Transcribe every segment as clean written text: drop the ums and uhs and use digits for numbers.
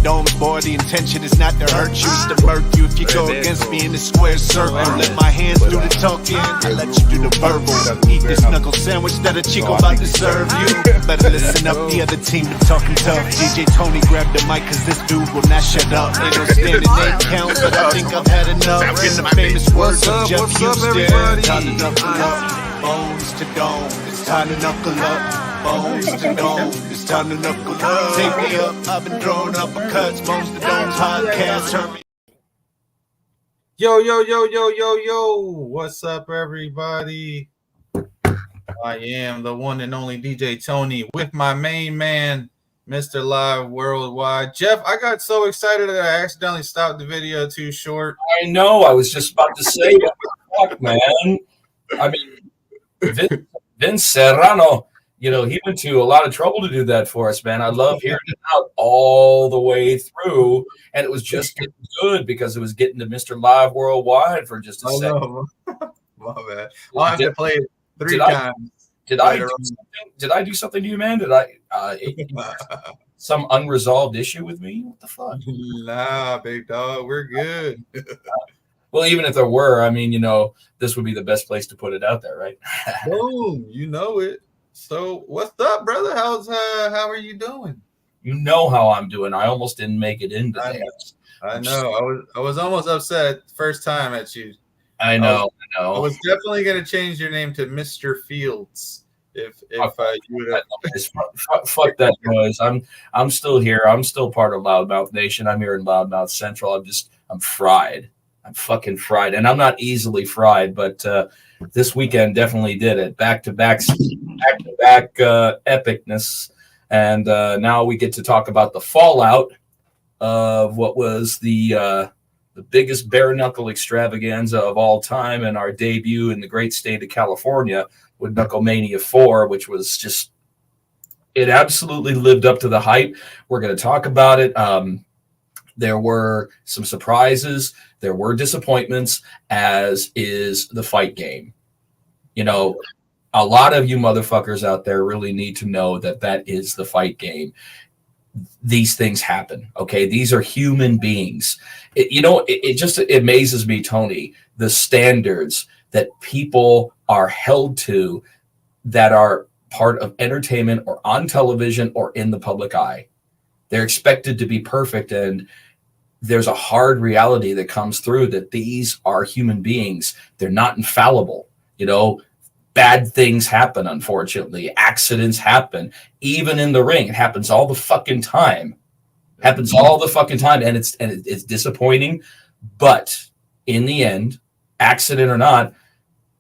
domes, boy, the intention is not to hurt you, it's to murk you. If you go against me in the square circle, let my hands do the talking, I let you do the verbal. Eat this knuckle sandwich that a Chico about to serve you. Better listen up, the other team been talking tough. DJ Tony grabbed the mic, cause this dude will not shut up. Ain't no standing name count, but I think I've had enough. In the famous words of Jeff Houston, time to knuckle up. Bones to dome, it's time to knuckle up. Bones to dome, it's time to knuckle up. Take me up, I've been throwing uppercuts. Bones to dome podcast, heard me. Yo, what's up, everybody? I am the one and only DJ Tony with my main man, Mr. Live Worldwide. Jeff, I got so excited that I accidentally stopped the video too short. I know, I was just about to say, what the fuck, man? I mean, Vince Serrano, you know, he went to a lot of trouble to do that for us, man. I love hearing it out all the way through, and it was just getting good because it was getting to Mr. Live Worldwide for just a second. No. My bad. I'll have to play it three times. Did I do something to you, man? Did I some unresolved issue with me? What the fuck? Nah, big dog, we're good. Well, even if there were, I mean, you know, this would be the best place to put it out there, right? Boom, you know it. So, what's up, brother? How are you doing? You know how I'm doing. I almost didn't make it in today. I know. I was almost upset first time at you. I know. I was definitely going to change your name to Mr. Fields if you would have. Fuck that noise. I'm still here. I'm still part of Loudmouth Nation. I'm here in Loudmouth Central. I'm fried. I'm fucking fried, and I'm not easily fried, but this weekend definitely did it. Back-to-back epicness, and now we get to talk about the fallout of what was the biggest bare knuckle extravaganza of all time, and our debut in the great state of California with Knucklemania 4, which was just, it absolutely lived up to the hype. We're going to talk about it. There were some surprises. There were disappointments, as is the fight game. You know, a lot of you motherfuckers out there really need to know that is the fight game. These things happen, okay? These are human beings. It just amazes me, Tony, the standards that people are held to that are part of entertainment or on television or in the public eye. They're expected to be perfect, and there's a hard reality that comes through that these are human beings. They're not infallible. You know, bad things happen, unfortunately. Accidents happen. Even in the ring, it happens all the fucking time. And it's disappointing. But in the end, accident or not,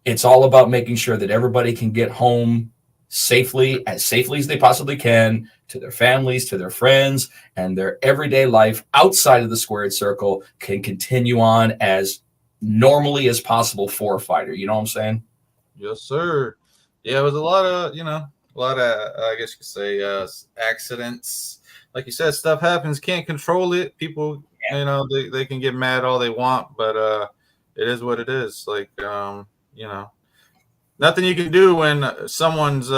it's all about making sure that everybody can get home safely as they possibly can, to their families, to their friends, and their everyday life outside of the squared circle can continue on as normally as possible for a fighter. You know what I'm saying? Yes, sir. Yeah, it was a lot of, I guess you could say, accidents. Like you said, stuff happens, can't control it. People, they can get mad all they want, but it is what it is. Like, nothing you can do when someone's,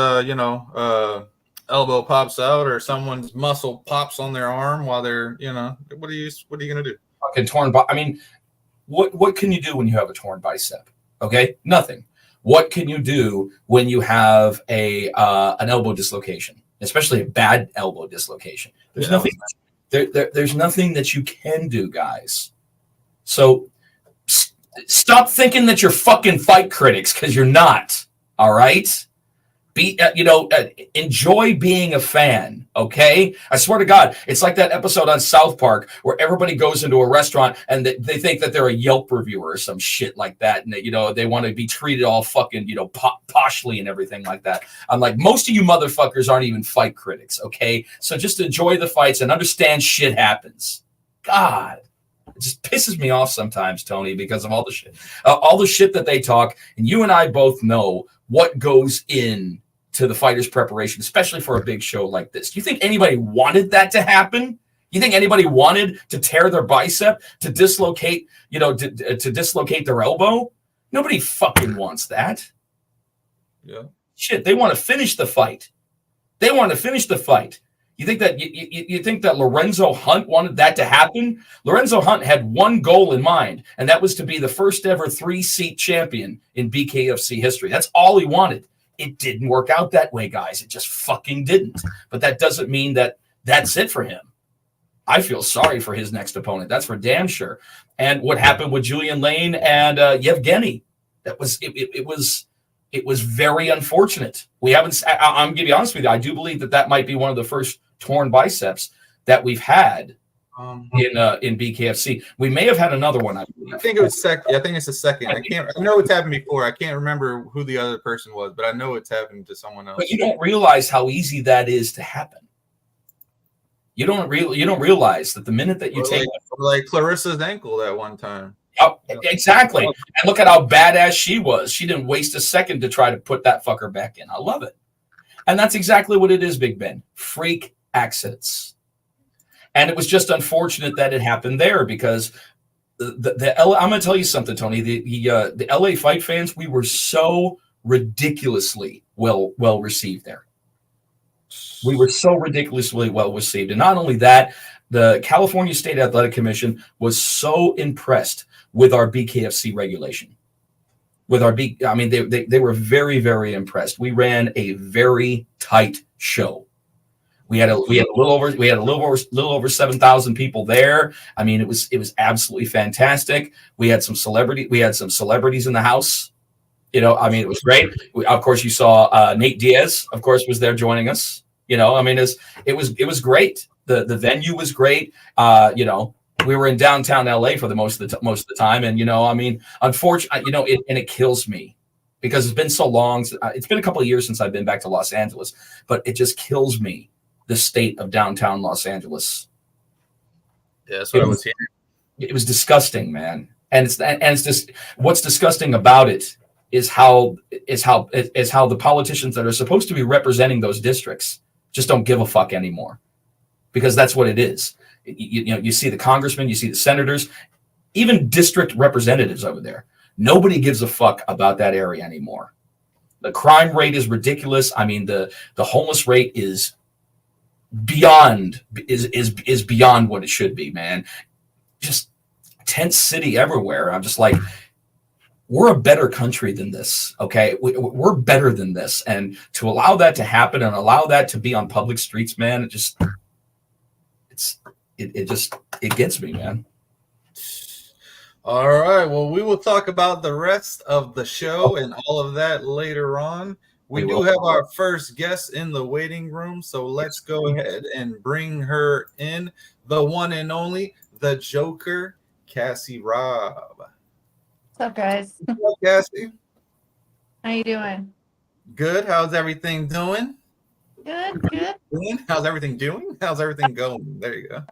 elbow pops out or someone's muscle pops on their arm while they're, what are you gonna do? Fucking torn. I mean, what can you do when you have a torn bicep? Okay, nothing. What can you do when you have an elbow dislocation, especially a bad elbow dislocation? There's nothing. There's nothing that you can do, guys. So stop thinking that you're fucking fight critics, because you're not. All right. Enjoy being a fan, okay? I swear to God, it's like that episode on South Park where everybody goes into a restaurant and they think that they're a Yelp reviewer or some shit like that, and they want to be treated all fucking, poshly and everything like that. I'm like, most of you motherfuckers aren't even fight critics, okay? So just enjoy the fights and understand shit happens. God. It just pisses me off sometimes, Tony, because of all the shit that they talk, and you and I both know what goes in to the fighter's preparation, especially for a big show like this. Do you think anybody wanted that to happen? You think anybody wanted to tear their bicep, to dislocate, to dislocate their elbow? Nobody fucking wants that. Yeah. Shit, they want to finish the fight. You think that you think that Lorenzo Hunt wanted that to happen? Lorenzo Hunt had one goal in mind, and that was to be the first ever 3-seat champion in BKFC history. That's all he wanted. It didn't work out that way, guys. It just fucking didn't. But that doesn't mean that that's it for him. I feel sorry for his next opponent. That's for damn sure. And what happened with Julian Lane and Yevgeny? It was very unfortunate. We haven't. I'm gonna be honest with you. I do believe that might be one of the first torn biceps that we've had in BKFC. We may have had another one. I believe. I think it was second. I think it's the second. I know it's happened before. I can't remember who the other person was, but I know it's happened to someone else. But you don't realize how easy that is to happen. You don't realize that the minute that you take like Clarissa's ankle that one time. Oh, exactly. And look at how badass she was. She didn't waste a second to try to put that fucker back in. I love it. And that's exactly what it is, Big Ben. Freak accidents. And it was just unfortunate that it happened there because I'm going to tell you something, Tony. The LA fight fans, we were so ridiculously well received there. We were so ridiculously well received. And not only that, the California State Athletic Commission was so impressed with our BKFC regulation. They were very, very impressed. We ran a very tight show. We had a little over 7,000 people there. I mean, it was absolutely fantastic. We had some celebrities in the house. You know, I mean, it was great. Of course, you saw Nate Diaz, of course, was there joining us. You know, I mean, it was great. The venue was great. You know, we were in downtown LA for the most of the time, and you know, I mean, unfortunately, you know, it kills me because it's been so long. It's been a couple of years since I've been back to Los Angeles, but it just kills me the state of downtown Los Angeles. Yeah, that's what I was hearing. It was disgusting, man, and it's just what's disgusting about it is how the politicians that are supposed to be representing those districts just don't give a fuck anymore, because that's what it is. You know, you see the congressmen, you see the senators, even district representatives over there. Nobody gives a fuck about that area anymore. The crime rate is ridiculous. I mean, the homeless rate is beyond what it should be, man. Just tent city everywhere. I'm just like, we're a better country than this, okay? We're better than this. And to allow that to happen and allow that to be on public streets, man, it gets me, man. All right. Well, we will talk about the rest of the show and all of that later on. We do have our first guest in the waiting room, so let's go ahead and bring her in. The one and only, the Joker, Cassie Robb. What's up, guys? What's up, Cassie? How you doing? Good. How's everything doing? Good. How's everything doing? How's everything going? There you go.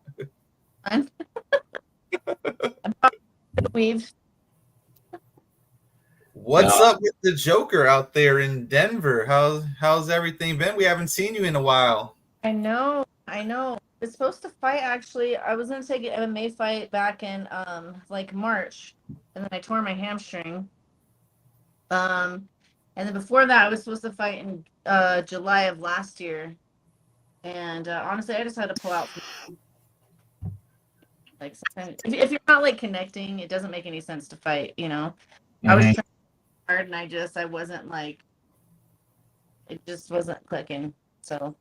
What's up with the Joker out there in Denver? How's everything been? We haven't seen you in a while. I know. It's supposed to fight, actually. I was going to take an MMA fight back in like March, and then I tore my hamstring. And then before that, I was supposed to fight in July of last year. And honestly, I just had to pull out. Like, if you're not like connecting, it doesn't make any sense to fight, you know. I was trying hard, and I wasn't like, it just wasn't clicking. So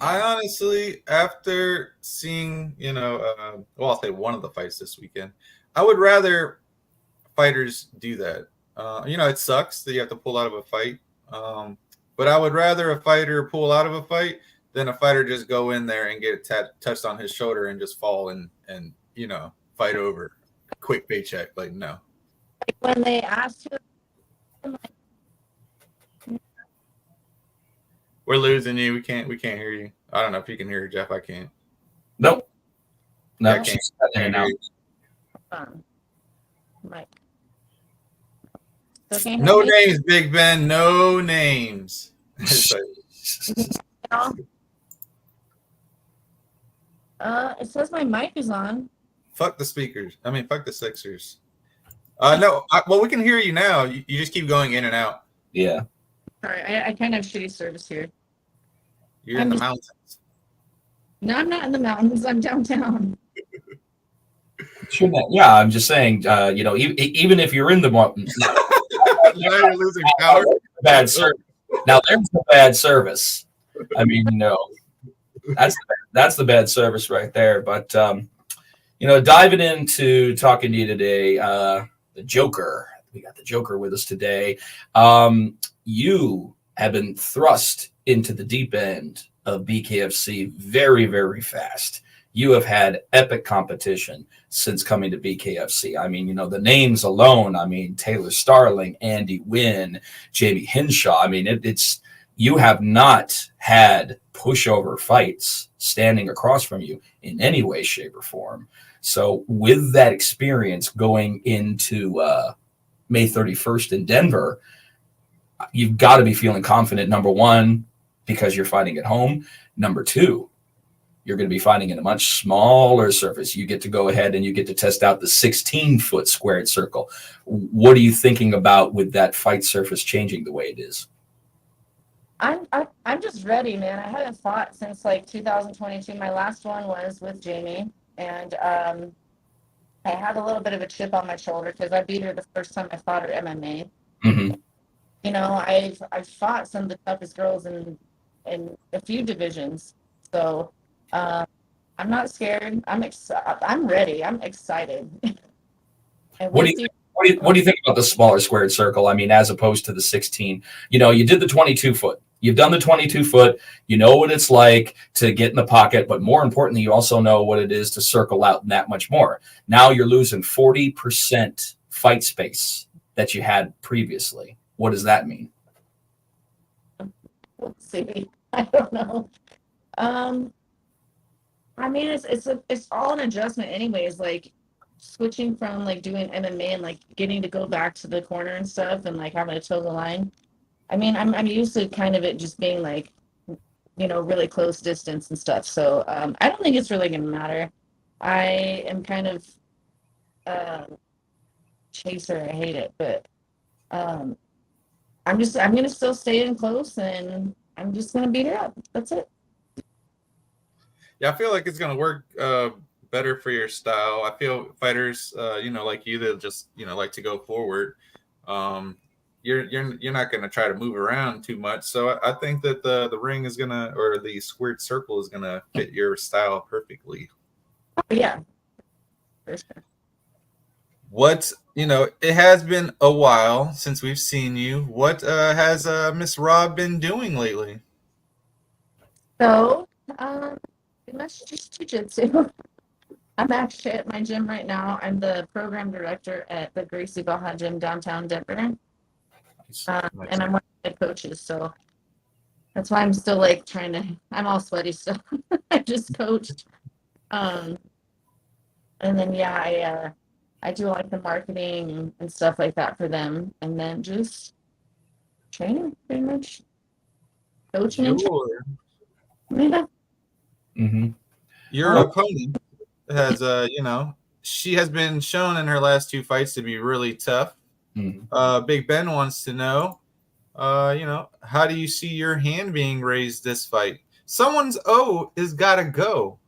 I honestly, after seeing, you know, well, I'll say one of the fights this weekend, I would rather fighters do that. You know, it sucks that you have to pull out of a fight, but I would rather a fighter pull out of a fight than a fighter just go in there and get touched on his shoulder and just fall and you know, fight over. Quick paycheck. Like, no. When they asked you, we're losing you. We can't hear you. I don't know if you can hear her, Jeff. I can't. Nope. No, I can't. Mike. No names, Big Ben. No names. It says my mic is on. Fuck the speakers. I mean, fuck the Sixers. No. Well, we can hear you now. You just keep going in and out. Yeah. Sorry, I kind of have shitty service here. You're in the mountains. No, I'm not in the mountains. I'm downtown. Yeah, I'm just saying, you know, even if you're in the mountains, Now you're losing power. bad service. Now there's the bad service. I mean, you know, that's the bad service right there. But you know, diving into talking to you today, the Joker. We got the Joker with us today. You have been thrust into the deep end of Bkfc very, very fast. You have had epic competition since coming to Bkfc. I mean, you know, the names alone, I mean, Taylor Starling, Andy Wynn, Jamie Hinshaw. I mean, it's you have not had pushover fights standing across from you in any way, shape, or form. So with that experience going into May 31st in Denver, you've got to be feeling confident, number one, because you're fighting at home. Number two, you're going to be fighting in a much smaller surface. You get to go ahead and you get to test out the 16-foot squared circle. What are you thinking about with that fight surface changing the way it is? I'm just ready, man. I haven't fought since like 2022. My last one was with Jamie, and I had a little bit of a chip on my shoulder because I beat her the first time I fought her MMA. Mm-hmm. You know, I've fought some of the toughest girls in a few divisions, so I'm not scared. I'm ready. I'm excited. And What do you think about the smaller squared circle? I mean, as opposed to the 16, you know, you did the 22-foot. You've done the 22-foot. You know what it's like to get in the pocket, but more importantly, you also know what it is to circle out that much more. Now you're losing 40% fight space that you had previously. What does that mean? Let's see. I don't know. I mean, it's all an adjustment, anyways. Like switching from like doing MMA and like getting to go back to the corner and stuff, and like having to toe the line. I mean, I'm used to kind of it just being like, you know, really close distance and stuff. So I don't think it's really gonna matter. I am kind of chaser. I hate it, but I'm gonna still stay in close, and I'm just gonna beat her up. That's it. Yeah, I feel like it's gonna work better for your style. I feel fighters, you know, like you, that just, you know, like to go forward. You're not gonna try to move around too much. So I think that the ring is gonna, or the squared circle is gonna fit your style perfectly. Yeah, for sure. What, you know, it has been a while since we've seen you. What has Miss Robb been doing lately? So, pretty much just jiu-jitsu. I'm actually at my gym right now. I'm the program director at the Gracie Baja Gym downtown Denver. And I'm one of the coaches, so that's why I'm still like I'm all sweaty still. I just coached. And then yeah, I do like the marketing and stuff like that for them, and then just training, pretty much coaching and yeah. Mm-hmm. Your opponent has, you know, she has been shown in her last two fights to be really tough. Mm-hmm. Big Ben wants to know, you know, how do you see your hand being raised this fight? Someone's O is gotta go.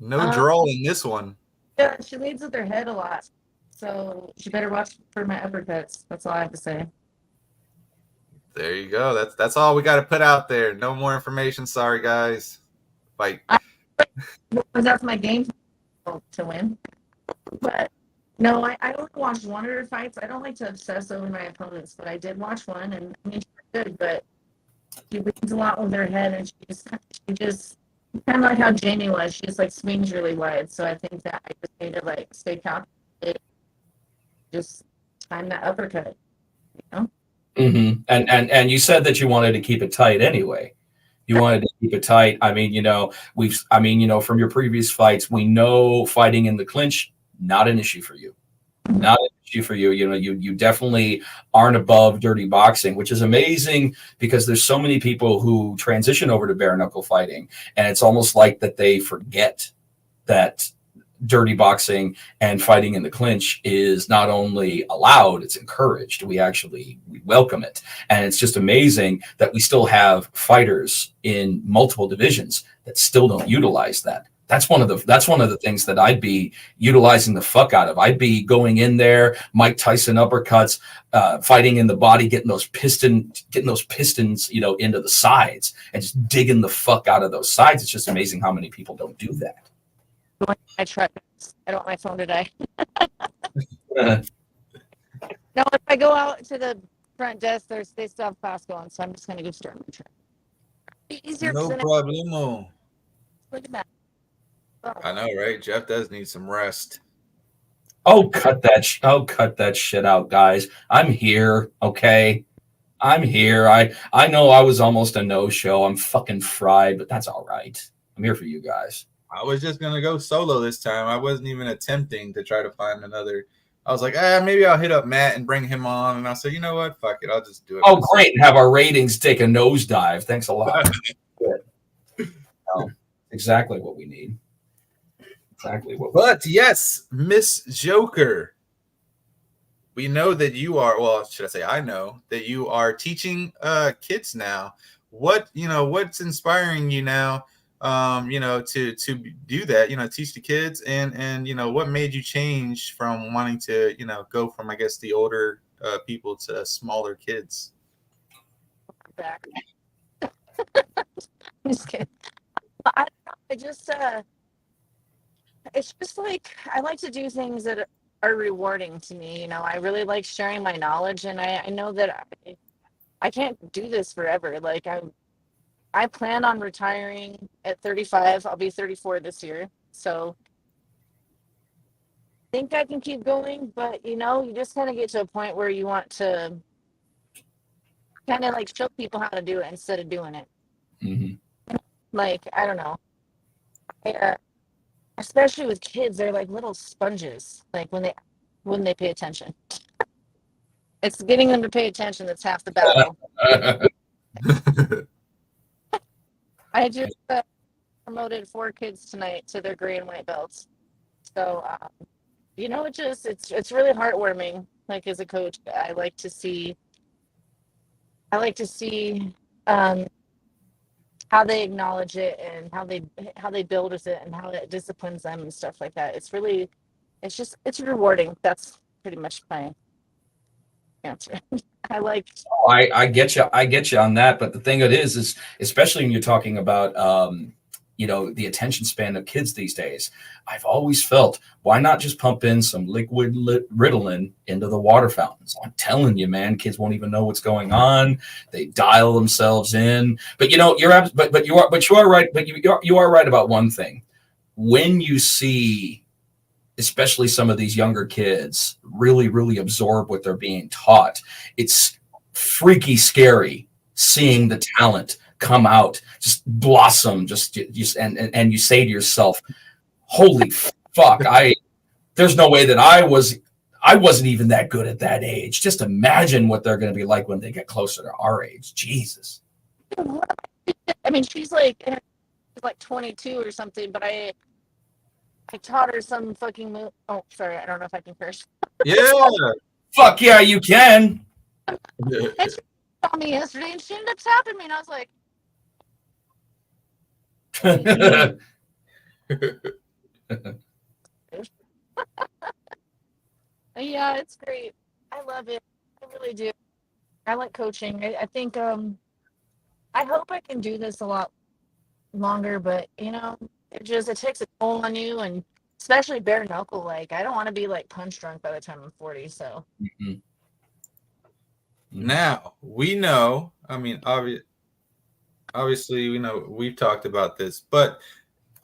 No draw in this one. Yeah, she leads with her head a lot, so she better watch for my uppercuts. That's all I have to say. There you go. That's all we got to put out there. No more information. Sorry, guys. Fight. That's my game to win. But no, I only watched one of her fights. I don't like to obsess over my opponents, but I did watch one, and I mean, she's good, but she leads a lot with her head, and she just kind of like how Jamie was. She just like swings really wide. So I think that I just need to like stay calculated, just time that uppercut, you know. Mm-hmm. And you said that you wanted to keep it tight anyway. You wanted to keep it tight. I mean, you know, from your previous fights, we know fighting in the clinch, not an issue for you. Not an issue for you. You know, you definitely aren't above dirty boxing, which is amazing because there's so many people who transition over to bare knuckle fighting, and it's almost like that they forget that dirty boxing and fighting in the clinch is not only allowed, it's encouraged. We welcome it. And it's just amazing that we still have fighters in multiple divisions that still don't utilize that. That's one of the things that I'd be utilizing the fuck out of. I'd be going in there, Mike Tyson uppercuts, fighting in the body, getting those pistons, into the sides and just digging the fuck out of those sides. It's just amazing how many people don't do that. I tried. I don't want my phone today. No, if I go out to the front desk, they still have class going, so I'm just gonna go start my trip. Easier. No problemo. Look at that. I know, right? Jeff does need some rest. Oh, cut that shit out, guys. I'm here, okay? I'm here. I know I was almost a no-show. I'm fucking fried, but that's all right. I'm here for you guys. I was just gonna go solo this time. I wasn't even attempting to try to find another. I was like, maybe I'll hit up Matt and bring him on. And I said, you know what? Fuck it. I'll just do it. Oh, great. And have our ratings take a nosedive. Thanks a lot. Exactly what we need. But yes, Miss Joker, we know that you are, well, should I say I know that you are teaching kids now. What's inspiring you now, to do that, teach the kids, and what made you change from wanting to, go from, I guess, the older people to smaller kids? Back. Just kidding. I just it's just like I like to do things that are rewarding to me. I really like sharing my knowledge, and I know that I can't do this forever. Like I plan on retiring at 35. I'll be 34 this year, so I think I can keep going. But you just kind of get to a point where you want to kind of like show people how to do it instead of doing it. Mm-hmm. Like, I don't know. Especially with kids, they're like little sponges. Like when they pay attention, it's getting them to pay attention that's half the battle. I just promoted 4 kids tonight to their gray and white belts. So, it's really heartwarming. Like as a coach, I like to see how they acknowledge it and how they build with it and how it disciplines them and stuff like that. It's rewarding. That's pretty much my answer. I get you on that, but the thing it is especially when you're talking about the attention span of kids these days, I've always felt, why not just pump in some liquid Ritalin into the water fountains? I'm telling you, man, kids won't even know what's going on. They dial themselves in. But you are right about one thing. When you see, especially some of these younger kids, really, really absorb what they're being taught, it's freaky scary seeing the talent come out, just blossom, and you say to yourself, holy fuck, there's no way that I wasn't even that good at that age. Just imagine what they're going to be like when they get closer to our age. Jesus. I mean, she's like 22 or something, but I taught her some fucking move. Oh, sorry, I don't know if I can curse. Yeah. Fuck yeah, you can. And she saw me yesterday, and she ended up tapping me, and I was like, yeah, it's great. I love it. I really do. I like coaching. I think I hope I can do this a lot longer, but it takes a toll on you, and especially bare knuckle. Like I don't want to be like punch drunk by the time I'm 40. So now we know. I mean, obviously, we know we've talked about this, but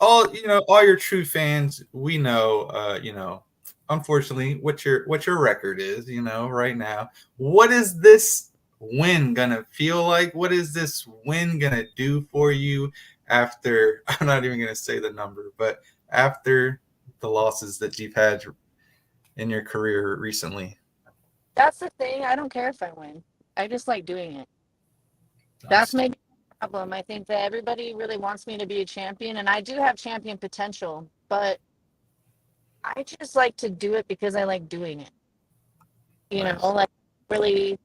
all your true fans, we know, unfortunately, what your record is, right now. What is this win gonna feel like? What is this win gonna do for you after? I'm not even gonna say the number, but after the losses that you've had in your career recently. That's the thing. I don't care if I win. I just like doing it. That's maybe the problem. I think that everybody really wants me to be a champion, and I do have champion potential, but I just like to do it because I like doing it. You Nice. know, like really,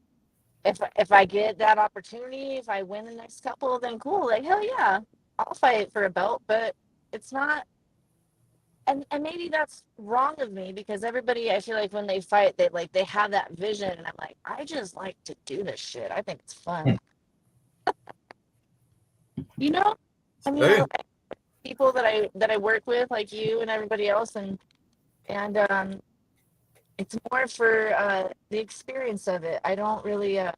if I get that opportunity, if I win the next couple, then cool. Like hell yeah, I'll fight for a belt. But it's not, and maybe that's wrong of me because everybody, I feel like when they fight, they have that vision, and I'm like, I just like to do this shit. I think it's fun. You know, I mean, I Hey, like people that I work with, like you and everybody else, and it's more for the experience of it. I don't really have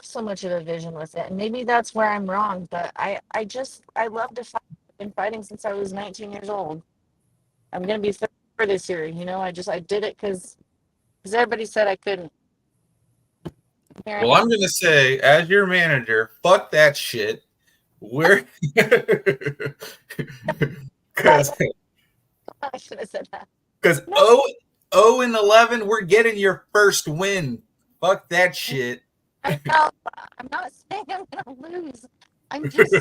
so much of a vision with it, and maybe that's where I'm wrong. But I love to fight. I've been fighting since I was 19 years old. I'm gonna be 30 this year. You know, I did it because everybody said I couldn't. Here I well, I'm am. gonna say, as your manager, fuck that shit. We're because I should have said that. because No, 0-11, we're getting your first win. Fuck that shit. I'm not saying I'm gonna lose. I'm just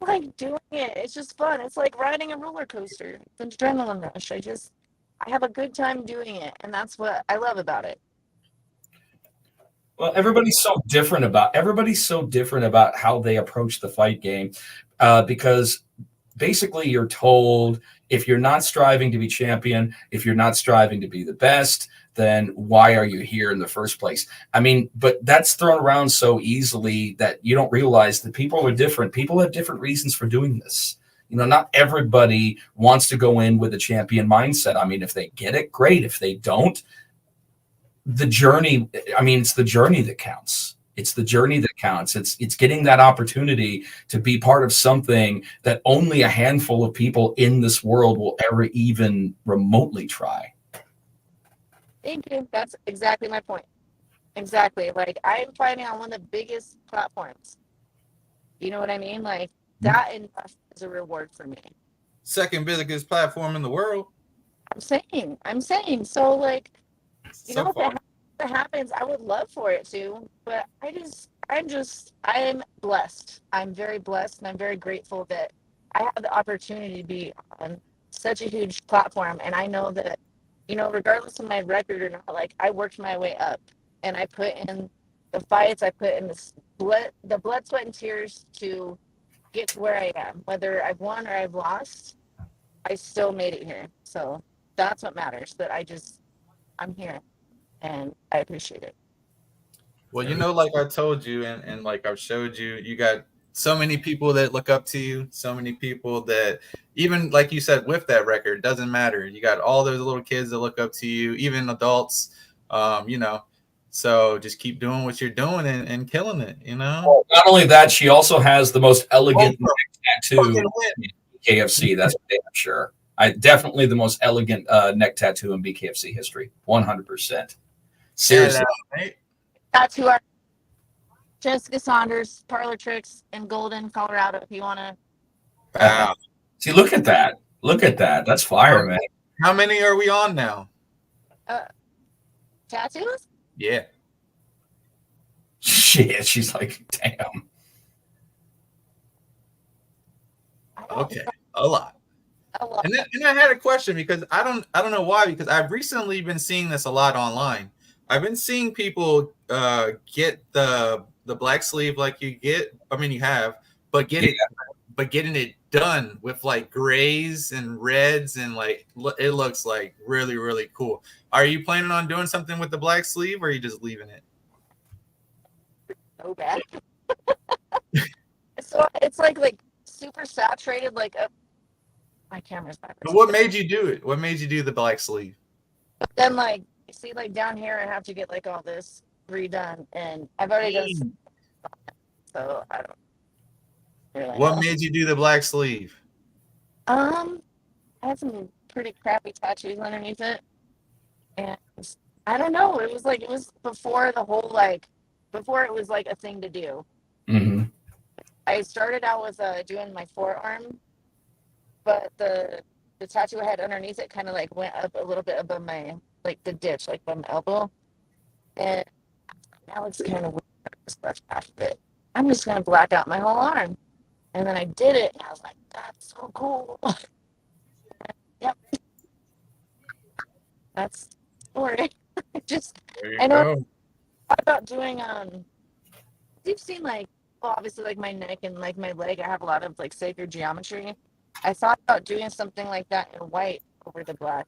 like doing it. It's just fun. It's like riding a roller coaster. It's an adrenaline rush. I have a good time doing it, and that's what I love about it. Well, everybody's so different about how they approach the fight game, because basically you're told if you're not striving to be champion, if you're not striving to be the best, then why are you here in the first place? I mean, but that's thrown around so easily that you don't realize that people are different. People have different reasons for doing this. You know, not everybody wants to go in with a champion mindset. I mean, if they get it, great. If they don't, the journey, I mean, it's the journey that counts. It's the journey that counts. It's getting that opportunity to be part of something that only a handful of people in this world will ever even remotely try. Thank you. That's exactly my point. Exactly. Like I'm fighting on one of the biggest platforms. You know what I mean? Like that enough is a reward for me. Second biggest platform in the world I'm saying. So like, you so know, far. if it happens, I would love for it to, but I'm blessed. I'm very blessed and I'm very grateful that I have the opportunity to be on such a huge platform. And I know that, you know, regardless of my record or not, like I worked my way up and I put in the fights, I put in the blood, sweat, and tears to get to where I am. Whether I've won or I've lost, I still made it here. So that's what matters. That I'm here and I appreciate it. Well, you know, like I told you, and like I've showed you, you got so many people that look up to you, so many people that, even like you said, with that record, doesn't matter. You got all those little kids that look up to you, even adults, you know. So just keep doing what you're doing and killing it, you know. Well, not only that, she also has the most elegant Oh, neck tattoo in BKFC. That's for damn sure. Definitely the most elegant neck tattoo in BKFC history. 100%. Seriously. right? That's who are Jessica Saunders, Parlor Tricks in Golden, Colorado. If you want to. Wow. See, look at that. Look at that. That's fire, man. How many are we on now? Tattoos? Yeah. Shit. She's like, damn. Okay. A lot. A lot. And I had a question because I don't know why, because I've recently been seeing this a lot online. I've been seeing people get the black sleeve like you get. I mean, you have, but getting it done with like grays and reds and like it looks like really, really cool. Are you planning on doing something with the black sleeve, or are you just leaving it? So bad. So it's like super saturated. Like my camera's back. But what made you do it? What made you do the black sleeve? But then like you see, like down here, I have to get like all this redone, and I've already done. So I don't really. What know. made you do the black sleeve? I had some pretty crappy tattoos underneath it, and I don't know. It was before the whole before it was like a thing to do. Mm-hmm. I started out with doing my forearm, but the tattoo I had underneath it kind of like went up a little bit above my like the ditch, like above my elbow, and now it's kind of weird. Scratch half of it. I'm just gonna black out my whole arm, And then I did it, and I was like, that's so cool. Yep. That's the story. Just, There you I know go. about doing, you've seen like, well, obviously like my neck and like my leg, I have a lot of like sacred geometry. I thought about doing something like that in white over the black.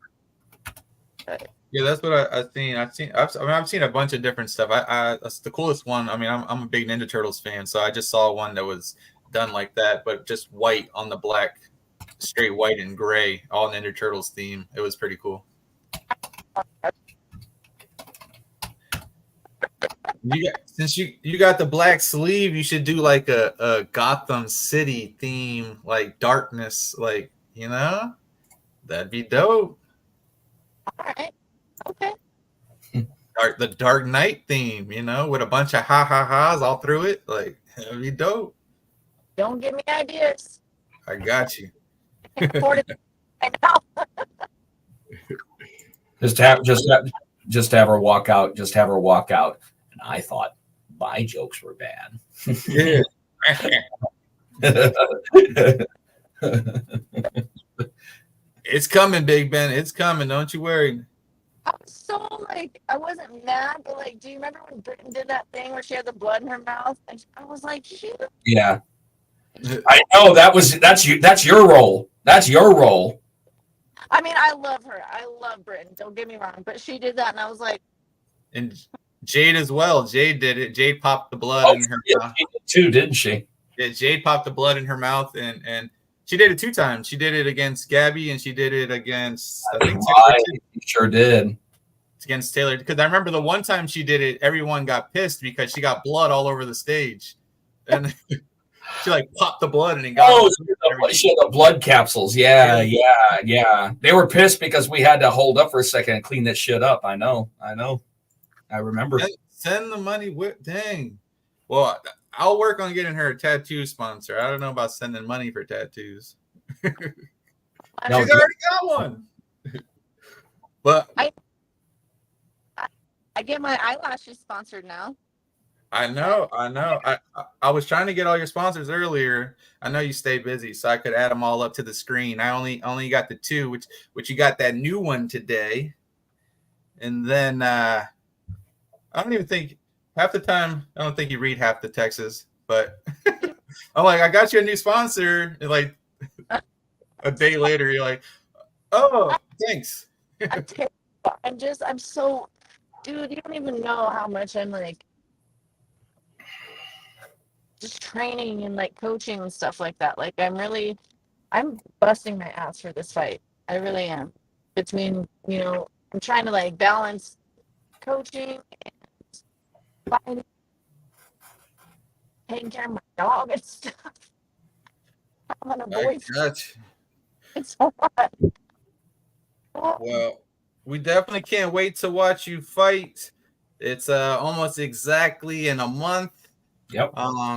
But Yeah, that's what I've seen. I've seen a bunch of different stuff. That's the coolest one. I mean, I'm a big Ninja Turtles fan, so I just saw one that was done like that, but just white on the black, straight white and gray, all Ninja Turtles theme. It was pretty cool. Since you got the black sleeve, you should do like a Gotham City theme, like darkness, like that'd be dope. all right, okay. The Dark Knight theme, with a bunch of ha-ha-has all through it. Like, that'd be dope. Don't give me ideas. I got you. I can't afford it. I know. Just have her walk out. Just have her walk out. And I thought my jokes were bad. Yeah. It's coming, Big Ben. It's coming. Don't you worry. I was so like, I wasn't mad, but like, do you remember when Britain did that thing where she had the blood in her mouth? And I was like, shoot. Yeah. I know that's your role. That's your role. I mean, I love her. I love Britain. Don't get me wrong, but she did that, and I was like, And Jade as well. Jade did it. Jade popped the blood in her mouth. She did too, didn't she? Yeah, Jade popped the blood in her mouth, and she did it 2 times. She did it against Gabby, and she did it against I think she sure did. Against Taylor, because I remember the one time she did it, everyone got pissed because she got blood all over the stage, and she like popped the blood and it got. She had the blood capsules. Yeah. They were pissed because we had to hold up for a second and clean that shit up. I know. I remember. Send the money. Dang. Well, I'll work on getting her a tattoo sponsor. I don't know about sending money for tattoos. She's already got one. But I get my eyelashes sponsored now. I know. I was trying to get all your sponsors earlier. I know you stay busy, so I could add them all up to the screen. I only got the 2, which you got that new one today. And then I don't even think half the time, I don't think you read half the texts, but I'm like, I got you a new sponsor. And like a day later, you're like, oh, thanks. I'm so, dude, you don't even know how much I'm like just training and like coaching and stuff like that. Like I'm busting my ass for this fight. I really am. Between, I'm trying to like balance coaching and fighting, taking care of my dog and stuff. I'm on a voice. It's so hard. Well, we definitely can't wait to watch you fight. It's almost exactly in a month. Yep.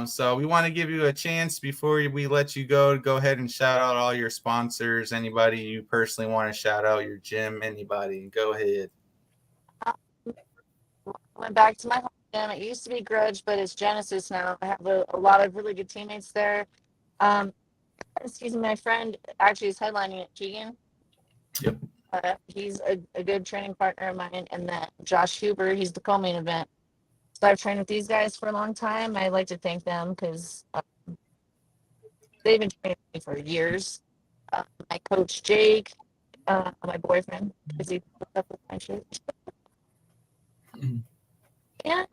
So we want to give you a chance before we let you go to go ahead and shout out all your sponsors, anybody you personally want to shout out, your gym, anybody. Go ahead. Went back to my home gym. It used to be Grudge, but it's Genesis now. I have a lot of really good teammates there. Excuse me, my friend actually is headlining at Keegan. Yep. He's a good training partner of mine, and then Josh Huber, he's the co-main event. So I've trained with these guys for a long time. I like to thank them because they've been training with me for years. My coach Jake, my boyfriend, because he put up with my shit. And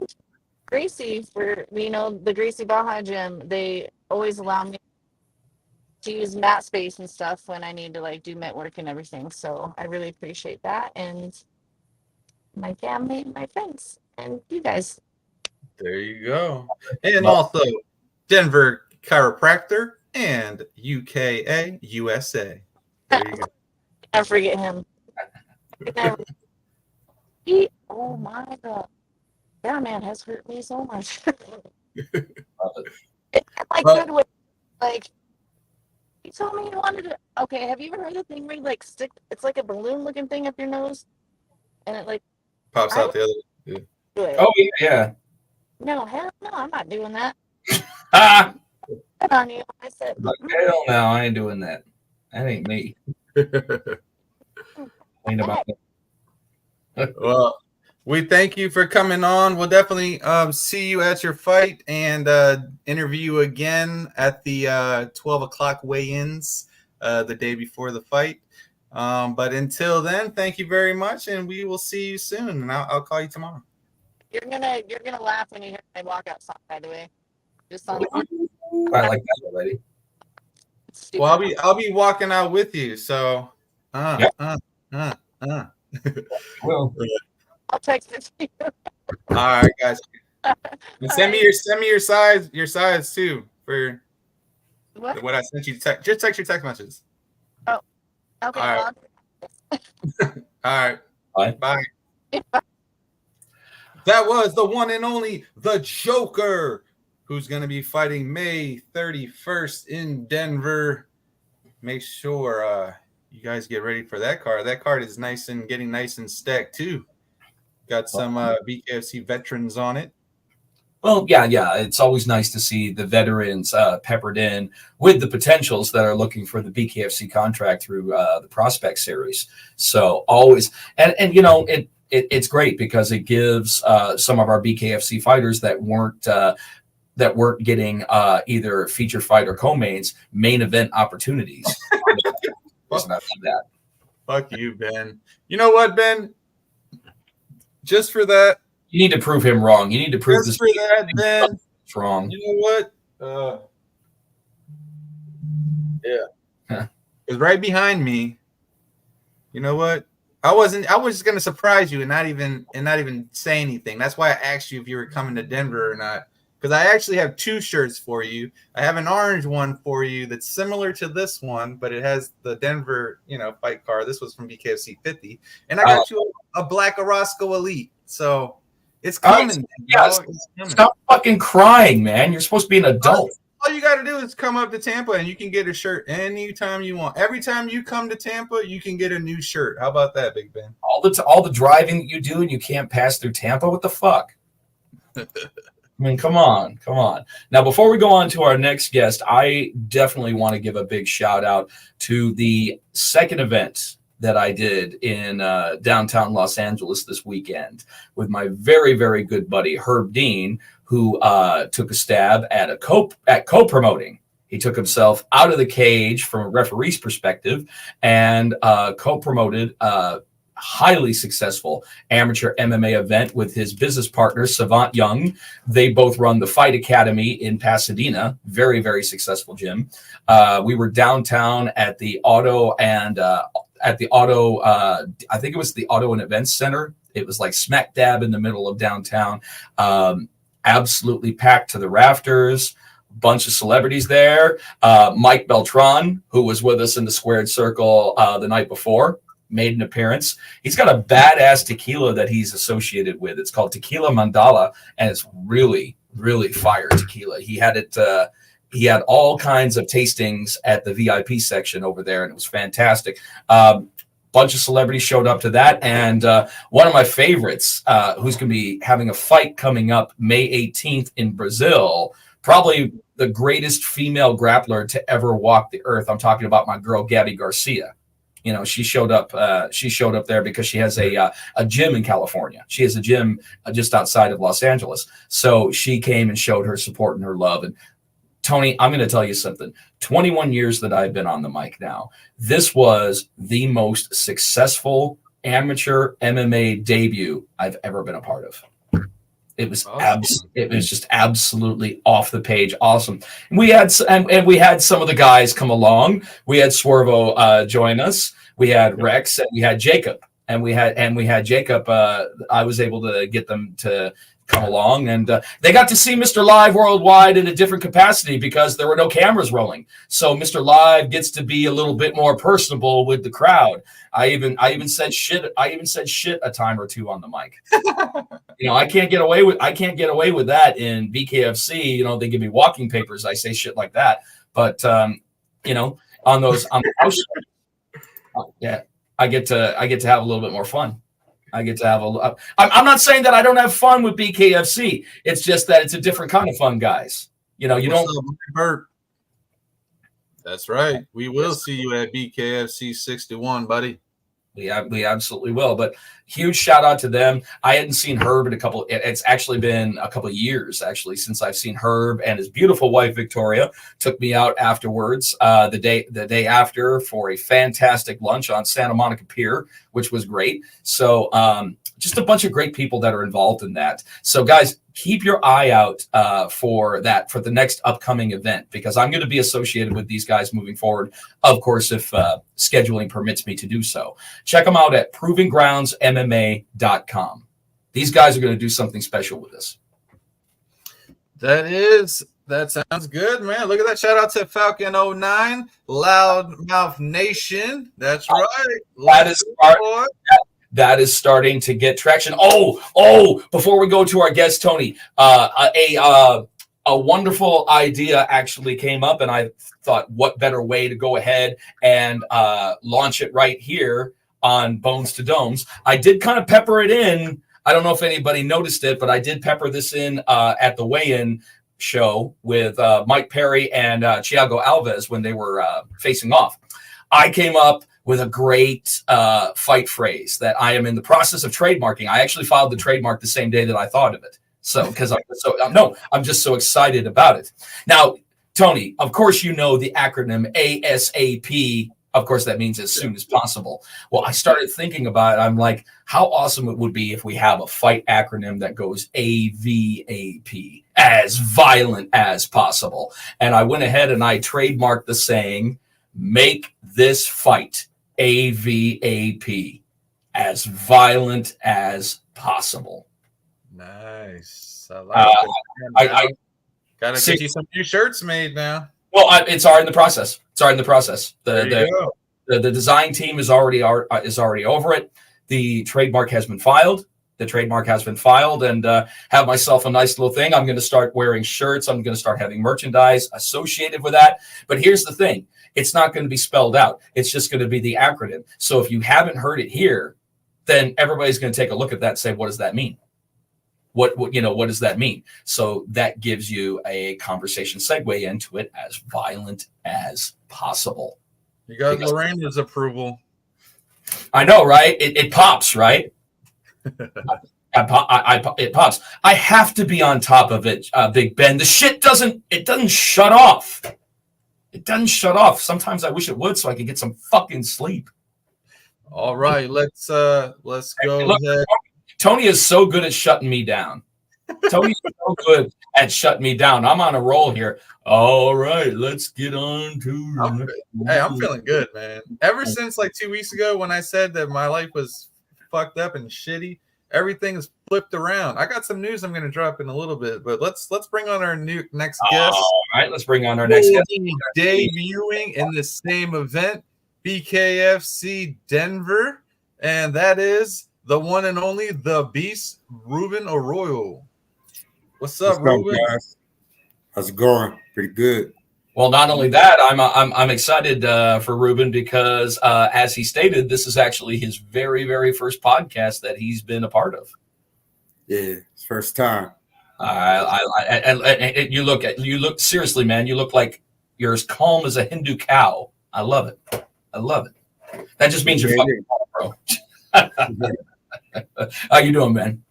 Gracie for the Gracie Baja gym. They always allow me to use mat space and stuff when I need to like do mat work and everything. So I really appreciate that, and my family, my friends, and you guys. There you go. And also Denver Chiropractor and UKA USA. There you go. I forget him. Oh my God. That man has hurt me so much. Like, he told me he wanted to. Okay, have you ever heard of the thing where you like stick? It's like a balloon looking thing up your nose, and it like pops out the other. Yeah. Oh yeah. No, hell no, I'm not doing that. on you. I said, Like, hell no, I ain't doing that. That ain't me. Ain't about that. Well, we thank you for coming on. We'll definitely see you at your fight and interview you again at the 12 o'clock weigh-ins the day before the fight. But until then, thank you very much, and we will see you soon. And I'll call you tomorrow. you're gonna laugh when you hear my walkout song. By the way, just on I like that already. Well, I'll be walking out with you. So, Yep. Well, I'll text it to you. All right, guys. And send me your size too for what I sent you. Just text your text messages. Oh, okay. All right. All right. bye. Bye. That was the one and only the Joker, who's going to be fighting May 31st in Denver. Make sure you guys get ready for that card. That card is getting nice and stacked too. Got some BKFC veterans on it. Well, yeah. It's always nice to see the veterans peppered in with the potentials that are looking for the BKFC contract through the prospect series. So always, and it's great because it gives some of our BKFC fighters that weren't getting either feature fight or co-mains main event opportunities. Fuck you, Ben. You know what, Ben? Just for that, you need to prove him wrong. You need to prove just for that, Ben. It's wrong. You know what? Yeah, it's right behind me. You know what? I was gonna surprise you and not even say anything. That's why I asked you if you were coming to Denver or not. Because I actually have two shirts for you. I have an orange one for you that's similar to this one, but it has the Denver, fight card. This was from BKFC 50, and I got you a black Orozco Elite. So it's coming. Yes. Stop fucking crying, man. You're supposed to be an adult. All you got to do is come up to Tampa, and you can get a shirt anytime you want. Every time you come to Tampa, you can get a new shirt. How about that, Big Ben? All the driving that you do, and you can't pass through Tampa. What the fuck? I mean, come on. Now, before we go on to our next guest, I definitely want to give a big shout out to the second event that I did in downtown Los Angeles this weekend with my very, very good buddy, Herb Dean, who took a stab at co-promoting. He took himself out of the cage from a referee's perspective and co-promoted highly successful amateur MMA event with his business partner, Savant Young. They both run the Fight Academy in Pasadena. Very, very successful gym. We were downtown at the I think it was the Auto and Events Center. It was like smack dab in the middle of downtown. Absolutely packed to the rafters. Bunch of celebrities there. Mike Beltran, who was with us in the Squared Circle the night before, made an appearance. He's got a badass tequila that he's associated with. It's called Tequila Mandala, and it's really, really fire tequila. He had it. He had all kinds of tastings at the VIP section over there, and it was fantastic. Bunch of celebrities showed up to that, and one of my favorites, who's going to be having a fight coming up May 18th in Brazil, probably the greatest female grappler to ever walk the earth. I'm talking about my girl Gabby Garcia. She showed up there because she has a gym in California. She has a gym just outside of Los Angeles. So she came and showed her support and her love. And Tony, I'm going to tell you something. 21 years that I've been on the mic now, this was the most successful amateur MMA debut I've ever been a part of. It was it was just absolutely off the page awesome. And we had some of the guys come along. We had Swervo join us. We had Rex and we had Jacob. And we had Jacob. I was able to get them to come along, and they got to see Mr. Live Worldwide in a different capacity because there were no cameras rolling. So Mr. Live gets to be a little bit more personable with the crowd. I even said shit a time or two on the mic. I can't get away with that in BKFC. They give me walking papers. I say shit like that. But on the house, yeah, I get to have a little bit more fun. I get to have I'm not saying that I don't have fun with BKFC. It's just that it's a different kind of fun, guys. You don't. Bert? That's right. We will see you at BKFC 61, buddy. We absolutely will. But huge shout out to them. I hadn't seen Herb in it's actually been a couple of years actually since I've seen Herb, and his beautiful wife Victoria took me out afterwards the day after for a fantastic lunch on Santa Monica Pier, which was great. So just a bunch of great people that are involved in that. So guys, keep your eye out for the next upcoming event, because I'm going to be associated with these guys moving forward, of course, if scheduling permits me to do so. Check them out at provinggroundsmma.com. These guys are going to do something special with this. That sounds good, man. Look at that. Shout out to Falcon09, Loudmouth Nation. That's right. That is starting to get traction. Oh, before we go to our guest, Tony, a wonderful idea actually came up, and I thought, what better way to go ahead and launch it right here on Bones to Domes. I did kind of pepper it in. I don't know if anybody noticed it, but I did pepper this in at the weigh-in show with Mike Perry and Thiago Alves when they were facing off. I came up with a great fight phrase that I am in the process of trademarking. I actually filed the trademark the same day that I thought of it. So, because I'm just so excited about it. Now, Tony, of course, you know the acronym ASAP. Of course, that means as soon as possible. Well, I started thinking about it. I'm like, how awesome it would be if we have a fight acronym that goes AVAP, as violent as possible. And I went ahead and I trademarked the saying, make this fight AVAP, as violent as possible. Nice. I like it. I gotta get you some new shirts made now. Well, it's already in the process. The design team is already over it. The trademark has been filed. And have myself a nice little thing. I'm going to start wearing shirts. I'm going to start having merchandise associated with that. But here's the thing. It's not going to be spelled out. It's just going to be the acronym. So if you haven't heard it here, then everybody's going to take a look at that and say, what does that mean? What does that mean? So that gives you a conversation segue into it, as violent as possible. You got Lorena's approval. I know, right? It pops, right? It pops. I have to be on top of it, Big Ben. The shit doesn't shut off. It doesn't shut off. Sometimes I wish it would, so I could get some fucking sleep. All right, let's go ahead. Tony is so good at shutting me down. Tony's so good at shutting me down. I'm on a roll here. All right, let's get on to. I'm feeling good, man. Ever since like 2 weeks ago when I said that my life was fucked up and shitty, everything is flipped around. I got some news I'm going to drop in a little bit, but let's bring on our next guest. All right, let's bring on our next guest. Debuting in the same event, BKFC Denver, and that is the one and only the Beast, Ruben Arroyo. What's up, Ruben? Guys? How's it going? Pretty good. Well, not only that, I'm excited for Ruben because, as he stated, this is actually his very, very first podcast that he's been a part of. Yeah, it's first time. And you look seriously, man. You look like you're as calm as a Hindu cow. I love it. That just means you're fucking calm, bro. How you doing, man?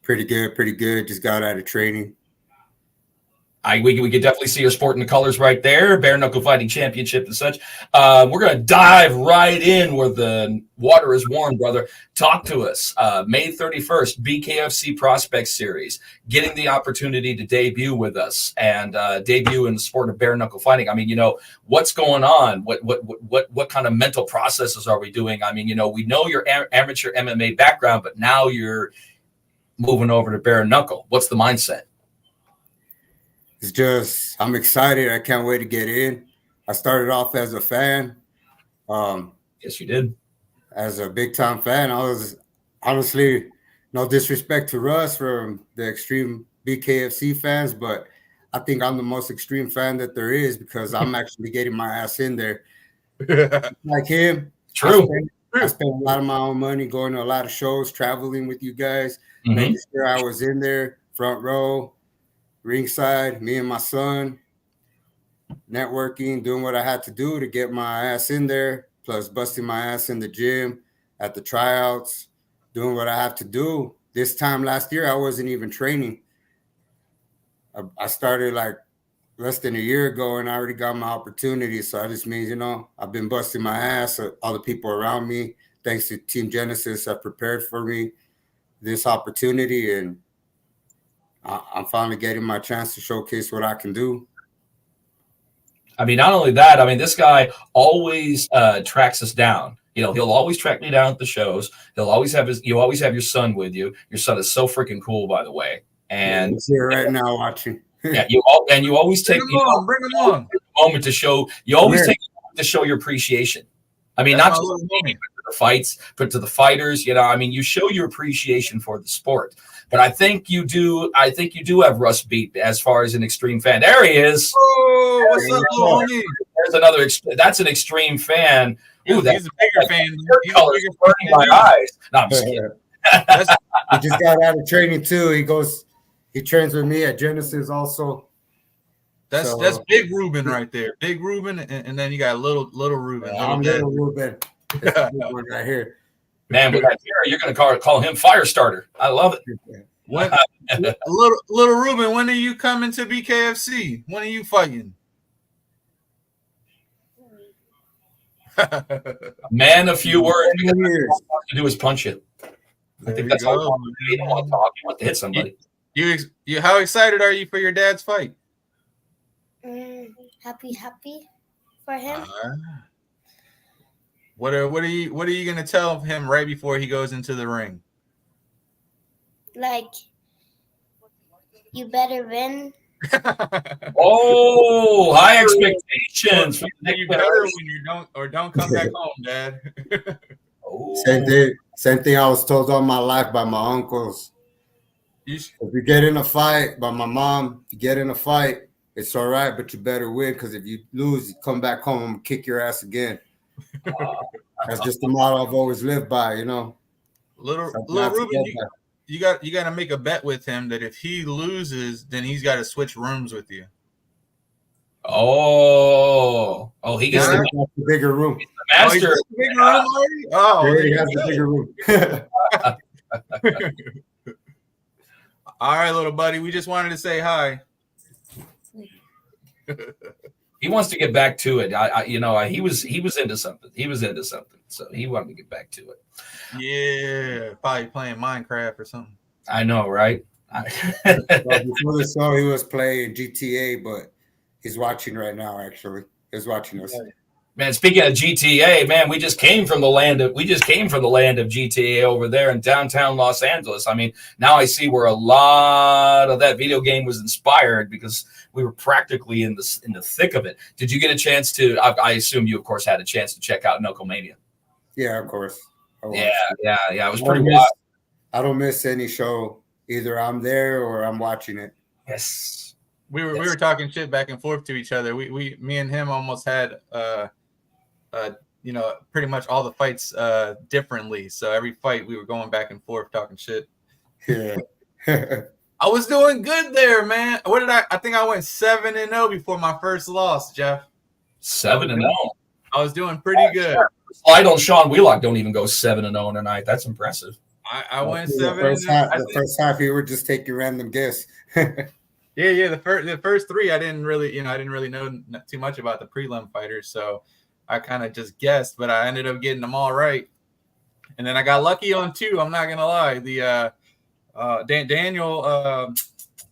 Pretty good. Just got out of training. We could definitely see your sporting the colors right there, bare knuckle fighting championship and such. We're going to dive right in where the water is warm, brother. Talk to us. May 31st, BKFC Prospect Series, getting the opportunity to debut with us and debut in the sport of bare knuckle fighting. I mean, what's going on? What kind of mental processes are we doing? I mean, we know your amateur MMA background, but now you're moving over to bare knuckle. What's the mindset? It's just, I'm excited. I can't wait to get in. I started off as a fan. Yes, you did. As a big time fan. I was honestly, no disrespect to Russ from the extreme BKFC fans, but I think I'm the most extreme fan that there is because I'm actually getting my ass in there. Like him. True. I spent a lot of my own money going to a lot of shows, traveling with you guys, making sure I was in there, front row, ringside, me and my son. networking, doing what I had to do to get my ass in there, plus busting my ass in the gym, at the tryouts, doing what I have to do. This time last year, I wasn't even training. I started like less than a year ago, and I already got my opportunity. So that just means, I've been busting my ass. All the people around me, thanks to Team Genesis, have prepared for me this opportunity, and I'm finally getting my chance to showcase what I can do. I mean, not only that, I mean, this guy always tracks us down. He'll always track me down at the shows. You always have your son with you. Your son is so freaking cool, by the way. And he's here right now watching. Yeah, you always take bring him on. A moment to show. You always take a moment to show your appreciation. I mean, not just the fights, but to the fighters. I mean, you show your appreciation for the sport. But I think you do. I think you do have Russ beat as far as an extreme fan. There he is. Oh, what's up, little homie? There's another. That's an extreme fan. Ooh, he's a bigger fan. He's colors burning my eyes. No, I'm just kidding. He just got out of training too. He trains with me at Genesis also. That's Big Ruben right there. Big Ruben, and then you got little Ruben. I'm little Ruben. That's the one right here. Man, but right here, you're going to call him Firestarter. I love it. Little Ruben, when are you coming to BKFC? When are you fighting? Man, a few words. Because all you want to do is punch it. I think that's all you don't want to talk. You want to hit somebody. You how excited are you for your dad's fight? Happy for him. What are you gonna tell him right before he goes into the ring? Like, you better win. Oh, high expectations. You better when you don't come back home, Dad. Same thing I was told all my life by my uncles. If you get in a fight, by my mom, if you get in a fight, it's all right, but you better win, because if you lose, you come back home, I'm gonna kick your ass again. That's just the motto I've always lived by, Little Ruben, you got to make a bet with him that if he loses, then he's got to switch rooms with you. He gets the bigger room. He's the master. He has the bigger room. All right, little buddy. We just wanted to say hi. He wants to get back to it. He was into something. So he wanted to get back to it. Yeah, probably playing Minecraft or something. I know, right? Before the show, he was playing GTA, but he's watching right now. Actually, he's watching us. Man, speaking of GTA, man, we just came from the land of GTA over there in downtown Los Angeles. I mean, now I see where a lot of that video game was inspired, because we were practically in the thick of it. Did you get a chance to? I assume you, of course, had a chance to check out Knucklemania. Yeah, of course. Yeah. It was pretty wild. I don't miss any show. Either I'm there or I'm watching it. Yes. We were talking shit back and forth to each other. Me and him almost had pretty much all the fights differently. So every fight we were going back and forth talking shit. Yeah. I was doing good there, man. What did I think I went 7-0 before my first loss, Jeff. 7-0. I was doing pretty good. Slide on Sean Wheelock don't even go 7-0 tonight. That's impressive. I went 7. The first half you were just taking random guess. Yeah. The first 3 I didn't really know too much about the prelim fighters, so I kind of just guessed, but I ended up getting them all right. And then I got lucky on 2. I'm not gonna lie. The Daniel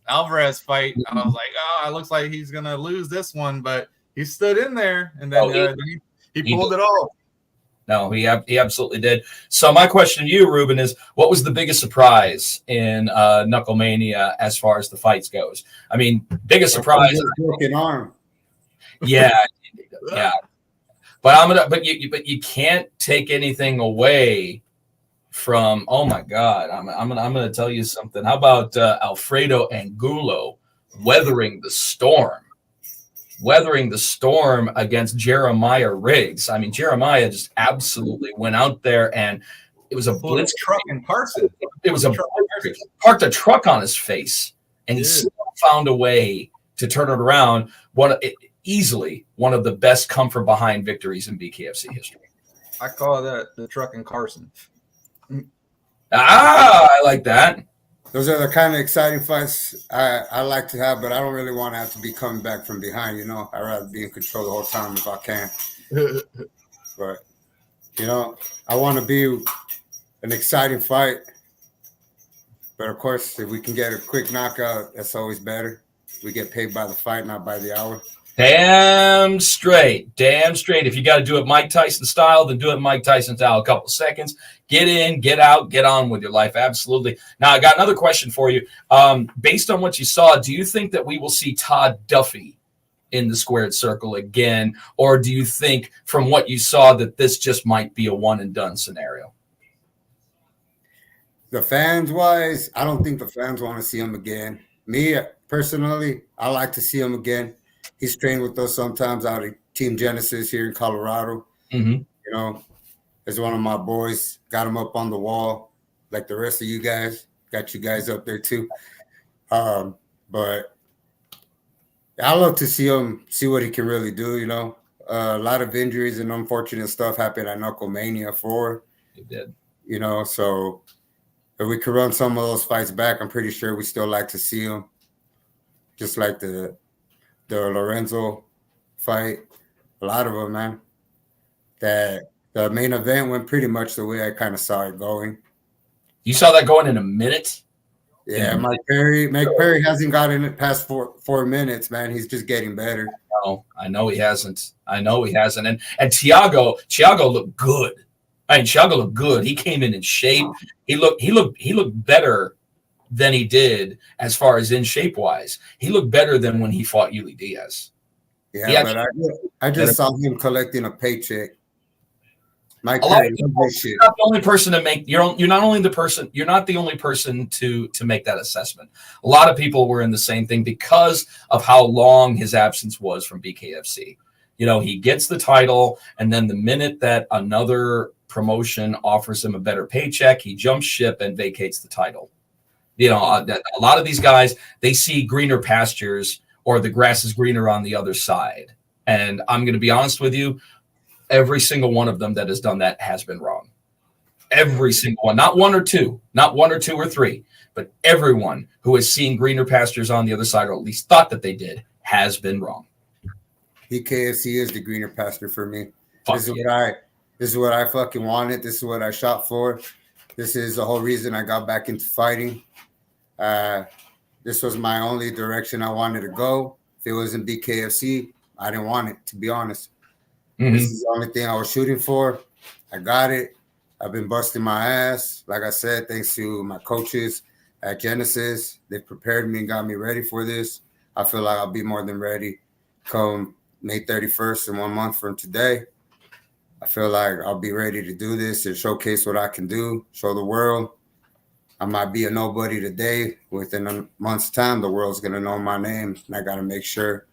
Alvarez fight, I was like, it looks like he's gonna lose this one, but he stood in there, and then he pulled it off. No, he absolutely did. So my question to you, Ruben, is what was the biggest surprise in Knucklemania as far as the fights goes? I mean, biggest surprise. Broken arm. Yeah. But you can't take anything away from. Oh my God, I'm gonna tell you something. How about Alfredo Angulo weathering the storm? Weathering the storm against Jeremiah Riggs. I mean, Jeremiah just absolutely went out there, and it was a blitz truck in Carson. It was parked a truck on his face, and he still found a way to turn it around. easily one of the best come from behind victories in BKFC history. I call that the truck and Carson. I like that. Those are the kind of exciting fights I like to have, but I don't really want to have to be coming back from behind, you know. I'd rather be in control the whole time if I can. But, you know, I want to be an exciting fight. But, of course, if we can get a quick knockout, that's always better. We get paid by the fight, not by the hour. Damn straight. Damn straight. If you got to do it Mike Tyson style, then do it Mike Tyson style. A couple of seconds. Get in, get out, get on with your life. Absolutely. Now, I got another question for you. Based on what you saw, do you think that we will see Todd Duffy in the squared circle again? Or do you think from what you saw that this just might be a one and done scenario? The fans-wise, I don't think the fans want to see him again. Me, personally, I like to see him again. He's trained with us sometimes out of Team Genesis here in Colorado. Mm-hmm. You know, as one of my boys, got him up on the wall like the rest of you guys. Got you guys up there too. But I love to see him, see what he can really do, you know. A lot of injuries and unfortunate stuff happened at Knucklemania 4. It did. You know, so if we could run some of those fights back, I'm pretty sure we still like to see him. Just like the Lorenzo fight, a lot of them, man. That the main event went pretty much the way I kind of saw it going. You saw that going in a minute? Yeah, Mike Perry hasn't gotten it past four minutes, man. He's just getting better. No, I know he hasn't. And Thiago looked good. I mean, Thiago looked good. He came in shape. He looked better than he did as far as in shape wise. He looked better than when he fought Yuli Diaz. Yeah, but I just saw him collecting a paycheck. Mike Perry, you're not the only person to make. You're not the only person to make that assessment. A lot of people were in the same thing because of how long his absence was from BKFC. You know, he gets the title, and then the minute that another promotion offers him a better paycheck, he jumps ship and vacates the title. You know, a lot of these guys, they see greener pastures or the grass is greener on the other side. And I'm going to be honest with you, every single one of them that has done that has been wrong. Every single one, not one or two or three, but everyone who has seen greener pastures on the other side, or at least thought that they did, has been wrong. BKFC is the greener pasture for me. This is what I fucking wanted. This is what I shot for. This is the whole reason I got back into fighting. This was my only direction I wanted to go. If it wasn't BKFC, I didn't want it, to be honest. Mm-hmm. This is the only thing I was shooting for. I got it. I've been busting my ass. Like I said, thanks to my coaches at Genesis. They prepared me and got me ready for this. I feel like I'll be more than ready come May 31st in 1 month from today. I feel like I'll be ready to do this and showcase what I can do, show the world. I might be a nobody today. Within a month's time, the world's going to know my name. And I got to make sure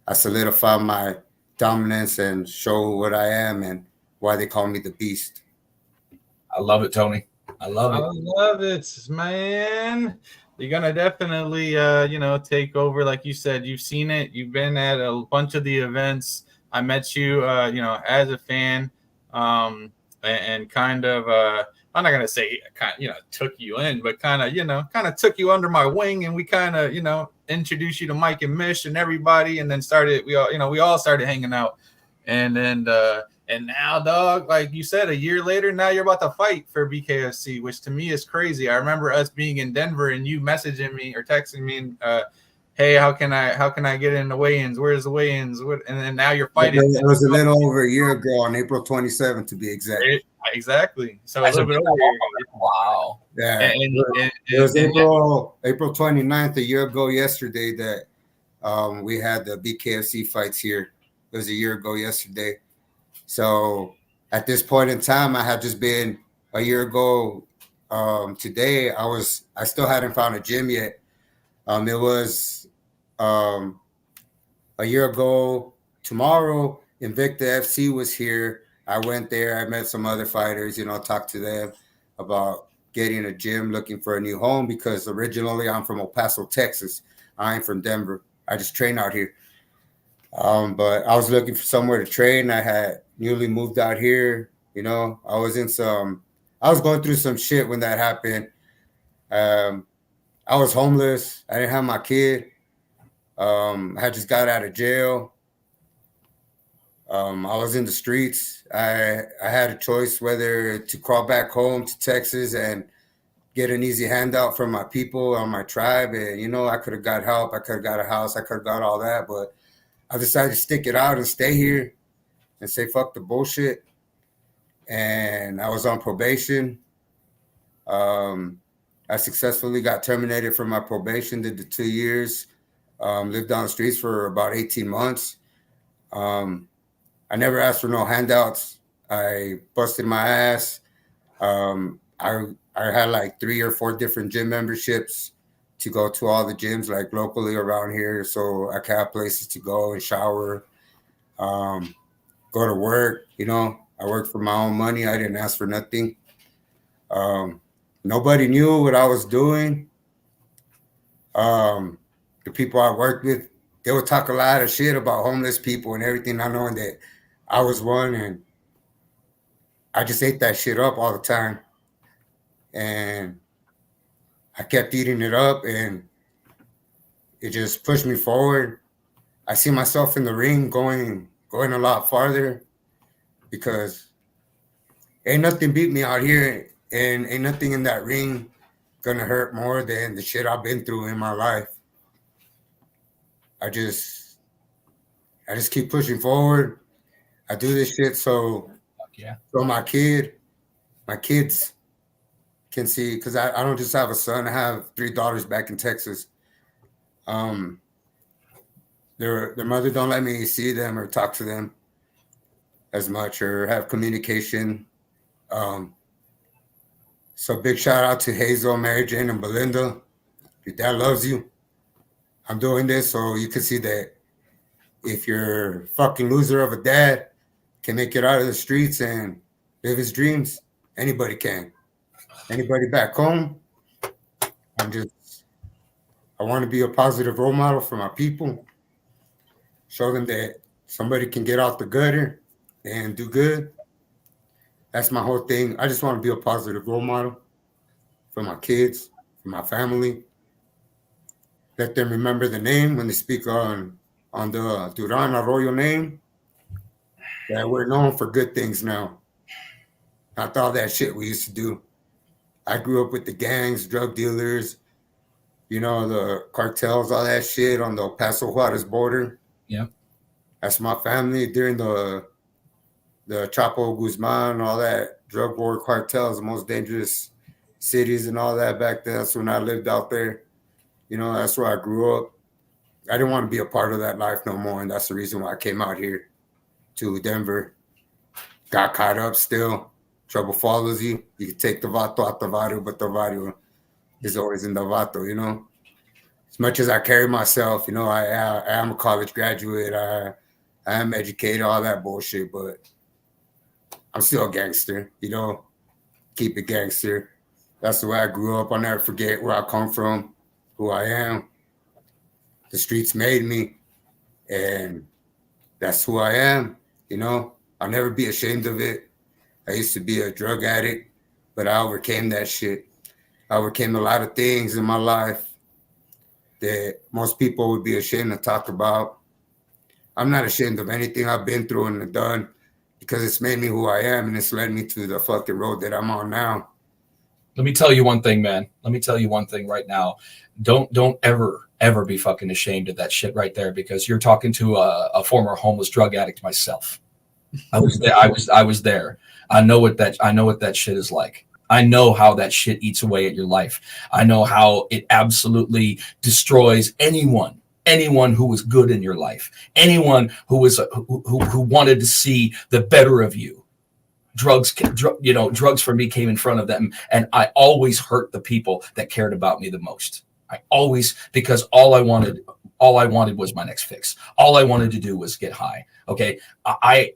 I solidify my dominance and show what I am and why they call me the Beast. I love it, Tony. I love it, man. You're gonna definitely take over. Like you said, you've seen it. You've been at a bunch of the events. I met you as a fan, and kind of I'm not gonna say took you in, but kind of took you under my wing, and we kind of introduced you to Mike and Mish and everybody, and then we all started hanging out, and then and now, dog, like you said, a year later, now you're about to fight for BKFC, which to me is crazy. I remember us being in Denver and you messaging me or texting me, and, hey, how can I get in the weigh-ins? Where's the weigh-ins? And then now you're fighting. It was a little over a year ago on April 27th, to be exact. Exactly. So a little bit over a year ago. Wow. Yeah. It was April 29th, a year ago yesterday, that we had the BKFC fights here. It was a year ago yesterday. So at this point in time, I had just been a year ago. Today, I still hadn't found a gym yet. It was a year ago tomorrow. Invicta FC was here. I went there. I met some other fighters, talked to them about getting a gym, looking for a new home, because originally I'm from El Paso, Texas. I ain't from Denver. I just train out here. But I was looking for somewhere to train. I had newly moved out here. You know, I was going through some shit when that happened. I was homeless. I didn't have my kid. I had just got out of jail. I was in the streets. I had a choice whether to crawl back home to Texas and get an easy handout from my people on my tribe. And, you know, I could have got help. I could have got a house. I could have got all that. But I decided to stick it out and stay here and say, fuck the bullshit. And I was on probation. I successfully got terminated from my probation, did the 2 years, lived on the streets for about 18 months. I never asked for no handouts. I busted my ass. I had like 3 or 4 different gym memberships to go to all the gyms like locally around here, so I could have places to go and shower, go to work. You know, I worked for my own money. I didn't ask for nothing. Nobody knew what I was doing. The people I worked with, they would talk a lot of shit about homeless people and everything, not knowing that I was one, and I just ate that shit up all the time. And I kept eating it up, and it just pushed me forward. I see myself in the ring going a lot farther, because ain't nothing beat me out here, and ain't nothing in that ring gonna hurt more than the shit I've been through in my life. I just keep pushing forward. I do this shit so my kids can see, because I don't just have a son. I have 3 daughters back in Texas. Their mother don't let me see them or talk to them as much or have communication. So big shout out to Hazel, Mary Jane, and Belinda. Your dad loves you. I'm doing this so you can see that if your fucking loser of a dad can make it out of the streets and live his dreams, anybody can. Anybody back home, I want to be a positive role model for my people. Show them that somebody can get out the gutter and do good. That's my whole thing. I just want to be a positive role model for my kids, for my family. Let them remember the name when they speak on the Duran Arroyo name, that we're known for good things now. Not all that shit we used to do. I grew up with the gangs, drug dealers, you know, the cartels, all that shit on the El Paso Juarez border. Yeah. That's my family. During the Chapo Guzman, all that drug war cartels, the most dangerous cities and all that back then. That's when I lived out there. You know, that's where I grew up. I didn't want to be a part of that life no more, and that's the reason why I came out here to Denver. Got caught up still. Trouble follows you. You can take the vato out the vato, but the vato is always in the vato, you know? As much as I carry myself, you know, I am a college graduate. I am educated, all that bullshit, but I'm still a gangster, you know? Keep it gangster. That's the way I grew up. I'll never forget where I come from, who I am. The streets made me, and that's who I am, you know? I'll never be ashamed of it. I used to be a drug addict, but I overcame that shit. I overcame a lot of things in my life that most people would be ashamed to talk about. I'm not ashamed of anything I've been through and done, because it's made me who I am, and it's led me to the fucking road that I'm on now. Let me tell you one thing, man. Let me tell you one thing right now. Don't ever be fucking ashamed of that shit right there, because you're talking to a former homeless drug addict myself. I was there. I was there. I know what that shit is like. I know how that shit eats away at your life. I know how it absolutely destroys anyone who was good in your life, anyone who was who wanted to see the better of you. Drugs for me came in front of them, and I always hurt the people that cared about me the most. Because all I wanted was my next fix. All I wanted to do was get high. Okay, I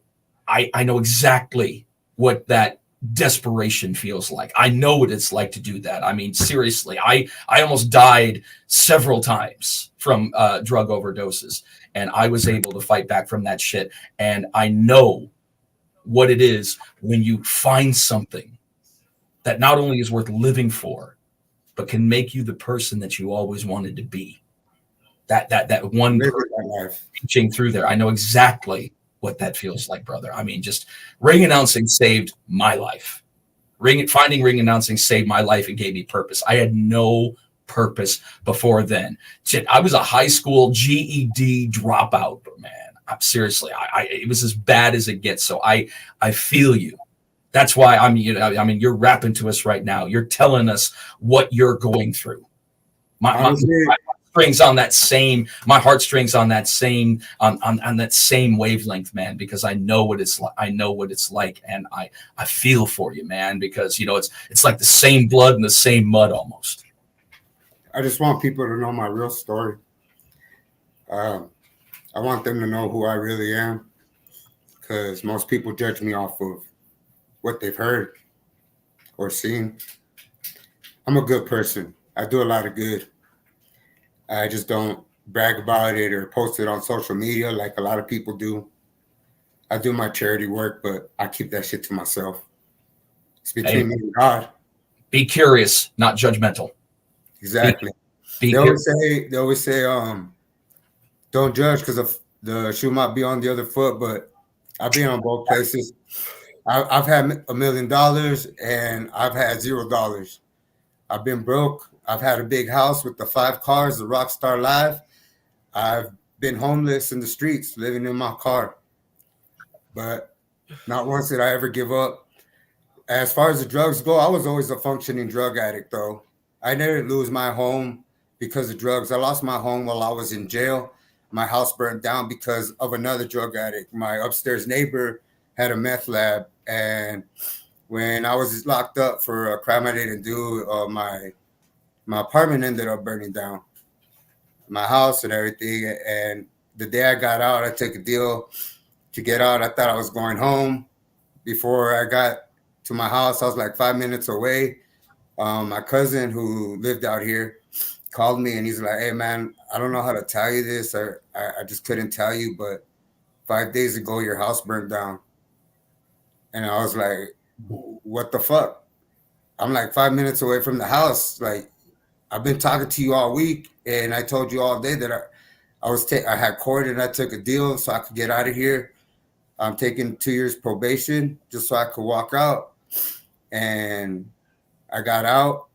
know exactly what that desperation feels like. I know what it's like to do that. I mean, seriously, I almost died several times from drug overdoses, and I was able to fight back from that shit. And I know what it is when you find something that not only is worth living for, but can make you the person that you always wanted to be. That one reaching through there. I know exactly what that feels like, brother. I mean, just ring announcing saved my life. Finding ring announcing saved my life and gave me purpose. I had no purpose before then. Shit, I was a high school GED dropout, man. I'm seriously, it was as bad as it gets. So I feel you. That's why I mean, you're rapping to us right now. You're telling us what you're going through. My heartstrings on that same on that same wavelength, man, because I know what it's like. I know what it's like, and I feel for you, man, because it's like the same blood and the same mud almost. I just want people to know my real story. I want them to know who I really am, because most people judge me off of what they've heard or seen. I'm a good person. I do a lot of good. I just don't brag about it or post it on social media like a lot of people do. I do my charity work, but I keep that shit to myself. It's between me and God. Be curious, not judgmental. Exactly. They always say, don't judge because the shoe might be on the other foot, but I've been on both places. I've had $1 million and I've had $0. I've been broke. I've had a big house with the 5 cars, the Rockstar Live. I've been homeless in the streets, living in my car. But not once did I ever give up. As far as the drugs go, I was always a functioning drug addict, though. I didn't lose my home because of drugs. I lost my home while I was in jail. My house burned down because of another drug addict. My upstairs neighbor had a meth lab, and when I was locked up for a crime I didn't do, my apartment ended up burning down, my house and everything. And the day I got out, I took a deal to get out. I thought I was going home. Before I got to my house, I was like 5 minutes away. My cousin who lived out here called me and he's like, hey, man, I don't know how to tell you this. I just couldn't tell you, but 5 days ago, your house burned down. And I was like, what the fuck? I'm like 5 minutes away from the house. Like, I've been talking to you all week, and I told you all day that I had court and I took a deal so I could get out of here. I'm taking 2 years probation just so I could walk out. And I got out.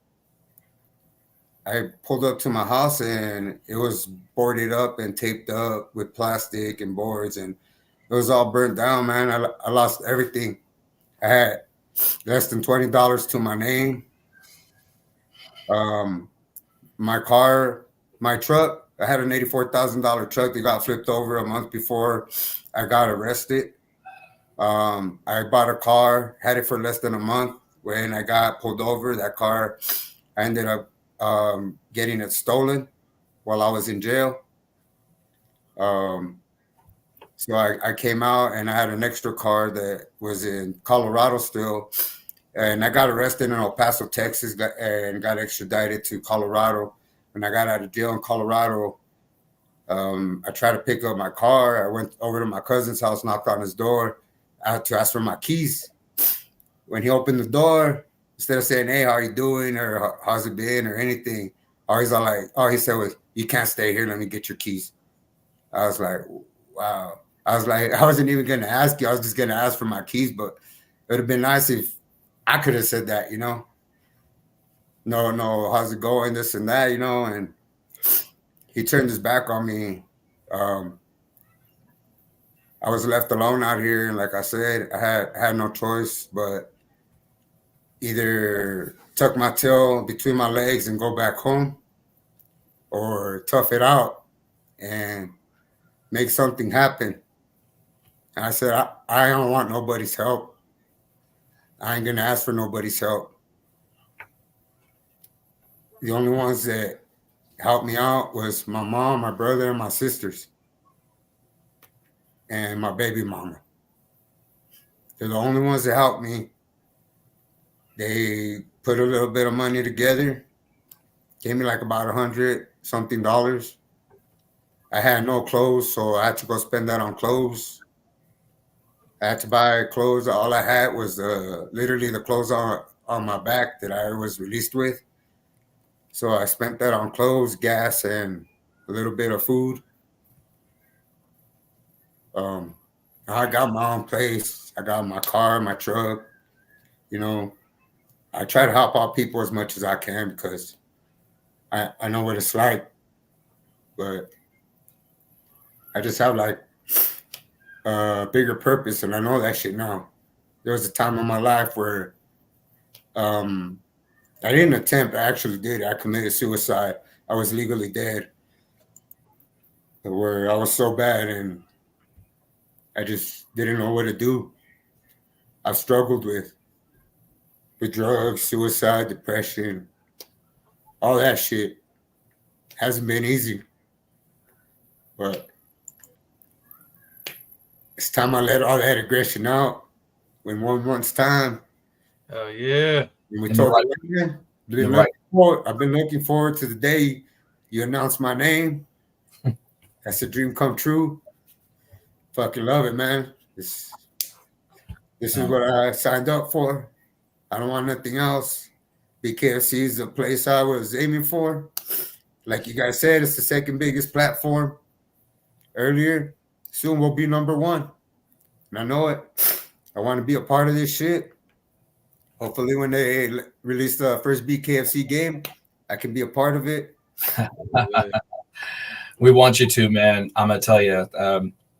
I pulled up to my house and it was boarded up and taped up with plastic and boards, and it was all burnt down, man. I lost everything. I had less than $20 to my name. My car, my truck, I had an $84,000 truck that got flipped over a month before I got arrested. I bought a car, had it for less than a month. When I got pulled over, that car, I ended up getting it stolen while I was in jail. So I came out and I had an extra car that was in Colorado still. And I got arrested in El Paso, Texas, and got extradited to Colorado. When I got out of jail in Colorado, I tried to pick up my car. I went over to my cousin's house, knocked on his door. I had to ask for my keys. When he opened the door, instead of saying, hey, how you doing, or how's it been, or anything, all he said was, you can't stay here. Let me get your keys. I was like, wow. I was like, I wasn't even going to ask you. I was just going to ask for my keys, but it would have been nice if I could have said that, No, how's it going, this and that, and he turned his back on me. I was left alone out here, and like I said, I had no choice but either tuck my tail between my legs and go back home, or tough it out and make something happen. And I said, I don't want nobody's help. I ain't gonna ask for nobody's help. The only ones that helped me out was my mom, my brother, and my sisters, and my baby mama. They're the only ones that helped me. They put a little bit of money together, gave me like about $100-something. I had no clothes, so I had to go spend that on clothes. I had to buy clothes. All I had was literally the clothes on my back that I was released with. So I spent that on clothes, gas, and a little bit of food. I got my own place. I got my car, my truck. You know, I try to help out people as much as I can because I know what it's like. But I just have like a bigger purpose, and I know that shit now. There was a time in my life where I didn't attempt. I actually did. I committed suicide. I was legally dead. Where I was so bad, and I just didn't know what to do. I've struggled with drugs, suicide, depression, all that shit. Hasn't been easy, but it's time I let all that aggression out. When 1 month's time, Oh yeah. when we In the talk, right- I've been looking forward to the day you announce my name. That's a dream come true. Fucking love it, man. This is what I signed up for. I don't want nothing else. Bkfc is the place I was aiming for. Like you guys said, it's the second biggest platform earlier. Soon we'll be number one. And I know it. I want to be a part of this shit. Hopefully when they release the first Bkfc game, I can be a part of it. We want you to, man. I'm gonna tell you.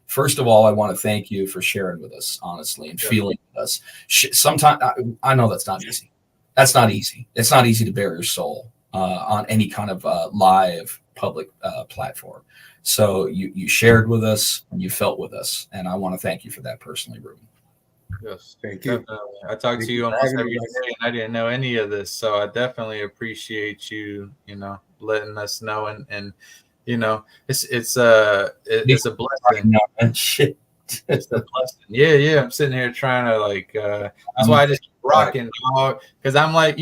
First of all, I want to thank you for sharing with us, honestly, and feeling with us. Sometimes I know that's not easy. That's not easy. It's not easy to bare your soul on any kind of live public platform. So you shared with us and you felt with us, and I want to thank you for that personally, Ruben. Yes, Thank you. definitely. I talk Thank to you you for almost having every me, day, guys. and I didn't know any of this, so I definitely appreciate you. Letting us know, and it's a blessing. No, man, shit. It's a blessing. Yeah. I'm sitting here trying to that's why I just keep rocking, dog. Because I'm like,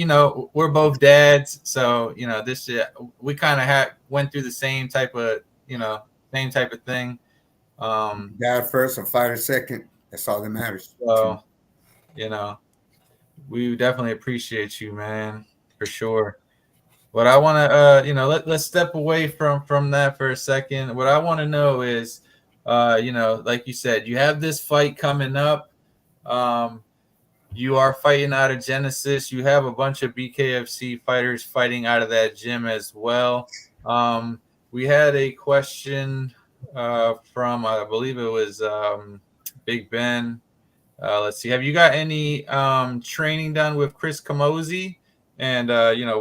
we're both dads, so this shit, we kind of went through the same type of thing. God first and fighter second. That's all that matters. So we definitely appreciate you, man, for sure. What I want to, let's step away from that for a second. What I want to know is, like you said, you have this fight coming up. You are fighting out of Genesis. You have a bunch of BKFC fighters fighting out of that gym as well. We had a question from, I believe it was Big Ben. Let's see. Have you got any training done with Chris Camozzi? And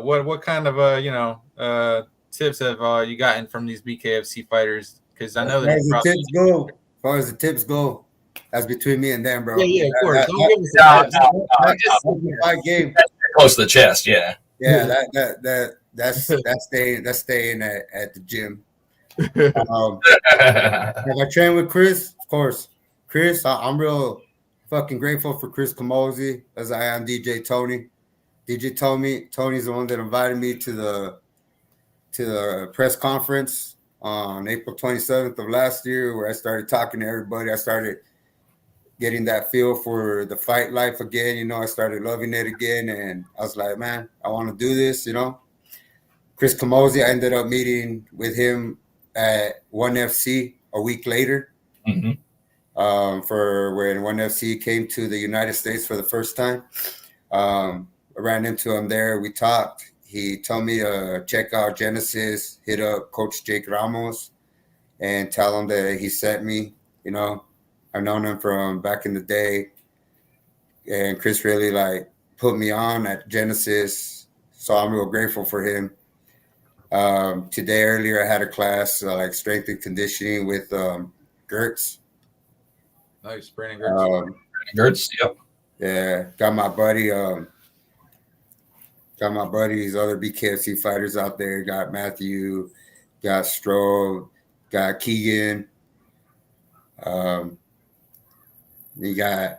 what kind of tips have you gotten from these BKFC fighters? Because I know that As far as the tips go, that's between me and them, bro. Yeah, of course. Don't give us the tips. Fight game. Close to the chest, yeah. Yeah, that's staying at the gym. Have I trained with Chris? Of course. Chris, I'm real fucking grateful for Chris Camozzi as I am DJ Tony. DJ Tony's the one that invited me to the press conference on April 27th of last year, where I started talking to everybody. I started getting that feel for the fight life again. I started loving it again, and I was like, man, I want to do this. Chris Camozzi, I ended up meeting with him at 1FC a week later. Mm-hmm. For when 1FC came to the United States for the first time. I ran into him there. We talked. He told me to check out Genesis, hit up Coach Jake Ramos, and tell him that he sent me. I've known him from back in the day, and Chris really put me on at Genesis, so I'm real grateful for him. Today earlier, I had a class strength and conditioning with Gertz. Nice, Brandon Gertz, yep. Yeah, got my buddies, other BKFC fighters out there. Got Matthew, got Stroh, got Keegan. You got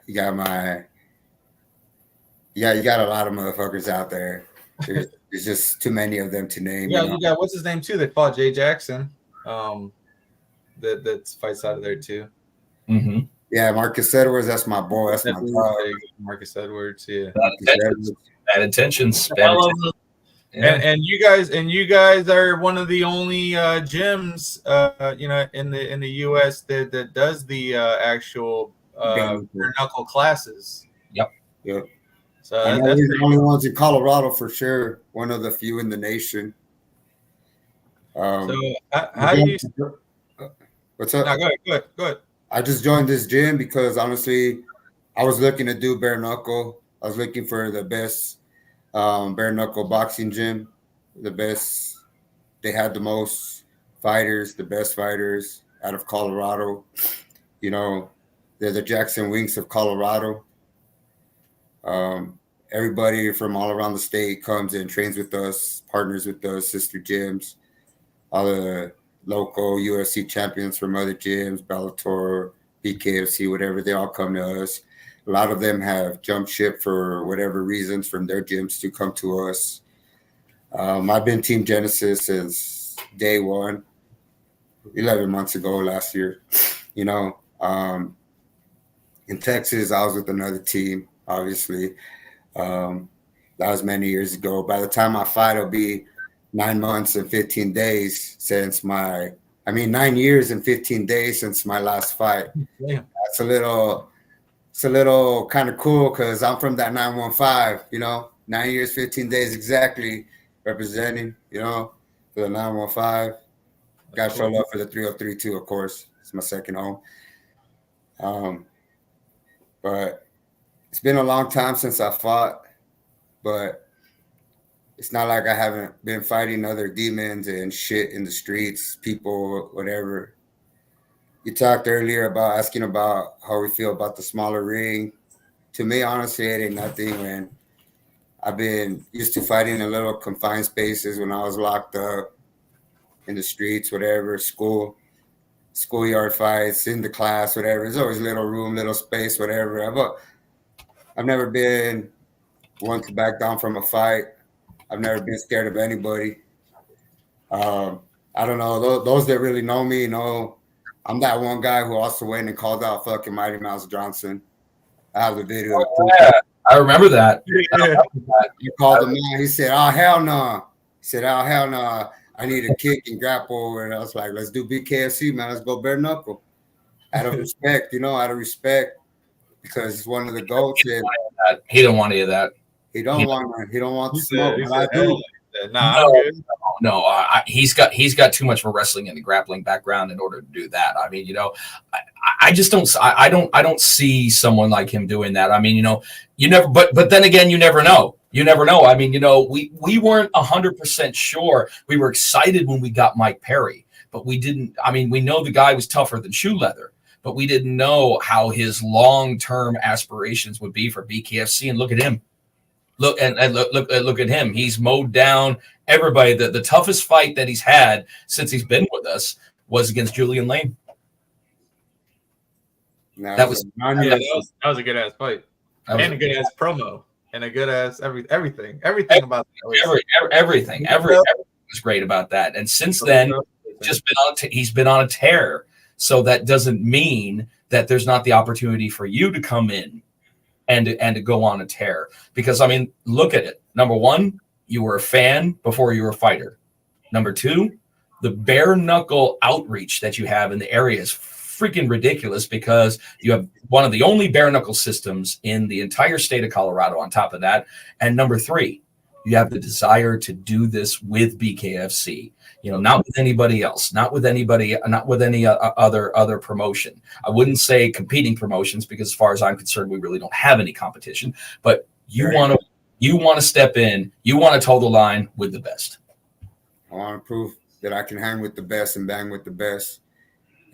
Yeah, you got a lot of motherfuckers out there. There's just too many of them to name. Yeah, you know? you got what's his name too? That fought Jay Jackson. That fights out of there too. Mm-hmm. Yeah, Marcus Edwards. That's my boy. That's my dog. Marcus Edwards. Yeah. That attention's Yeah. And you guys are one of the only gyms in the US that does the actual bare knuckle classes. Yep. So that's the only ones in Colorado for sure. One of the few in the nation. So how do you? What's up? No, go ahead. I just joined this gym because honestly, I was looking to do bare knuckle. I was looking for the best bare knuckle boxing gym, the best. They had the most fighters, the best fighters out of Colorado. You know, they're the Jackson Winks of Colorado. Everybody from all around the state comes and trains with us, partners with us, sister gyms, all the local UFC champions from other gyms, Bellator, Bkfc, whatever, they all come to us. A lot of them have jumped ship for whatever reasons from their gyms to come to us. I've been Team Genesis since day one, 11 months ago last year. You know, in Texas, I was with another team, obviously. That was many years ago. By the time I fight, it'll be 9 months and 15 days since 9 years and 15 days since my last fight. Yeah. It's a little kind of cool because I'm from that 915, you know, 9 years, 15 days exactly representing, you know, for the 915. Got to show love for the 303 too, of course. It's my second home. But it's been a long time since I fought, but it's not like I haven't been fighting other demons and shit in the streets, people, whatever. You talked earlier about asking about how we feel about the smaller ring. To me, honestly, it ain't nothing, man. I've been used to fighting in little confined spaces when I was locked up in the streets, whatever, schoolyard fights, in the class, whatever. There's always little room, little space, whatever. I've never been one to back down from a fight. I've never been scared of anybody. I don't know. Those that really know me know I'm that one guy who also went and called out fucking Mighty Mouse Johnson. I have the video. Yeah, I remember that. Yeah. You called him out. He said, "Oh, hell no." He said, "Oh, hell no. I need a kick and grapple." And I was like, "Let's do Bkfc, man. Let's go bare knuckle." Out of respect, because he's one of the GOATs. And he don't want any of that. He don't want to smoke. I do. No, he's got too much of a wrestling and a grappling background in order to do that. I mean, I just don't. I don't see someone like him doing that. I mean, you never. But then again, you never know. You never know. I mean, we weren't 100% sure. We were excited when we got Mike Perry, but we didn't. I mean, we know the guy was tougher than shoe leather, but we didn't know how his long-term aspirations would be for BKFC. And look at him. Look at him. He's mowed down everybody. The toughest fight that he's had since he's been with us was against Julian Lane. That was a good ass fight, and a good ass promo, and a good ass everything about that. Everything was great about that. And since then, he's been on a tear. So that doesn't mean that there's not the opportunity for you to come in and to go on a tear. Because, I mean, look at it. Number one, you were a fan before you were a fighter. Number two, the bare knuckle outreach that you have in the area is freaking ridiculous because you have one of the only bare knuckle systems in the entire state of Colorado on top of that. And number three, you have the desire to do this with BKFC. Not with anybody else, not with any other promotion. I wouldn't say competing promotions because as far as I'm concerned, we really don't have any competition, but you want to step in, you want to toe the line with the best. I want to prove that I can hang with the best and bang with the best.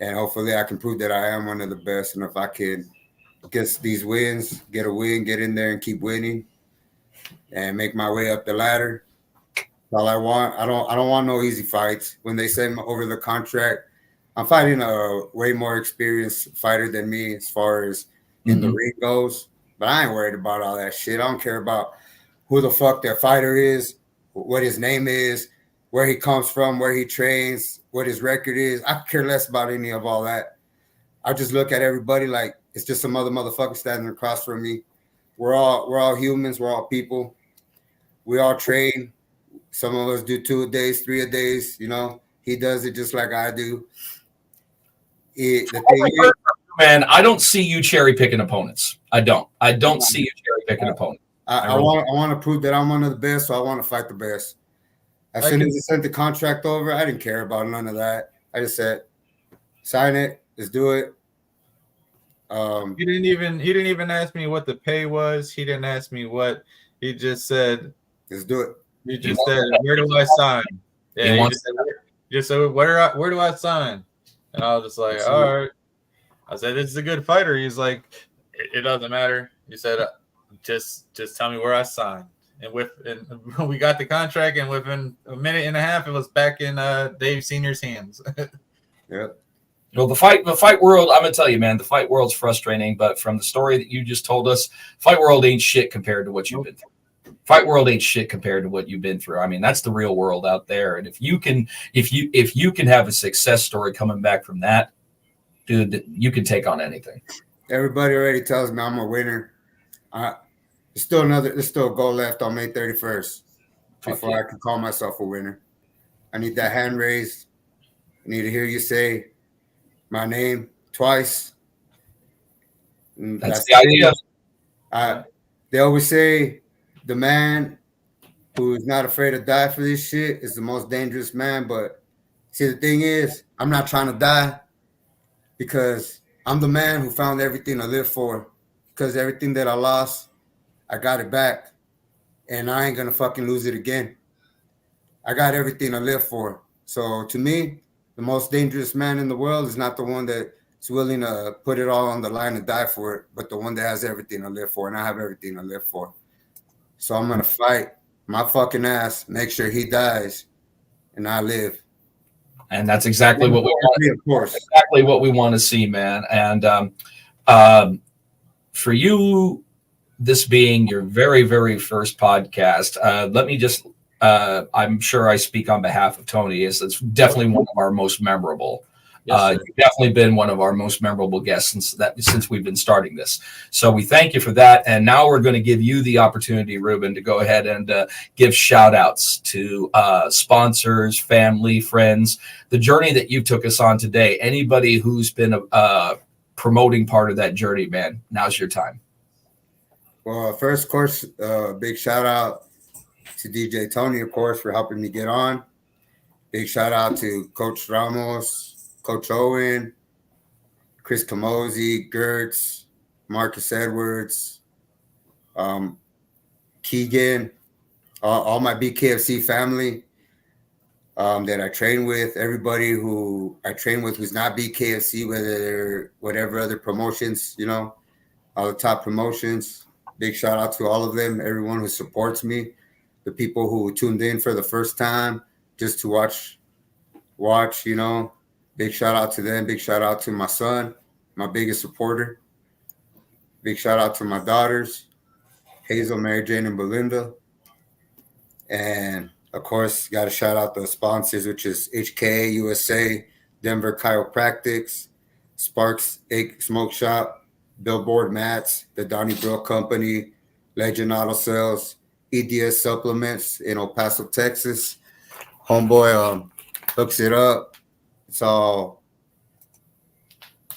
And hopefully I can prove that I am one of the best. And if I can get these wins, get a win, get in there and keep winning and make my way up the ladder, all I want. I don't want no easy fights. When they send me over the contract, I'm fighting a way more experienced fighter than me as far as in the ring goes. But I ain't worried about all that shit. I don't care about who the fuck their fighter is, what his name is, where he comes from, where he trains, what his record is. I care less about any of all that. I just look at everybody like it's just some other motherfucker standing across from me. We're all humans. We're all people. We all train. Some of us do 2 a days, 3 a days. You know, he does it just like I do. The thing is, man, I don't see you cherry picking opponents. I don't see you cherry picking opponents. I want to prove that I'm one of the best, so I want to fight the best. As soon as he sent the contract over, I didn't care about none of that. I just said, sign it, let's do it. He didn't even ask me what the pay was. He didn't ask me what. He just said, let's do it. He just said, where do I sign? Yeah, he just said, where do I sign? And I was just like, all right. I said, this is a good fighter. He's like, it doesn't matter. He said, just tell me where I sign. And we got the contract, and within a minute and a half, it was back in Dave Senior's hands. Yeah. Well, the fight world, I'm gonna tell you, man, the fight world's frustrating. But from the story that you just told us, fight world ain't shit compared to what you've been through. Fight world ain't shit compared to what you've been through. I mean, that's the real world out there. And if you can have a success story coming back from that, dude, you can take on anything. Everybody already tells me I'm a winner. There's still a goal left on May 31st before I can call myself a winner. I need that hand raised. I need to hear you say my name twice. That's the idea. They always say the man who is not afraid to die for this shit is the most dangerous man. But see, the thing is, I'm not trying to die because I'm the man who found everything to live for. Because everything that I lost, I got it back. And I ain't going to fucking lose it again. I got everything to live for. So to me, the most dangerous man in the world is not the one that's willing to put it all on the line and die for it, but the one that has everything to live for. And I have everything to live for. So I'm going to fight my fucking ass, make sure he dies, and I live. And that's exactly what we want. Of course. Exactly what we want to see, man. And for you, this being your very, very first podcast, let me just, I'm sure I speak on behalf of Tony, it's definitely one of our most memorable. Yes, you've definitely been one of our most memorable guests since we've been starting this. So we thank you for that. And now we're going to give you the opportunity, Ruben, to go ahead and give shout outs to sponsors, family, friends, the journey that you took us on today. Anybody who's been promoting part of that journey, man, now's your time. Well, first, of course, big shout out to DJ Tony, of course, for helping me get on. Big shout out to Coach Ramos, Coach Owen, Chris Camozzi, Gertz, Marcus Edwards, Keegan, all my Bkfc family that I train with, everybody who I train with who's not Bkfc, whatever other promotions, you know, all the top promotions. Big shout out to all of them, everyone who supports me, the people who tuned in for the first time just to watch, you know. Big shout out to them. Big shout out to my son, my biggest supporter. Big shout out to my daughters, Hazel, Mary Jane, and Belinda. And, of course, got to shout out the sponsors, which is HK USA, Denver Chiropractics, Sparks Smoke Shop, Billboard Mats, the Donnybrook Company, Legend Auto Sales, EDS Supplements in El Paso, Texas. Homeboy hooks it up. It's all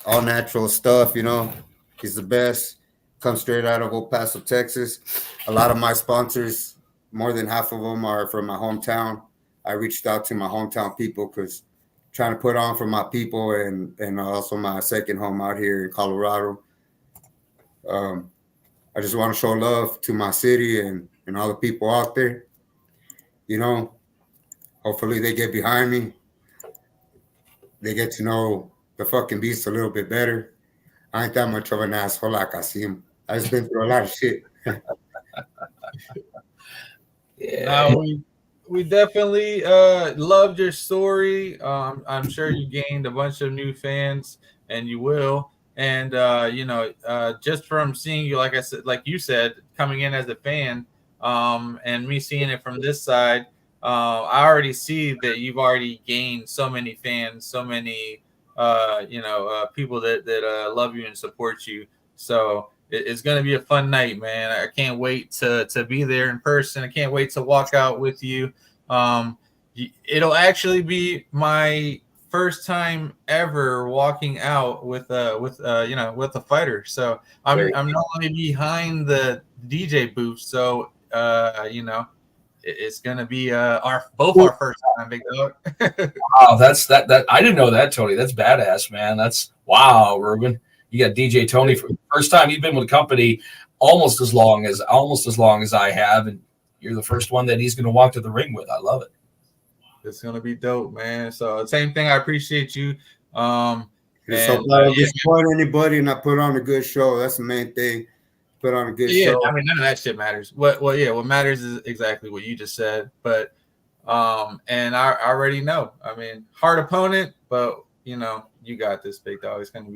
natural stuff, you know. He's the best. Comes straight out of El Paso, Texas. A lot of my sponsors, more than half of them are from my hometown. I reached out to my hometown people because trying to put on for my people and also my second home out here in Colorado. I just want to show love to my city and all the people out there. You know, hopefully they get behind me. They get to know the fucking beast a little bit better. I ain't that much of an asshole like I see him. I just been through a lot of shit. Yeah. We definitely loved your story. I'm sure you gained a bunch of new fans, and you will. And just from seeing you, like I said, like you said, coming in as a fan, and me seeing it from this side, I already see that you've already gained so many fans, so many people that love you and support you. So it's going to be a fun night, man. I can't wait to be there in person. I can't wait to walk out with you. It'll actually be my first time ever walking out with a fighter. So I'm not only behind the DJ booth. So it's gonna be both our first time, big dog. Wow, that I didn't know that, Tony. That's badass, man. That's wow, Ruben. You got DJ Tony for the first time. You've been with the company almost as long as I have, and you're the first one that he's gonna walk to the ring with. I love it. It's gonna be dope, man. So same thing. I appreciate you. So I don't disappoint anybody, and I put on a good show. That's the main thing. Put on a good show. I mean, none of that shit matters. What matters is exactly what you just said. But and I already know. I mean, hard opponent, but you got this, big dog. It's gonna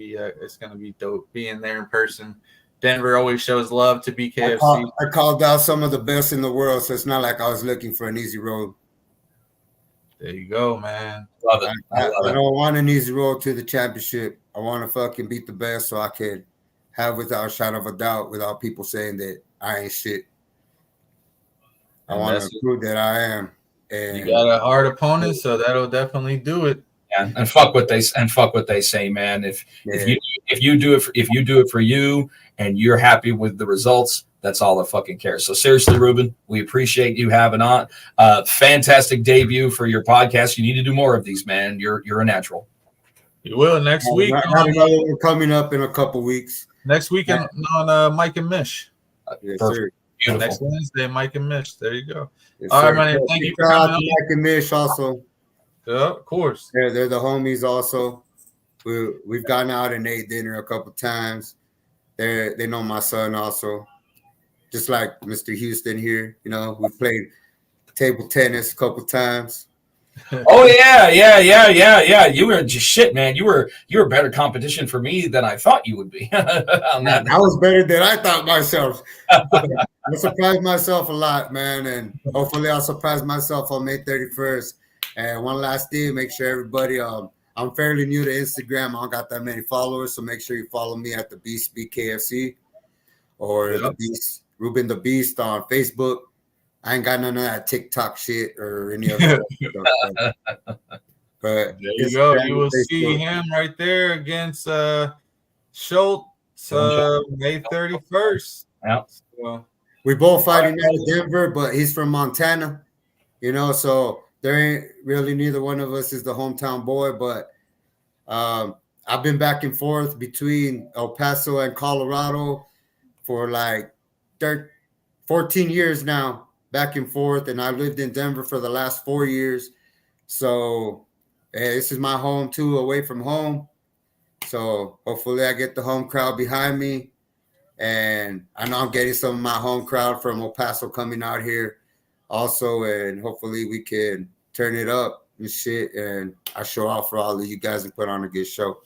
be dope being there in person. Denver always shows love to Bkfc. I called out some of the best in the world, so it's not like I was looking for an easy road. There you go, man. Love it. I don't want an easy road to the championship. I want to fucking beat the best so I can have without a shadow of a doubt, without people saying that I ain't shit. I want to prove that I am. And you got a hard opponent, so that'll definitely do it. Yeah, and fuck what they say, man. If you do it for you and you're happy with the results, that's all that fucking cares. So seriously, Ruben, we appreciate you having on. Fantastic debut for your podcast. You need to do more of these, man. You're a natural. You will next week. I have another one coming up in a couple weeks. Next week on Mike and Mish. Yes, sir. Beautiful. Next Wednesday, Mike and Mish. There you go. Yes, all sir. right, man. Thank you for coming on. Mike and Mish also. Yeah, of course. They're the homies also. We've gotten out and ate dinner a couple times. They know my son also. Just like Mr. Houston here, we played table tennis a couple times. Oh yeah. You were just shit, man. You were better competition for me than I thought you would be. On that. I was better than I thought myself. I surprised myself a lot, man, and hopefully I'll surprise myself on May 31st. And one last thing, make sure everybody, I'm fairly new to Instagram. I don't got that many followers, so make sure you follow me at the Beast Bkfc or the Beast Ruben the Beast on Facebook. I ain't got none of that TikTok shit or any other stuff. But there you go. You will see him right there against Schultz May 31st. Yeah. So, we both fighting out of Denver, but he's from Montana, so there ain't really neither one of us is the hometown boy. But I've been back and forth between El Paso and Colorado for like 14 years now, back and forth. And I lived in Denver for the last 4 years. So this is my home too, away from home. So hopefully I get the home crowd behind me. And I know I'm getting some of my home crowd from El Paso coming out here also. And hopefully we can turn it up and shit. And I show off for all of you guys and put on a good show.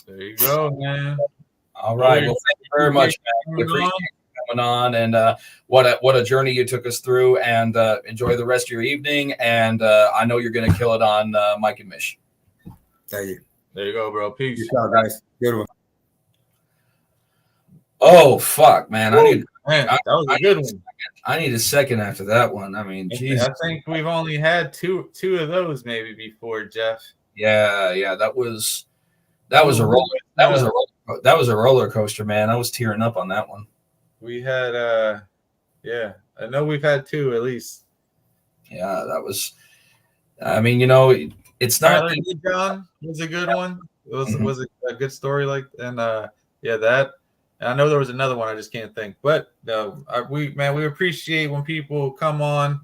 There you go, man. All right. Well, thank you very much, man. We appreciate you coming on, and what a journey you took us through. And enjoy the rest of your evening. And I know you're going to kill it on Mike and Mish. Thank you. There you go, bro. Peace. Peace out, guys. Good one. Oh fuck, man! That was a good one. I need a second after that one. I mean, geez. I think we've only had two of those maybe before, Jeff. Yeah. That was a roller coaster, man. I was tearing up on that one. We had I know we've had two at least. Yeah, that was. I mean, it's not. John was a good one. It was a good story, that. I know there was another one I just can't think, but we appreciate when people come on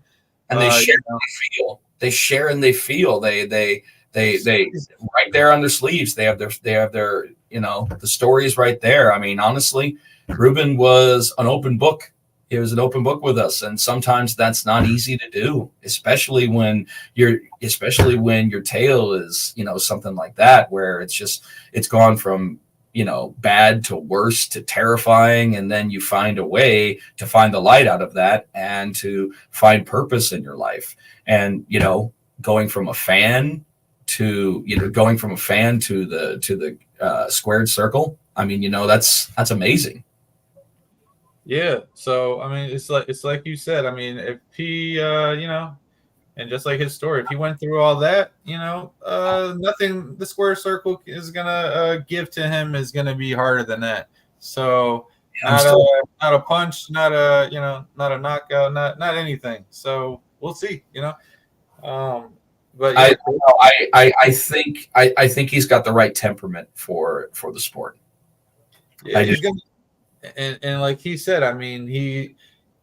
and they share and they feel. They share and they feel. They right there on their sleeves. They have their the stories right there. I mean, honestly, Ruben was an open book. He was an open book with us, and sometimes that's not easy to do, especially when your tale is something like that, where it's gone from bad to worse to terrifying, and then you find a way to find the light out of that and to find purpose in your life. And going from a fan to the squared circle, I mean, that's amazing. Yeah. So I mean, it's like you said. I mean, if he and just like his story, if he went through all that, nothing the square circle is gonna give to him is gonna be harder than that. So not a punch, not a knockout, not anything. So we'll see, But yeah, I think he's got the right temperament for the sport. yeah, he's gonna, and like he said, I mean, he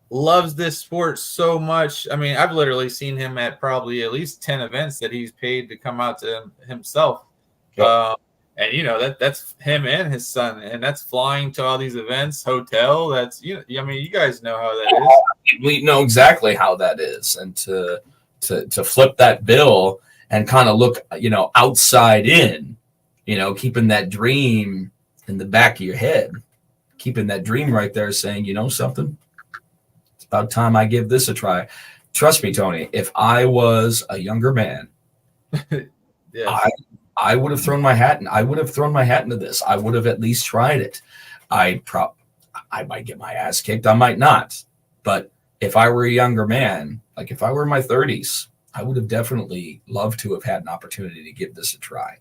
loves this sport so much. I mean, I've literally seen him at probably at least 10 events that he's paid to come out to himself. Yep. And that's him and his son, and that's flying to all these events, hotel. That's I mean, you guys know how that is. We know exactly how that is, and to flip that bill and kind of look, outside in, keeping that dream in the back of your head, keeping that dream right there, saying, something. About time I give this a try. Trust me, Tony, if I was a younger man, yes. I would have thrown my hat in. I would have thrown my hat into this. I would have at least tried it. I might get my ass kicked. I might not. But if I were a younger man, like if I were in my 30s, I would have definitely loved to have had an opportunity to give this a try.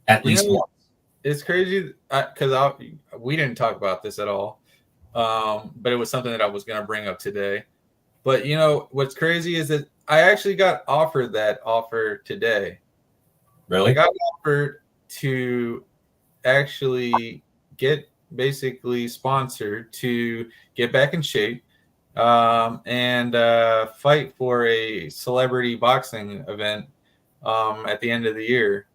At least once. It's crazy because we didn't talk about this at all. But it was something that I was going to bring up today. But what's crazy is that I actually got offered that offer today. Really? I got offered to actually get basically sponsored to get back in shape and fight for a celebrity boxing event at the end of the year.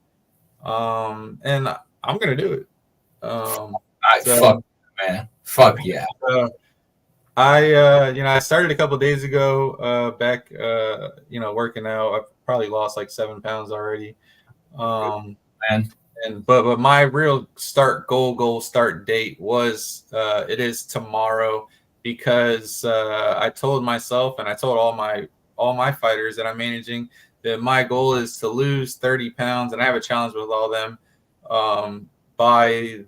And I'm going to do it. Fuck, man. Fuck yeah. I started a couple of days ago back, working out. I've probably lost like 7 pounds already. But my real goal start date was it is tomorrow, because I told myself and I told all my fighters that I'm managing that my goal is to lose 30 pounds, and I have a challenge with all them by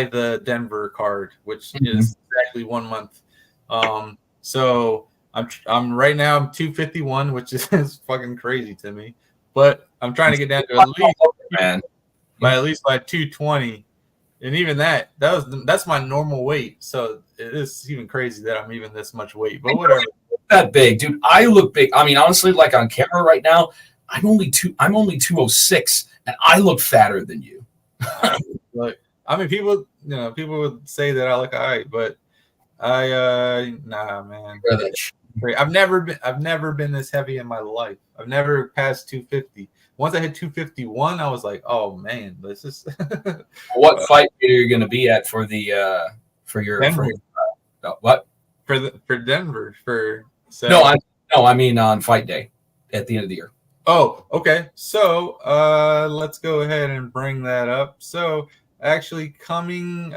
the Denver card, which is exactly 1 month. So I'm right now I'm 251, which is fucking crazy to me. But I'm trying to get down to at least by 220, and even that's my normal weight. So it is even crazy that I'm even this much weight. But whatever. That big, dude. I look big. I mean, honestly, like on camera right now, I'm only 206, and I look fatter than you. Look, I mean, people would say that I look all right, but nah, man. I've never been this heavy in my life. I've never passed 250. Once I hit 251, I was like, oh man, this is. What fight are you going to be at for the for your Denver. What for Denver for? I mean on fight day at the end of the year. Oh, okay. So let's go ahead and bring that up. So actually coming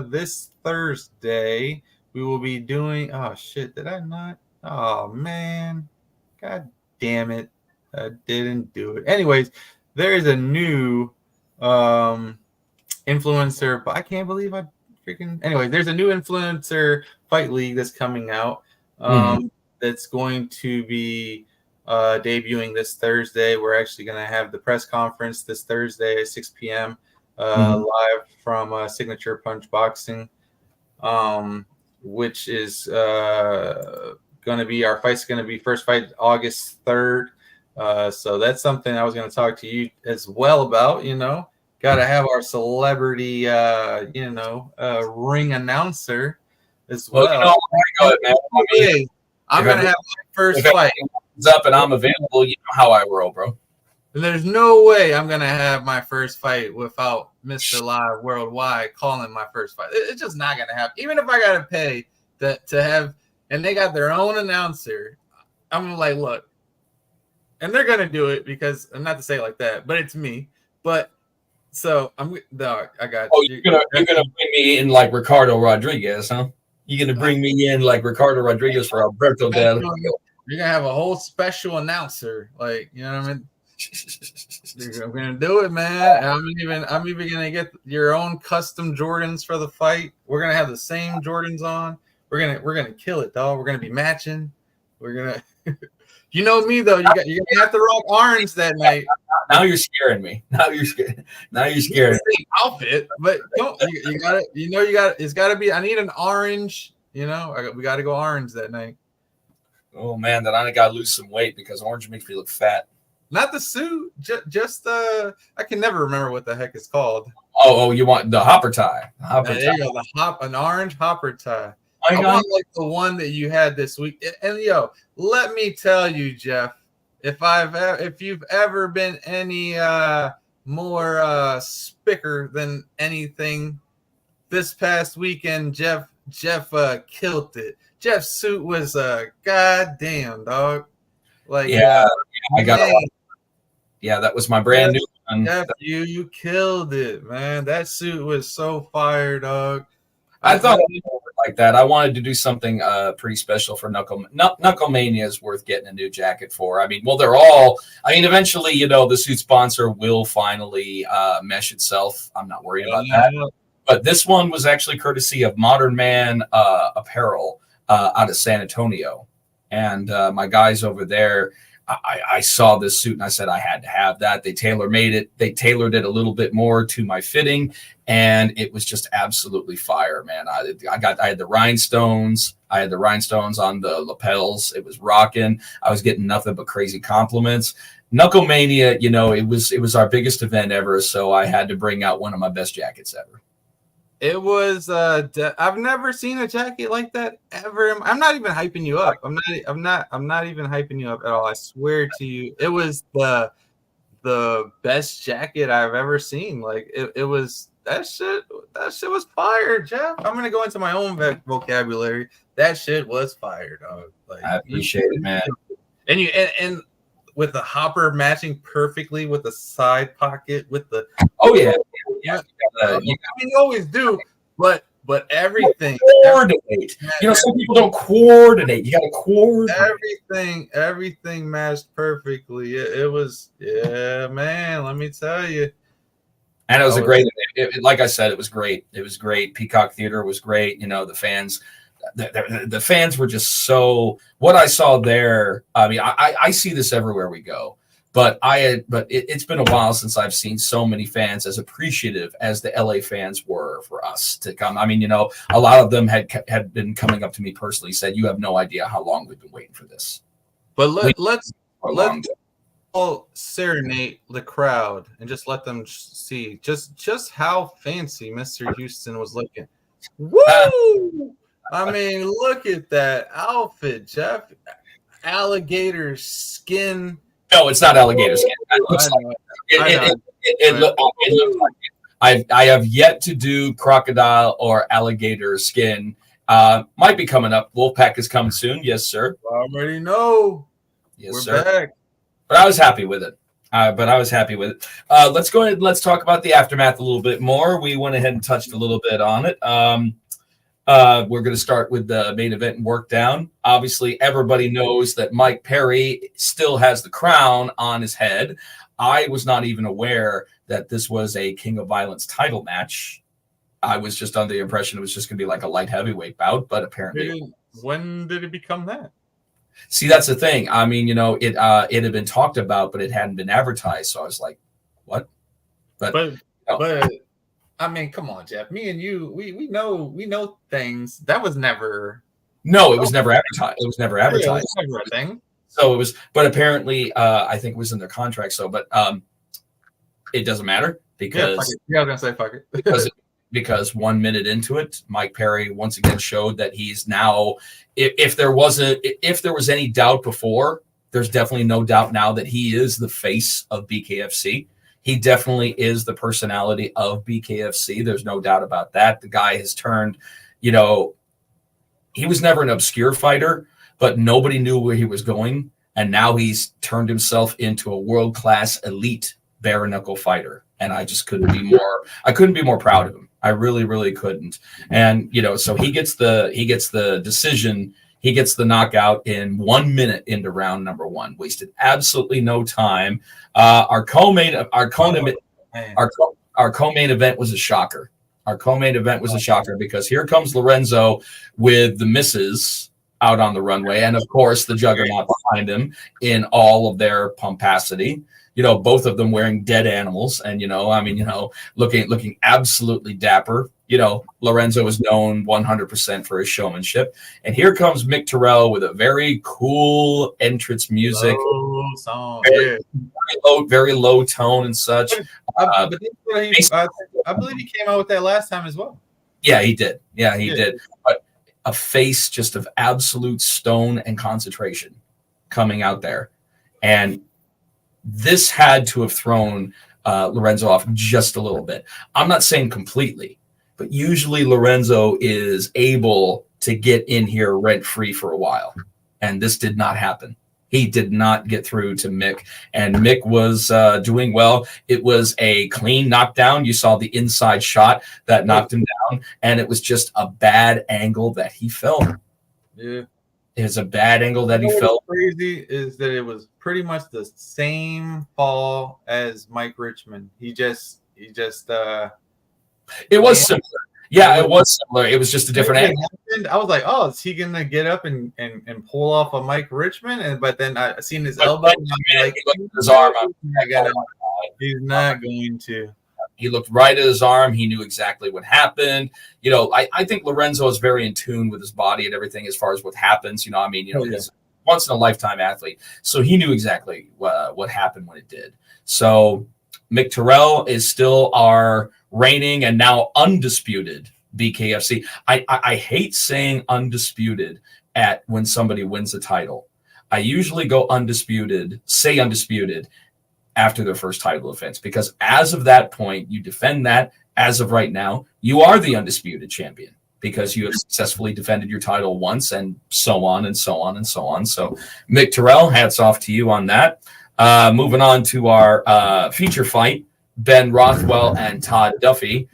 this Thursday, we will be doing. Oh shit! Did I not? Oh man! God damn it! I didn't do it. Anyways, there is a new influencer, but I can't believe I freaking. Anyway, there's a new influencer fight league that's coming out. That's going to be debuting this Thursday. We're actually going to have the press conference this Thursday at 6 p.m. Live from Signature Punch Boxing, which is going to be our fight's going to be first fight August 3rd. So that's something I was going to talk to you as well about. Got to have our celebrity, ring announcer as well. I'm going to have my first fight. It's up and I'm available. You know how I roll, bro. And there's no way I'm going to have my first fight without Mr. Live Worldwide calling my first fight. It's just not going to happen. Even if I got to pay to have, and they got their own announcer, I'm like, look, and they're going to do it because, and not to say it like that, but it's me. But So I'm dog. I got Oh, you. you're gonna bring me in like Ricardo Rodriguez, huh? You're gonna bring me in like Ricardo Rodriguez for Alberto Del. You're gonna have a whole special announcer, like, you know what I mean? I'm gonna do it, man. And I'm even gonna get your own custom Jordans for the fight. We're gonna have the same Jordans on. We're gonna kill it, dog. We're gonna be matching. We're gonna. You know me though. You're gonna have to rock orange that night. Now you're scaring me. Now you're scared. Now you're scared. Outfit, but you got it. You know, it's got to be. I need an orange. You know, we got to go orange that night. Oh man, then I gotta lose some weight because orange makes me look fat. Not the suit, just I can never remember what the heck it's called. Oh, you want the hopper tie? The hopper tie. There you go, an orange hopper tie. I want like the one that you had this week. And yo, let me tell you, Jeff, if you've ever been any more spicker than anything this past weekend, Jeff killed it. Jeff's suit was goddamn, dog. Like, I got it. Yeah, that was my brand new one. Jeff, you killed it, man. That suit was so fire, dog. I thought like that. I wanted to do something pretty special for Knucklemania is worth getting a new jacket for. I mean, well, they're all. I mean, eventually, you know, the suit sponsor will finally mesh itself. I'm not worried about that. But this one was actually courtesy of Modern Man Apparel out of San Antonio, and my guys over there. I saw this suit and I said I had to have that. They tailor-made it. They tailored it a little bit more to my fitting, and it was just absolutely fire, man. I had the rhinestones. I had the rhinestones on the lapels. It was rocking. I was getting nothing but crazy compliments. Knucklemania, you know, it was our biggest event ever, so I had to bring out one of my best jackets ever. It was I've never seen a jacket like that ever. I'm not even hyping you up. I'm not even hyping you up at all. I swear to you, it was the best jacket I've ever seen. Like it was that shit was fire, Jeff. I'm gonna go into my own vocabulary. That shit was fire, dog. Like, I appreciate it, man. And with the hopper matching perfectly with the side pocket with the I mean, you always do, but everything coordinate. You know, some people don't coordinate. You got to coordinate. Everything matched perfectly. It was, yeah, man. Let me tell you. And it was a great. Like I said, it was great. It was great. Peacock Theater was great. You know, the fans. The fans were just so. What I saw there. I mean, I see this everywhere we go. But it's been a while since I've seen so many fans as appreciative as the LA fans were for us to come. I mean, you know, a lot of them had been coming up to me personally, said, "You have no idea how long we've been waiting for this." But let's all serenade the crowd and just let them see just how fancy Mr. Houston was looking. Woo! I mean, look at that outfit, Jeff. Alligator skin. No, it's not alligator skin. It looks like it. I have yet to do crocodile or alligator skin. Might be coming up. Wolfpack is coming soon. Yes, sir. I already know. Yes, We're sir. Back. But I was happy with it. Let's go ahead and let's talk about the aftermath a little bit more. We went ahead and touched a little bit on it. We're going to start with the main event and work down. Obviously, everybody knows that Mike Perry still has the crown on his head. I was not even aware that this was a King of Violence title match. I was just under the impression it was just going to be like a light heavyweight bout, but apparently. When did it become that? See, that's the thing. I mean, you know, it had been talked about, but it hadn't been advertised. So I was like, what? But I mean, come on, Jeff. Me and you, we know things. That was never. No, it was never advertised. It was never advertised. Yeah, it was never a thing. So it was, but apparently, I think it was in their contract. So, but it doesn't matter because I was gonna say fuck it. because 1 minute into it, Mike Perry once again showed that he's now. If there was any doubt before, there's definitely no doubt now that he is the face of BKFC. He definitely is the personality of BKFC. There's no doubt about that. The guy has turned, you know, he was never an obscure fighter, but nobody knew where he was going. And now he's turned himself into a world-class elite bare knuckle fighter. and I just couldn't be more. I couldn't be more proud of him. I really, really couldn't. And so he gets the decision. He gets the knockout in 1 minute into round number 1. Wasted absolutely no time. Our co-main event was a shocker. Our co-main event was a shocker because here comes Lorenzo with the misses out on the runway, and of course the juggernaut behind him in all of their pomposity. Both of them wearing dead animals, and looking absolutely dapper. Lorenzo is known 100% for his showmanship, and here comes Mick Terrell with a very cool entrance music, Song, very low tone and such. I believe he came out with that last time as well. Yeah, he did. Yeah, he did. But a face just of absolute stone and concentration coming out there, and this had to have thrown Lorenzo off just a little bit. I'm not saying completely, but usually Lorenzo is able to get in here rent-free for a while, and this did not happen. He did not get through to Mick, and Mick was doing well. It was a clean knockdown. You saw the inside shot that knocked him down, and it was just a bad angle that he fell. Yeah. It's a bad angle that he fell. Crazy is that it was pretty much the same fall as Mike Richmond. It was similar. Yeah, it was similar. It was just a different angle. I was like, oh, is he gonna get up and pull off a Mike Richmond? But then I seen his elbow, and I'm like, his arm. He's not going to. He looked right at his arm. He knew exactly what happened. I think Lorenzo is very in tune with his body and everything as far as what happens. He's a once in a lifetime athlete. So he knew exactly what happened when it did. So Mick Terrell is still our reigning and now undisputed BKFC. I hate saying undisputed when somebody wins a title. I usually go say undisputed after their first title defense, because as of that point, you defend that. As of right now, you are the undisputed champion because you have successfully defended your title once, and so on and so on and so on. So Mick Terrell, hats off to you on that. Moving on to our feature fight, Ben Rothwell and Todd Duffy.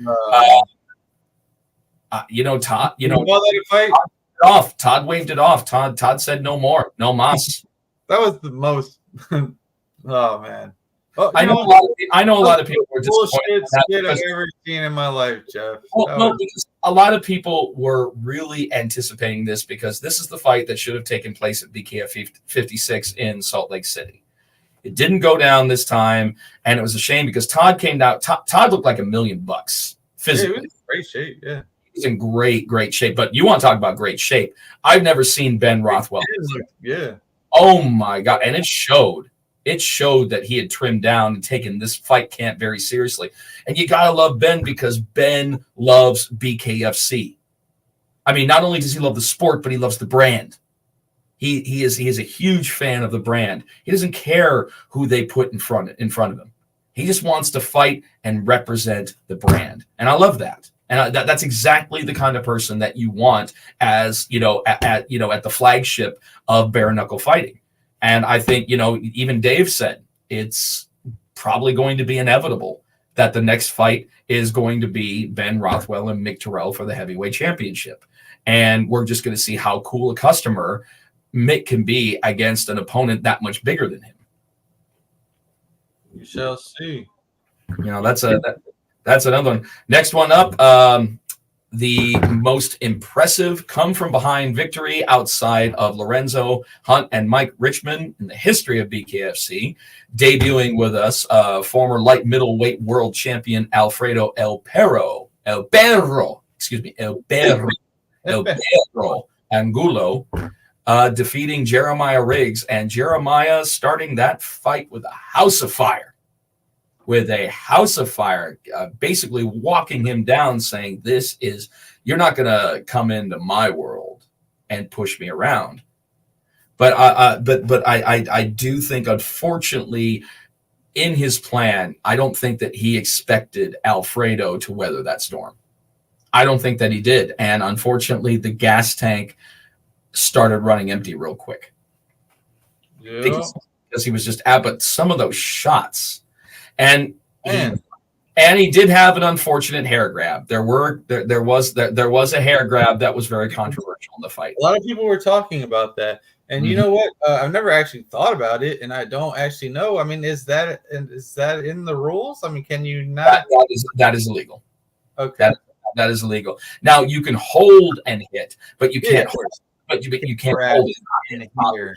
Todd waved it off. Todd said no more, no mas. That was the most. Oh man. Oh, I know a lot of people were disappointed. Shit I've ever seen in my life, Jeff. Because a lot of people were really anticipating this, because this is the fight that should have taken place at BKF 56 in Salt Lake City. It didn't go down this time, and it was a shame because Todd came down. Todd looked like $1 million physically. Yeah, he was in great shape. Yeah, he's in great shape. But you want to talk about great shape? I've never seen Ben Rothwell. Yeah. Oh my God! And it showed. It showed that he had trimmed down and taken this fight camp very seriously. And you gotta love Ben, because Ben loves BKFC. I mean, not only does he love the sport, but he loves the brand. He is a huge fan of the brand. He doesn't care who they put in front of him. He just wants to fight and represent the brand, and I love that. And that's exactly the kind of person that you want as at the flagship of bare knuckle fighting. And I think even Dave said it's probably going to be inevitable that the next fight is going to be Ben Rothwell and Mick Terrell for the heavyweight championship, and we're just going to see how cool a customer Mick can be against an opponent that much bigger than him. You shall see. That's another one. Next one up, the most impressive come from behind victory outside of Lorenzo Hunt and Mike Richmond in the history of BKFC. Debuting with us, former light middleweight world champion Alfredo El Perro Angulo, defeating Jeremiah Riggs, and Jeremiah starting that fight with a house of fire. Basically walking him down, saying, you're not going to come into my world and push me around. But I do think, unfortunately, in his plan, I don't think that he expected Alfredo to weather that storm. I don't think that he did. And unfortunately, the gas tank started running empty real quick. Yeah. Because he was just but some of those shots. And And he did have an unfortunate hair grab. There was a hair grab that was very controversial in the fight. A lot of people were talking about that, and you know what? I've never actually thought about it, and I don't actually know. I mean, is that in the rules? I mean, can you not? That is illegal. Okay, that is illegal. Now you can hold and hit, but you can't. But you can't hold it in here.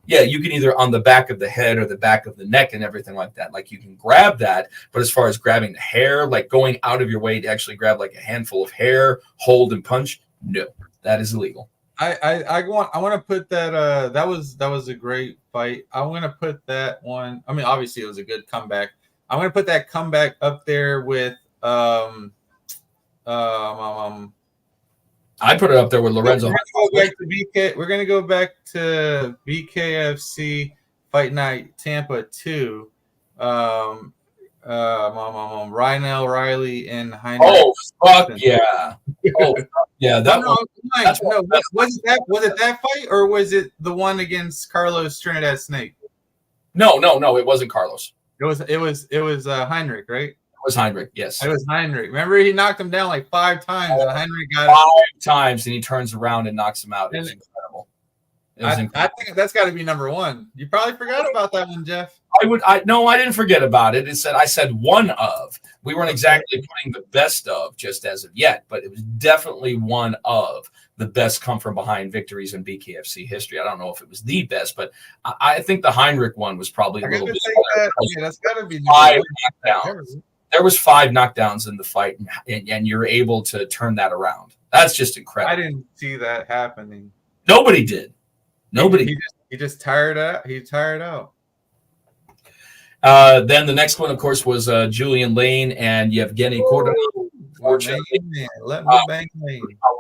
Yeah, you can either on the back of the head or the back of the neck and everything like that. Like you can grab that, but as far as grabbing the hair, like going out of your way to actually grab like a handful of hair, hold and punch, no, that is illegal. I want to put that that was a great fight. I want to put that one. I mean, obviously it was a good comeback. I'm going to put that comeback up there with I put it up there with Lorenzo. We're going to go back to BKFC Fight Night Tampa 2. Ryanell Riley and Heinrich. Oh, fuck yeah. Oh, yeah. Was it that fight or was it the one against Carlos Trinidad Snake? No, it wasn't Carlos. It was Heinrich, right? It was Heinrich, yes. It was Heinrich. Remember, he knocked him down like 5 times, and Heinrich got 5 times, and he turns around and knocks him out. It was incredible. I think that's got to be number 1. You probably forgot about that one, Jeff. No, I didn't forget about it. I said one of. We weren't exactly putting the best of just as of yet, but it was definitely one of the best come from behind victories in BKFC history. I don't know if it was the best, but I think the Heinrich one was probably a little bit better. That's got to be 5 knockdowns. There was 5 knockdowns in the fight, and you're able to turn that around. That's just incredible. I didn't see that happening. Nobody did. Nobody. He just tired out. He tired out. Then the next one, of course, was Julian Lane and Yevgeny Kordunov. Unfortunately, a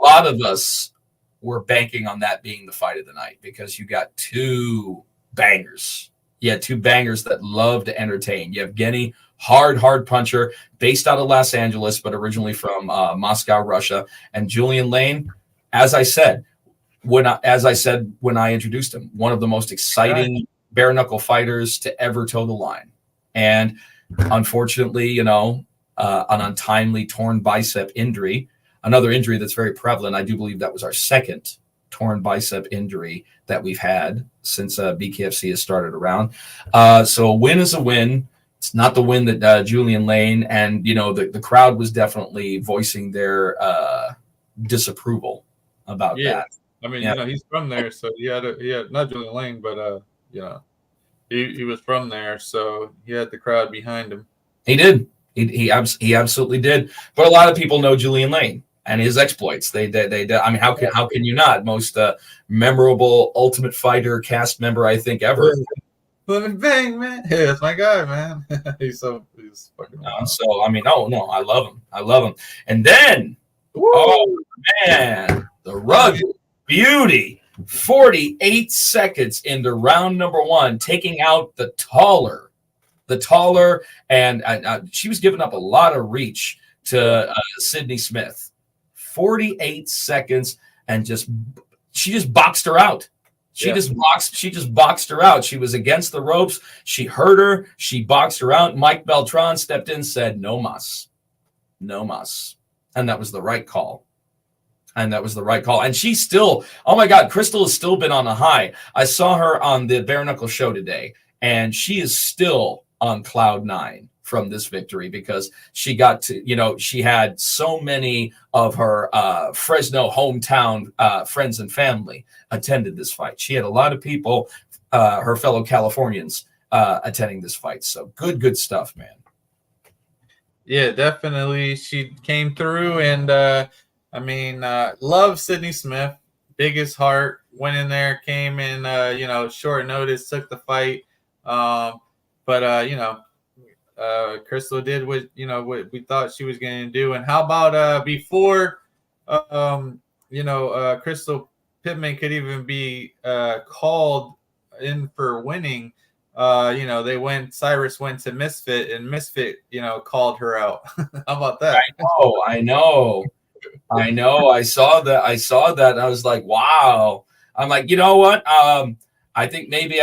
lot of us were banking on that being the fight of the night because you got 2 bangers. You had 2 bangers that love to entertain. Yevgeny, hard puncher, based out of Los Angeles, but originally from Moscow, Russia. And Julian Lane, as I said when I introduced him, one of the most exciting bare knuckle fighters to ever toe the line. And unfortunately, an untimely torn bicep injury, another injury that's very prevalent. I do believe that was our second torn bicep injury that we've had since BKFC has started around. So a win is a win. It's not the win that Julian Lane and, the crowd was definitely voicing their disapproval about that. I mean, he's from there, so he had not Julian Lane, but he was from there, so he had the crowd behind him. He did. He absolutely did. But a lot of people know Julian Lane and his exploits. They I mean, how can you not? Most memorable Ultimate Fighter cast member I think ever. Bang, man. Yeah, that's my guy, man. he's fucking so I mean, I love him. And then man, the rugged beauty, 48 seconds into round number 1, taking out the taller, and she was giving up a lot of reach to Sydney Smith. 48 seconds, and she just boxed her out. She just boxed her out. She was against the ropes. She hurt her. She boxed her out. Mike Beltran stepped in, said, "No mas. And that was the right call. And she's still, oh my God, Crystal has still been on a high. I saw her on the Bare Knuckle show today, and she is still on cloud 9 from this victory because she got to, she had so many of her Fresno hometown friends and family attended this fight. She had a lot of people, her fellow Californians, attending this fight. So good stuff, man. Yeah, definitely. She came through and, love Sydney Smith, biggest heart, went in there, came in, short notice, took the fight. Crystal did what we thought she was going to do. And how about before, Crystal Pittman could even be called in for winning, Cyrus went to Misfit and Misfit, called her out. How about that? I know. I saw that. I was like, wow. I'm like, you know what? I think maybe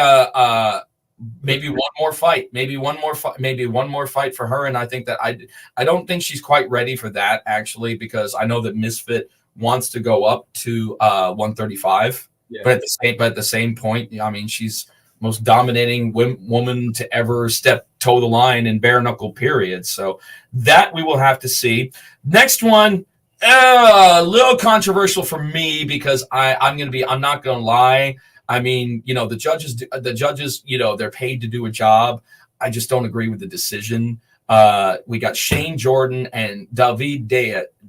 maybe one more fight, maybe one more fight for her. And I think that I don't think she's quite ready for that, actually, because I know that Misfit wants to go up to 135. Yeah. But at the same point, I mean, she's most dominating woman to ever toe the line in bare knuckle period. So that we will have to see. Next one, a little controversial for me because I'm not going to lie. I mean, you know, the judges, you know, they're paid to do a job. I just don't agree with the decision. We got Shane Jordan and David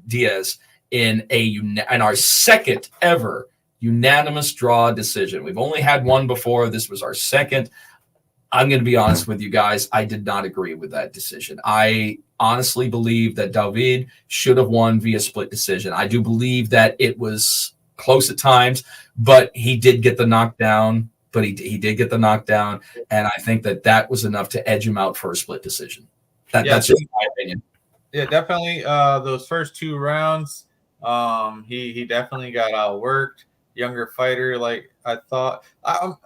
Diaz in our second ever unanimous draw decision. We've only had one before. This was our second. I'm going to be honest with you guys. I did not agree with that decision. I honestly believe that David should have won via split decision. I do believe that it was close at times, but he did get the knockdown. He did get the knockdown, and I think that was enough to edge him out for a split decision. That's just my opinion. Yeah, definitely. Those first 2 rounds, he definitely got outworked. Younger fighter, like I thought. I'm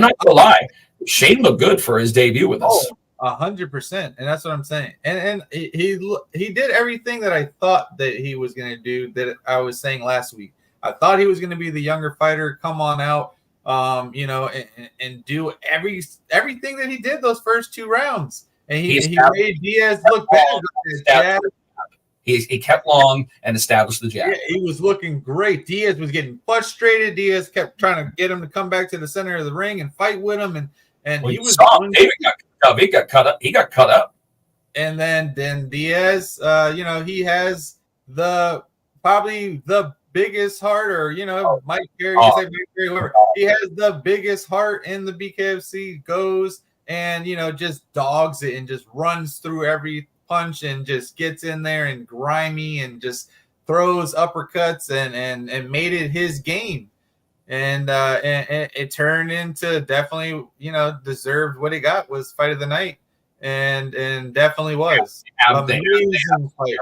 not gonna lie. Shane looked good for his debut with us. 100%, and that's what I'm saying. And he did everything that I thought that he was going to do. That I was saying last week. I thought he was going to be the younger fighter, come on out, you know, and do everything that he did those first 2 rounds. And he made Diaz look better. He kept long and established the jab. Yeah, he was looking great. Diaz was getting frustrated. Diaz kept trying to get him to come back to the center of the ring and fight with him. And he was David got cut up. He got cut up. And then Diaz, you know, he has probably the biggest heart, or you know, Mike Gary, whoever. He has the biggest heart in the BKFC. Goes and you know just dogs it and just runs through every punch and just gets in there and grimy and just throws uppercuts and made it his game. And it turned into definitely, you know, deserved what he got, was fight of the night, and definitely was amazing fight.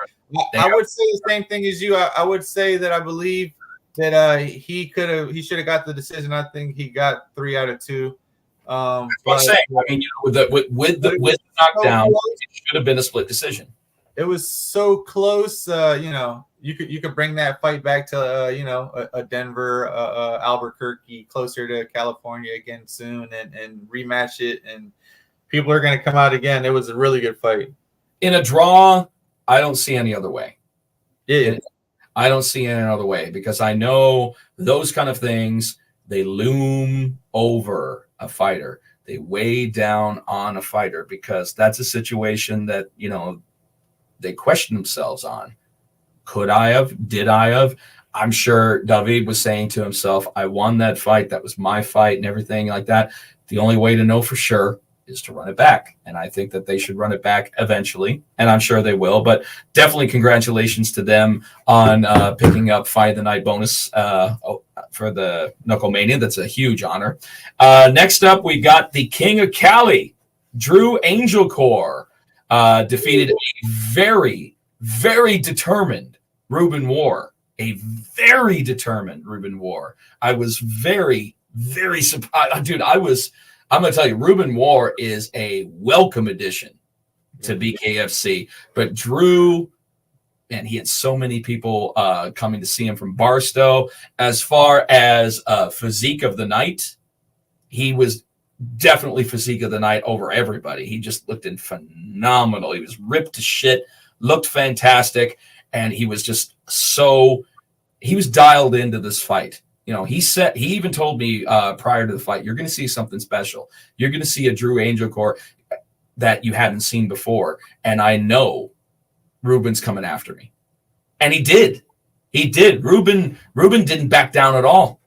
I would say the same thing as you. I would say that I believe that he should have got the decision. I think he got 3 out of 2. I mean, you know, with the knockdown, it should have been a split decision. It was so close. You know, you could bring that fight back to you know, a Denver, Albuquerque, closer to California again soon, and rematch it, and people are going to come out again. It was a really good fight. In a draw, I don't see any other way. Yeah, I don't see any other way, because I know those kind of things, they loom over a fighter. They weigh down on a fighter, because that's a situation that, you know, they question themselves on. Could I have? Did I have? I'm sure David was saying to himself, I won that fight. That was my fight and everything like that. The only way to know for sure is to run it back. And I think that they should run it back eventually. And I'm sure they will. But definitely congratulations to them on picking up Fight of the Night bonus for the Knuckle Mania. That's a huge honor. Next up, we got the King of Cali, Drew Angelcore, defeated a very, very determined Ruben War. A very determined Ruben War. I was very, very surprised. Dude, I'm going to tell you, Ruben War is a welcome addition to BKFC. But Drew, man, he had so many people coming to see him from Barstow. As far as physique of the night, he was definitely physique of the night over everybody. He just looked phenomenal. He was ripped to shit, looked fantastic, and he was just he was dialed into this fight. You know, he even told me prior to the fight, you're going to see something special. You're going to see a Drew Angelcore that you hadn't seen before. And I know Ruben's coming after me. And he did. He did. Ruben didn't back down at all.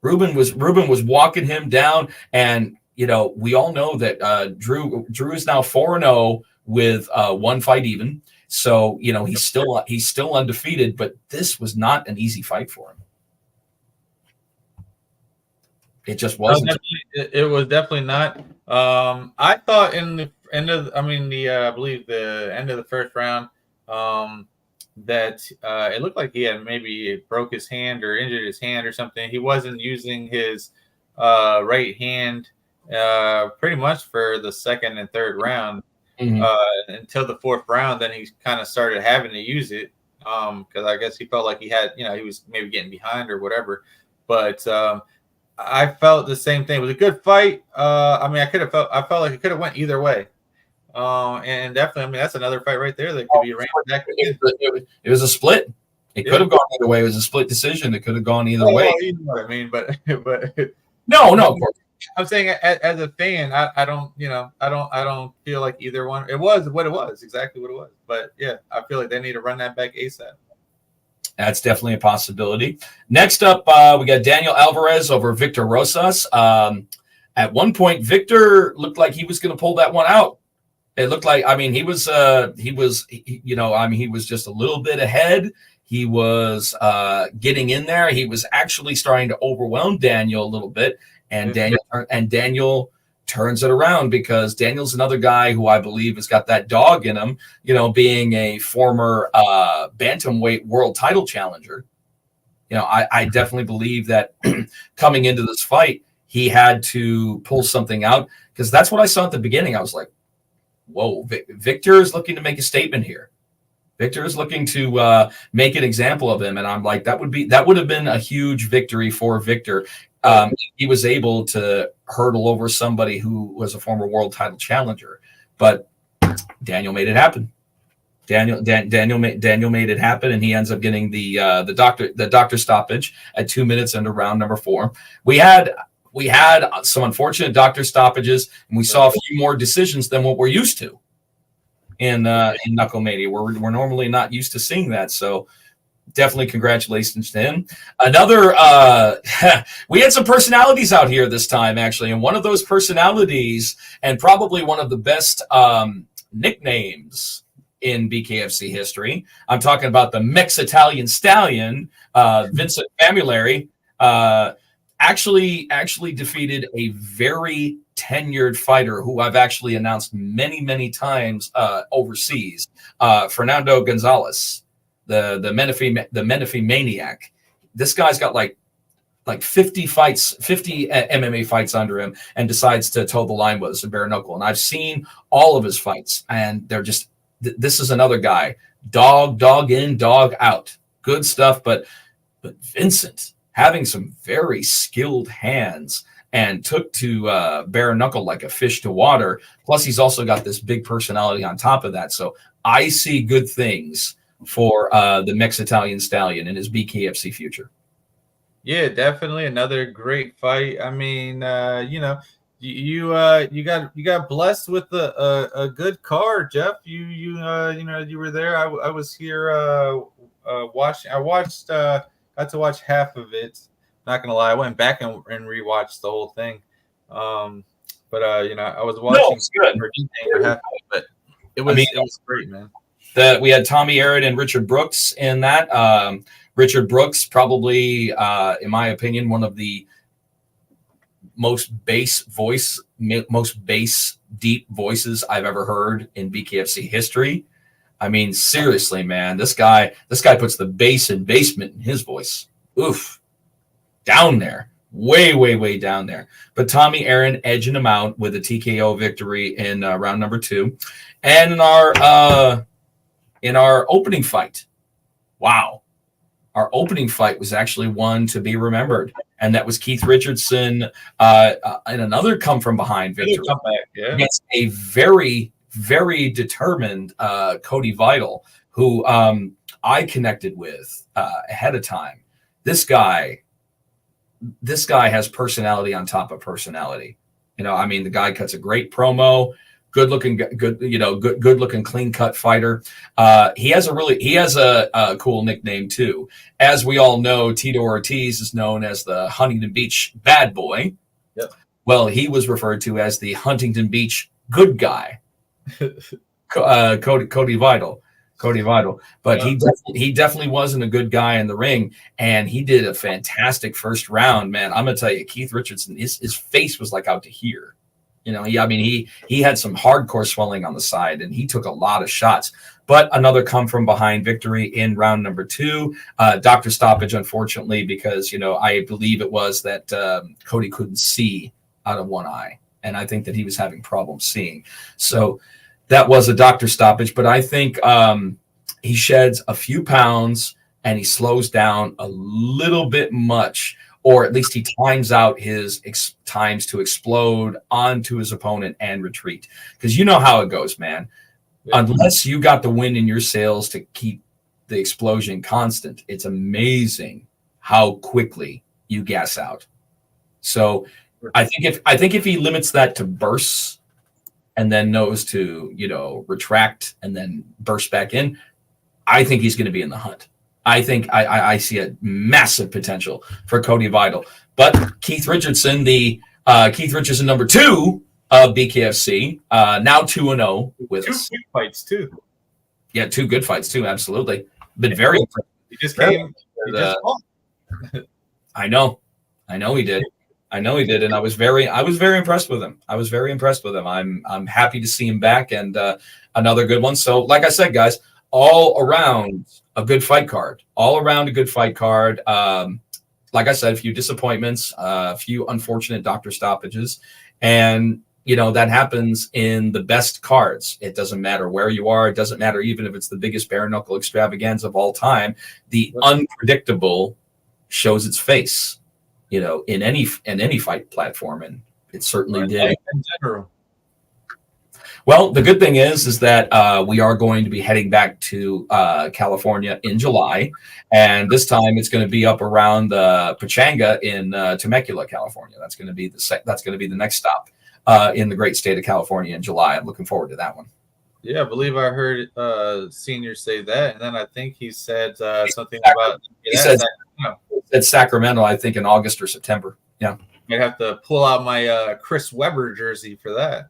Ruben was walking him down. And, you know, we all know that Drew is now 4-0 with 1 fight even. So, you know, he's still undefeated, but this was not an easy fight for him. It just wasn't. No, it was definitely not. I thought in the end of, I believe the end of the first round, that it looked like he had maybe broke his hand or injured his hand or something. He wasn't using his right hand pretty much for the second and third round until the fourth round. Then he kind of started having to use it because I guess he felt like he had, you know, he was maybe getting behind or whatever. But I felt the same thing. It was a good fight. I mean, I felt like it could have went either way. And definitely, I mean, that's another fight right there that could be ran back. It was a split. It could have gone either way. It was a split decision. It could have gone either way. You know what I mean? But no, of course. I'm saying as a fan, I don't, you know, I don't feel like either one. It was what it was, exactly what it was. But yeah, I feel like they need to run that back ASAP. That's definitely a possibility. Next up, we got Daniel Alvarez over Victor Rosas. At one point, Victor looked like he was going to pull that one out. It looked like, I mean, he was just a little bit ahead. He was getting in there. He was actually starting to overwhelm Daniel a little bit, and Daniel turns it around because Daniel's another guy who I believe has got that dog in him, you know, being a former bantamweight world title challenger. You know, I definitely believe that coming into this fight, he had to pull something out because that's what I saw at the beginning. I was like, whoa, Victor is looking to make a statement here. Victor is looking to make an example of him. And I'm like, that would have been a huge victory for Victor. He was able to hurdle over somebody who was a former world title challenger, but Daniel made it happen. Daniel made it happen, and he ends up getting the doctor stoppage at 2 minutes into round number 4. We had some unfortunate doctor stoppages, and we saw a few more decisions than what we're used to in Knucklemania. We're normally not used to seeing that. So definitely congratulations to him. Another, we had some personalities out here this time, actually, and one of those personalities, and probably one of the best nicknames in BKFC history. I'm talking about the Mex-Italian Stallion, Vincent Famulari. Actually defeated a very tenured fighter who I've actually announced many times overseas, Fernando Gonzalez, the Menifee maniac. This guy's got like 50 fights, 50 MMA fights under him, and decides to toe the line with us in bare knuckle. And I've seen all of his fights, and they're just, this is another guy, dog in, dog out, good stuff. But Vincent, having some very skilled hands, and took to bare knuckle like a fish to water. Plus, he's also got this big personality on top of that. So I see good things for the Mex-Italian Stallion in his BKFC future. Yeah, definitely another great fight. I mean, you know, you got blessed with a good card, Jeff. You were there. I was here watching. Got to watch half of it. Not gonna lie, I went back and rewatched the whole thing. But you know, I was watching for half of it, but it was great, man. We had Tommy Aaron and Richard Brooks in that. Richard Brooks, probably, in my opinion, one of the most bass deep voices I've ever heard in BKFC history. I mean, seriously, man, this guy puts the bass and basement in his voice. Oof, down there, way down there. But Tommy Aaron edging him out with a TKO victory in round number 2, and in our opening fight, wow, our opening fight was actually one to be remembered, and that was Keith Richardson and another come from behind victory against a very determined Cody Vital, who I connected with ahead of time. This guy has personality on top of personality. You know, I mean, the guy cuts a great promo, good looking, clean cut fighter. He has a cool nickname too. As we all know, Tito Ortiz is known as the Huntington Beach bad boy. Yep. Well, he was referred to as the Huntington Beach good guy. Cody Vital. But he definitely wasn't a good guy in the ring, and he did a fantastic first round, man. I'm gonna tell you, Keith Richardson, his face was like out to here. You know, he had some hardcore swelling on the side, and he took a lot of shots. But another come from behind victory in round number 2. Doctor stoppage, unfortunately, because, you know, I believe it was that Cody couldn't see out of one eye, and I think that he was having problems seeing. So that was a doctor stoppage. But I think he sheds a few pounds and he slows down a little bit much, or at least he times out his times to explode onto his opponent and retreat. Because you know how it goes, man. Unless you got the wind in your sails to keep the explosion constant, it's amazing how quickly you gas out. So I think if he limits that to bursts and then knows to, you know, retract and then burst back in, I think he's going to be in the hunt. I think I see a massive potential for Cody Vidal. But Keith Richardson, Keith Richardson number 2 of BKFC, now 2-0 with 2 good fights too. Yeah, 2 good fights too. Absolutely, been very impressive. He just came. He just I know he did. And I was very impressed with him. I'm happy to see him back, and another good one. So, like I said, guys, all around a good fight card. Like I said, a few disappointments, a few unfortunate doctor stoppages, and you know that happens in the best cards. It doesn't matter where you are. It doesn't matter even if it's the biggest bare knuckle extravaganza of all time. The unpredictable shows its face, you know, in any fight platform, and it certainly did. In general. Well, the good thing is that we are going to be heading back to California in July, and this time it's going to be up around the Pachanga in Temecula, California. That's going to be the next stop in the great state of California in July. I'm looking forward to that one. Yeah, I believe I heard Senior say that, and then I think he said something about it's Sacramento, I think, in August or September. Yeah, I'd have to pull out my Chris Webber jersey for that.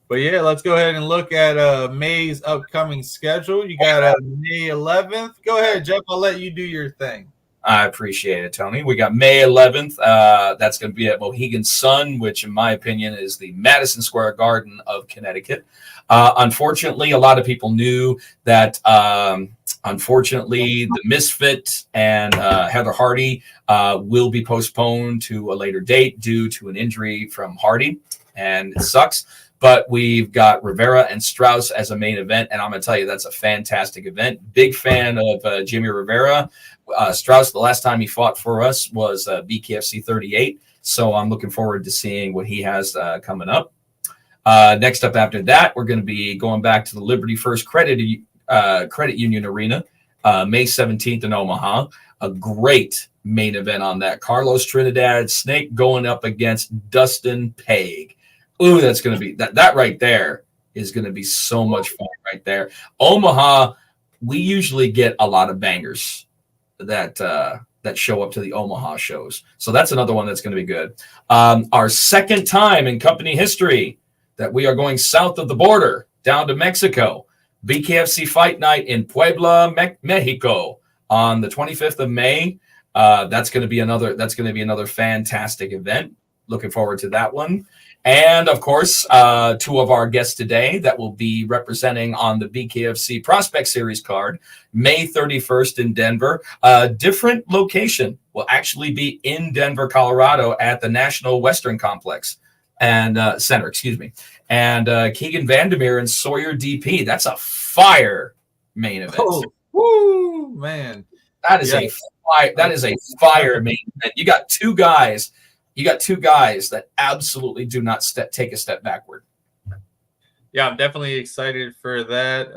But yeah, let's go ahead and look at May's upcoming schedule. You got May 11th. Go ahead, Jeff. I'll let you do your thing. I appreciate it, Tony. We got May 11th. That's going to be at Mohegan Sun, which in my opinion is the Madison Square Garden of Connecticut. Unfortunately, a lot of people knew that, unfortunately, the Misfit and Heather Hardy will be postponed to a later date due to an injury from Hardy, and it sucks. But we've got Rivera and Strauss as a main event, and I'm going to tell you that's a fantastic event. Big fan of Jimmy Rivera. Strauss, the last time he fought for us was BKFC 38, so I'm looking forward to seeing what he has coming up. Next up after that, we're going to be going back to the Liberty First Credit Union Arena, May 17th in Omaha. A great main event on that. Carlos Trinidad Snake going up against Dustin Peg. Ooh, that's going to be that right there is going to be so much fun right there. Omaha, we usually get a lot of bangers that show up to the Omaha shows. So that's another one that's going to be good. Our second time in company history that we are going south of the border down to Mexico. BKFC Fight Night in Puebla, Mexico on the 25th of May. That's going to be another fantastic event. Looking forward to that one. And of course, 2 of our guests today that will be representing on the BKFC Prospect Series card, May 31st in Denver. Different location will actually be in Denver, Colorado at the National Western Complex and Center, and Keegan Vandermeer and Sawyer DP. That's a fire main event. Oh, woo, man. That is a fire main event. You got two guys that absolutely do not take a step backward. Yeah, I'm definitely excited for that.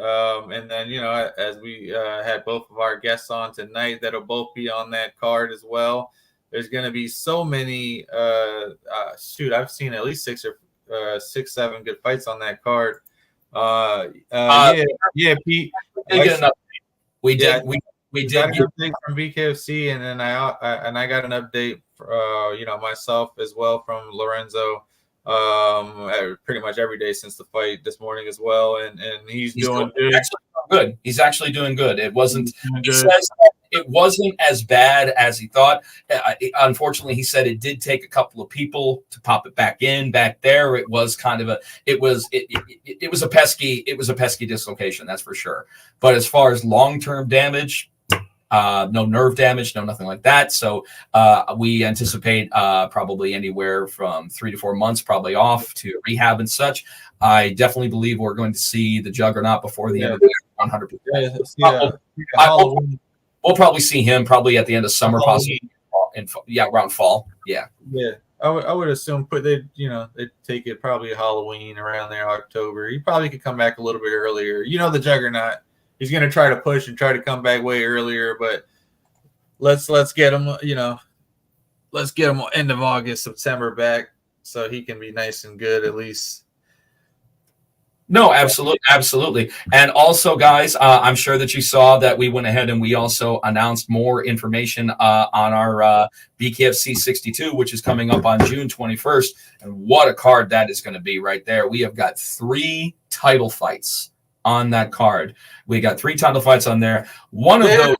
And then, you know, as we had both of our guests on tonight, that'll both be on that card as well. There's going to be so many. I've seen at least 6 or 7 good fights on that card. Pete. We did got an update from BKFC, and then I got an update, myself as well from Lorenzo. Pretty much every day since the fight this morning as well, and he's doing good. Good. He's actually doing good. It wasn't. it wasn't as bad as he thought. Unfortunately, he said it did take a couple of people to pop it back in. Back there, it was kind of it was a pesky dislocation, that's for sure. But as far as long-term damage, no nerve damage, no nothing like that. So we anticipate probably anywhere from 3 to 4 months, probably off to rehab and such. I definitely believe we're going to see the Juggernaut before the end of the year, 100%. We'll probably see him probably at the end of summer, possibly around fall. Yeah. I would assume they'd take it probably Halloween around there, October. He probably could come back a little bit earlier. The Juggernaut, he's going to try to push and try to come back way earlier, but let's get him, let's get him end of August, September back so he can be nice and good at least. No, absolutely. And also, guys, I'm sure that you saw that we went ahead and we also announced more information on our Bkfc 62, which is coming up on June 21st. And what a card that is going to be right there. We have got 3 title fights on that card. We got 3 title fights on there. One of those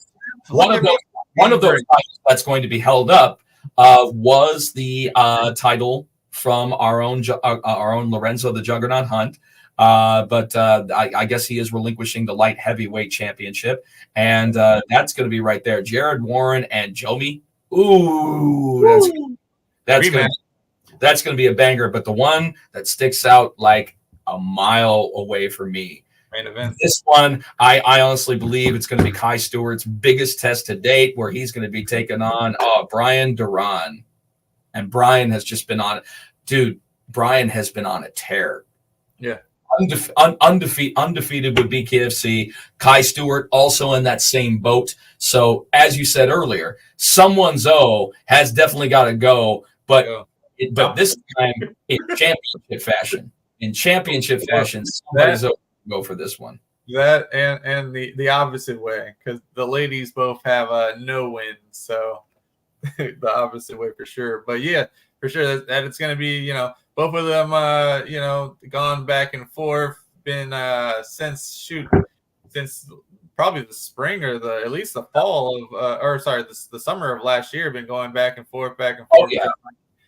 titles that's going to be held up was the title from our own Lorenzo the Juggernaut Hunt. But I guess he is relinquishing the light heavyweight championship, and that's going to be right there. Jared Warren and Jomi. Ooh, that's going to be a banger. But the one that sticks out like a mile away for me, main event. This one, I honestly believe it's going to be Kai Stewart's biggest test to date, where he's going to be taking on Brian Duran, and Brian has just been on, dude. Brian has been on a tear. Yeah. Undefeated with BKFC. Kai Stewart also in that same boat. So as you said earlier, someone's has definitely got to go, but this time in championship fashion. In championship fashion, somebody's go for this one. That and the opposite way, because the ladies both have no wins, so the opposite way for sure. But yeah, for sure that it's going to be both of them, gone back and forth, been since probably the spring or at least the fall of, the summer of last year, been going back and forth. Oh, yeah.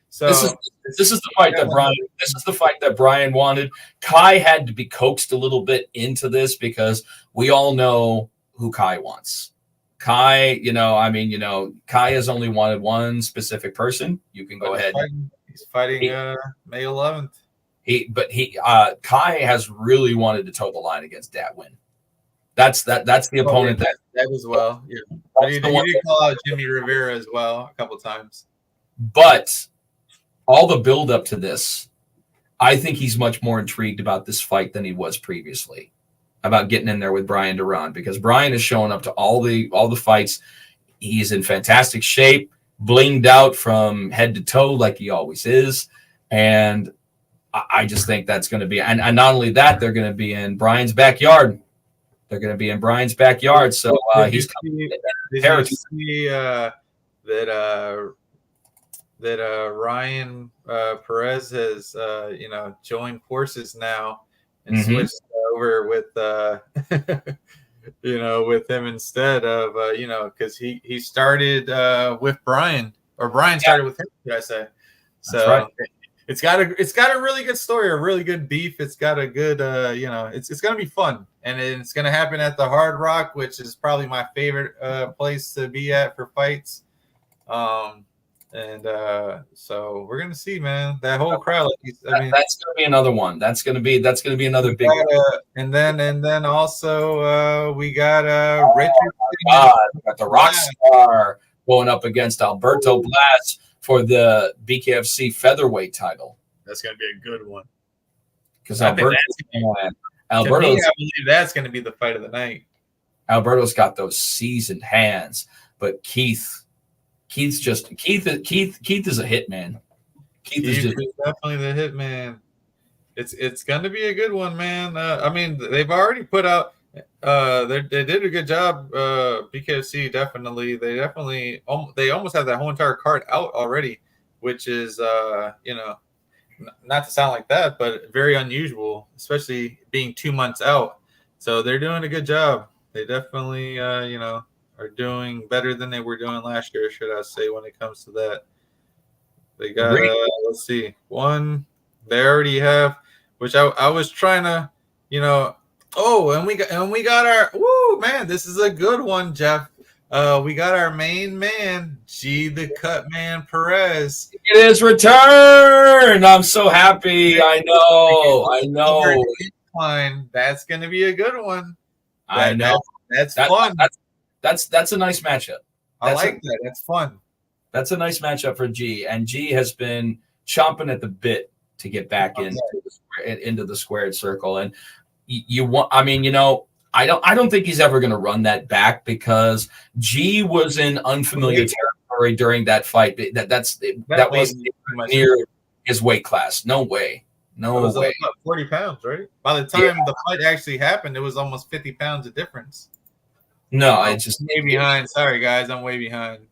So this is the fight that Brian. This is the fight that Brian wanted. Kai had to be coaxed a little bit into this because we all know who Kai wants. Kai, Kai has only wanted one specific person. You can go ahead. He's fighting May 11th. Kai has really wanted to toe the line against Datwin. That's the opponent that as well. Yeah, but he did call out Jimmy Rivera as well a couple times. But all the build up to this, I think he's much more intrigued about this fight than he was previously about getting in there with Brian Duran, because Brian is showing up to all the fights. He's in fantastic shape, blinged out from head to toe like he always is. And I just think that's going to be, and not only that, they're going to be in Brian's backyard. So he's coming. Did you see that Ryan Perez has joined forces now and switched over with with him instead of because he started with Brian, or Brian started with him, should I say. So right. It's got a really good story, a really good beef. It's got a good it's gonna be fun, and it's gonna happen at the Hard Rock, which is probably my favorite place to be at for fights. So we're gonna see, man. That whole crowd. That's gonna be another one. That's gonna be another big one. And then also we got Richard. We got the rock star going up against Alberto Blas for the BKFC featherweight title. That's gonna be a good one. Because Alberto, I believe that's gonna be the fight of the night. Alberto's got those seasoned hands, but Keith is a hit man. Keith is definitely the hit man. It's gonna be a good one, man. They've already put out. They did a good job. BKFC definitely. They almost have that whole entire card out already, which is not to sound like that, but very unusual, especially being 2 months out. So they're doing a good job. They definitely are doing better than they were doing last year, should I say, when it comes to that. They got let's see, one they already have, which I was trying to, you know. Oh, and we got our man, this is a good one, Jeff. We got our main man, G the Cut Man Perez. It is returned. I'm so happy. I know. Fine, that's gonna be a good one. I know. That's fun. That's a nice matchup. I like that. That's fun. That's a nice matchup for G, and G has been chomping at the bit to get back into the squared circle. And you want, I mean, you know, I don't think he's ever going to run that back because G was in unfamiliar territory during that fight. That was near his weight class. No way. No way. 40 pounds, right? By the time the fight actually happened, it was almost 50 pounds of difference. No, I just way behind. Sorry, guys, I'm way behind.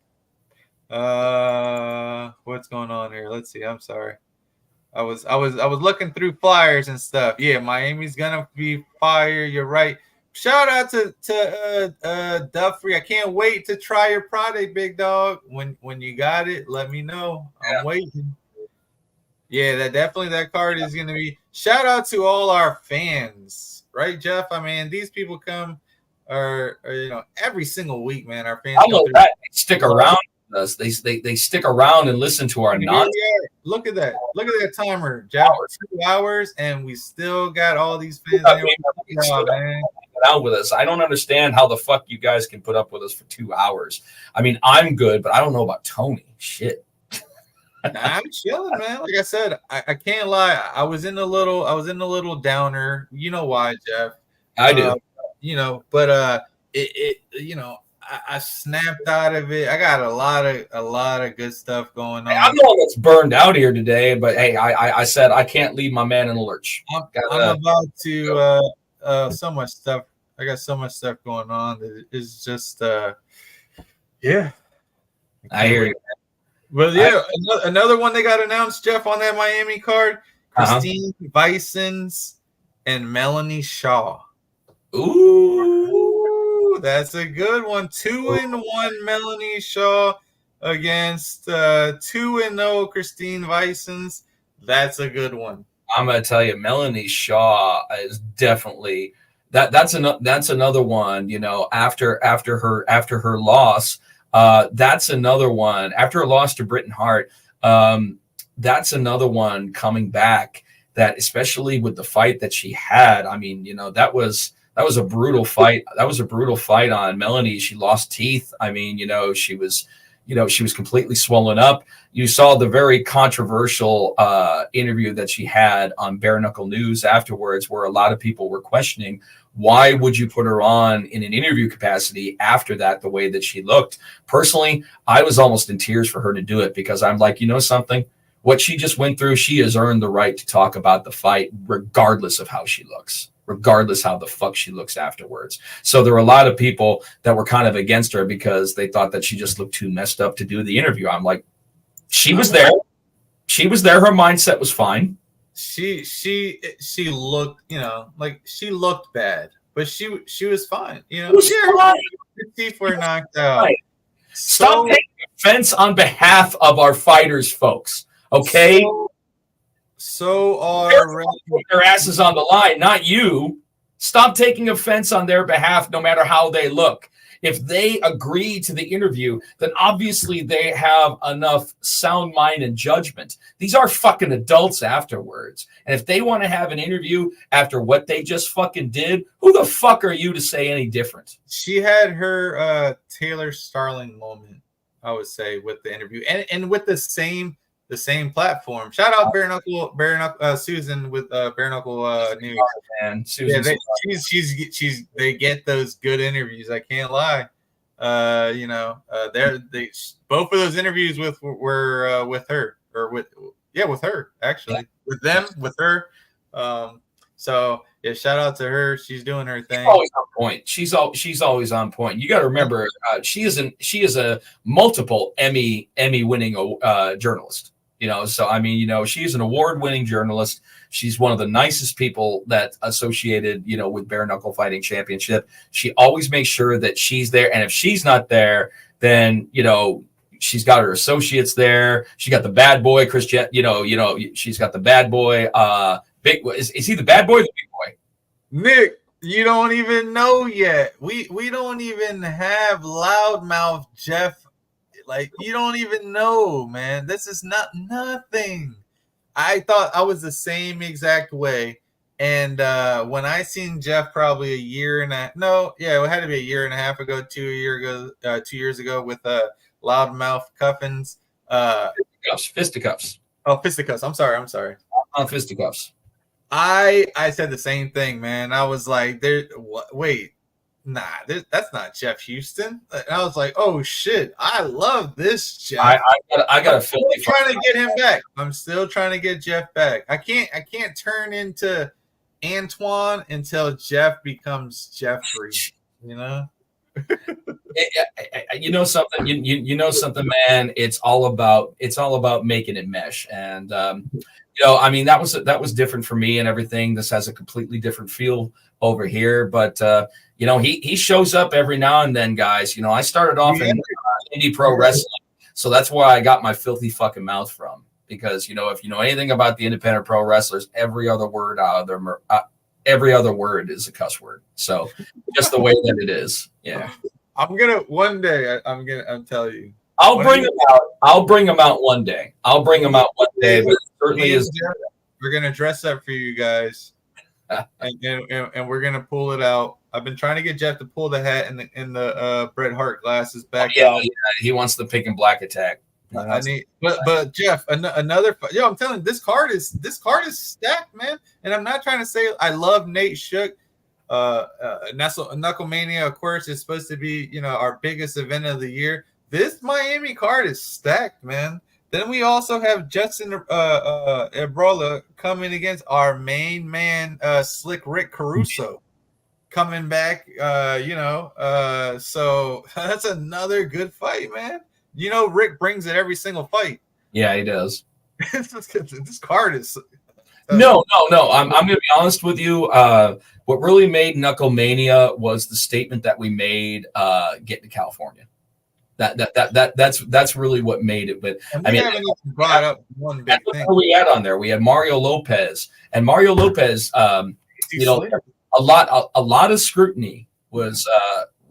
What's going on here? Let's see. I'm sorry. I was looking through flyers and stuff. Yeah, Miami's gonna be fire. You're right. Shout out to Duffrey. I can't wait to try your product, big dog. When you got it, let me know. I'm waiting. Yeah, that card is gonna be. Shout out to all our fans, right, Jeff? I mean, these people come or you know, every single week, man. Our fans I know that they stick around with us. They stick around and listen to our nonsense. Yeah, look at that. Look at that timer, Jeff. 2 hours, and we still got all these fans out with us. I don't understand how the fuck you guys can put up with us for 2 hours. I mean, I'm good, but I don't know about Tony. Shit. I'm chilling, man. Like I said, I can't lie. I was in a little downer. You know why, Jeff? I do. You know, but you know, I snapped out of it. I got a lot of good stuff going on. Hey, I'm the one that's burned out here today, but hey, I said I can't leave my man in a lurch. I'm about to so much stuff. I got so much stuff going on that it's just yeah. I hear you. Well, yeah, another one they got announced, Jeff, on that Miami card. Christine Bisons and Melanie Shaw. Ooh, that's a good one. 2-1 Melanie Shaw against 2-0 Christine Bisons. That's a good one. I'm gonna tell you, Melanie Shaw is definitely that's another one. You know, after her loss. That's another one after a loss to Britain Hart. That's another one coming back that, especially with the fight that she had. I mean, you know, that was a brutal fight. That was a brutal fight on Melanie. She lost teeth. I mean, you know, she was completely swollen up. You saw the very controversial interview that she had on Bare Knuckle News afterwards, where a lot of people were questioning, why would you put her on in an interview capacity after that, the way that she looked? Personally, I was almost in tears for her to do it because I'm like, you know something? What she just went through, she has earned the right to talk about the fight regardless of how she looks, regardless how the fuck she looks afterwards. So there were a lot of people that were kind of against her because they thought that she just looked too messed up to do the interview. I'm like, she was there. She was there. Her mindset was fine. She looked, you know, like she looked bad, but she was fine. You know, her teeth were knocked out. Right. Stop taking offense on behalf of our fighters, folks. Okay. So are their asses on the line, not you. Stop taking offense on their behalf, no matter how they look. If they agree to the interview, then obviously they have enough sound mind and judgment. These are fucking adults afterwards. And if they want to have an interview after what they just fucking did, who the fuck are you to say any different? She had her Taylor Starling moment, I would say, with the interview, and with the same platform. Shout out Bare Knuckle Susan with Bare Knuckle News. And Susan, they get those good interviews. I can't lie. You know, they both of those interviews were with her, or with her actually, with her. So yeah, shout out to her. She's doing her thing. She's always on point. She's always on point. You got to remember, she is a multiple Emmy winning journalist. You know, so I mean, you know, she's an award-winning journalist. She's one of the nicest people that associated, you know, with Bare Knuckle Fighting Championship. She always makes sure that she's there, and if she's not there, then you know she's got her associates there. She got the bad boy, Chris. You know, she's got the bad boy. Big is he the bad boy or the big boy? Nick, you don't even know yet. We don't even have loudmouth Jeff. Like, you don't even know, man. This is nothing. I thought I was the same exact way. And when I seen Jeff probably a year and a no, yeah, it had to be a year and a half ago, 2 years ago with loudmouth Cuffins. Fisticuffs. Oh, fisticuffs. I'm sorry. Fisticuffs. I said the same thing, man. I was like, wait. Nah, that's not Jeff Houston. And I was like, oh shit, I love this Jeff. I got a still trying to get him back. I'm still trying to get Jeff back. I can't turn into Antoine until Jeff becomes Jeffrey. You know. You know something. You know something, man. It's all about making it mesh, and you know, I mean, that was different for me and everything. This has a completely different feel over here, but you know, he shows up every now and then, guys. You know, I started off in indie pro wrestling, so that's where I got my filthy fucking mouth from. Because you know, if you know anything about the independent pro wrestlers, every other word out of them, every other word is a cuss word. So just the way that it is, yeah. I'm gonna one day. I'm telling you. I'll bring him out. I'll bring him out one day. But it certainly is. We're gonna dress up for you guys, and we're gonna pull it out. I've been trying to get Jeff to pull the hat and the Bret Hart glasses back. Yeah, he wants the pink and black attack. I need, but Jeff, another. Yo, I'm telling you, this card is stacked, man. And I'm not trying to say I love Nate Shook. Knucklemania, of course, is supposed to be, you know, our biggest event of the year. This Miami card is stacked, man. Then we also have Justin Ebrola coming against our main man, Slick Rick Caruso, coming back. So that's another good fight, man. You know, Rick brings it every single fight. Yeah, he does. This card is. No. I'm going to be honest with you. What really made Knucklemania was the statement that we made getting to California. That's really what made it. But I mean, haven't even brought up one big thing. Where we had on there, we had Mario Lopez, and Mario Lopez. You know, a lot of scrutiny was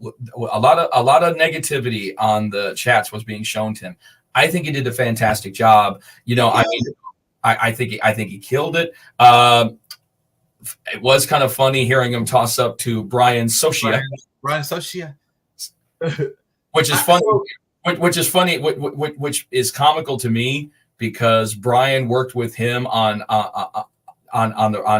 a lot of negativity on the chats was being shown to him. I think he did a fantastic job. You know, I mean, I think he killed it. It was kind of funny hearing him toss up to Brian Socia. Which is funny. Which is comical to me because Brian worked with him on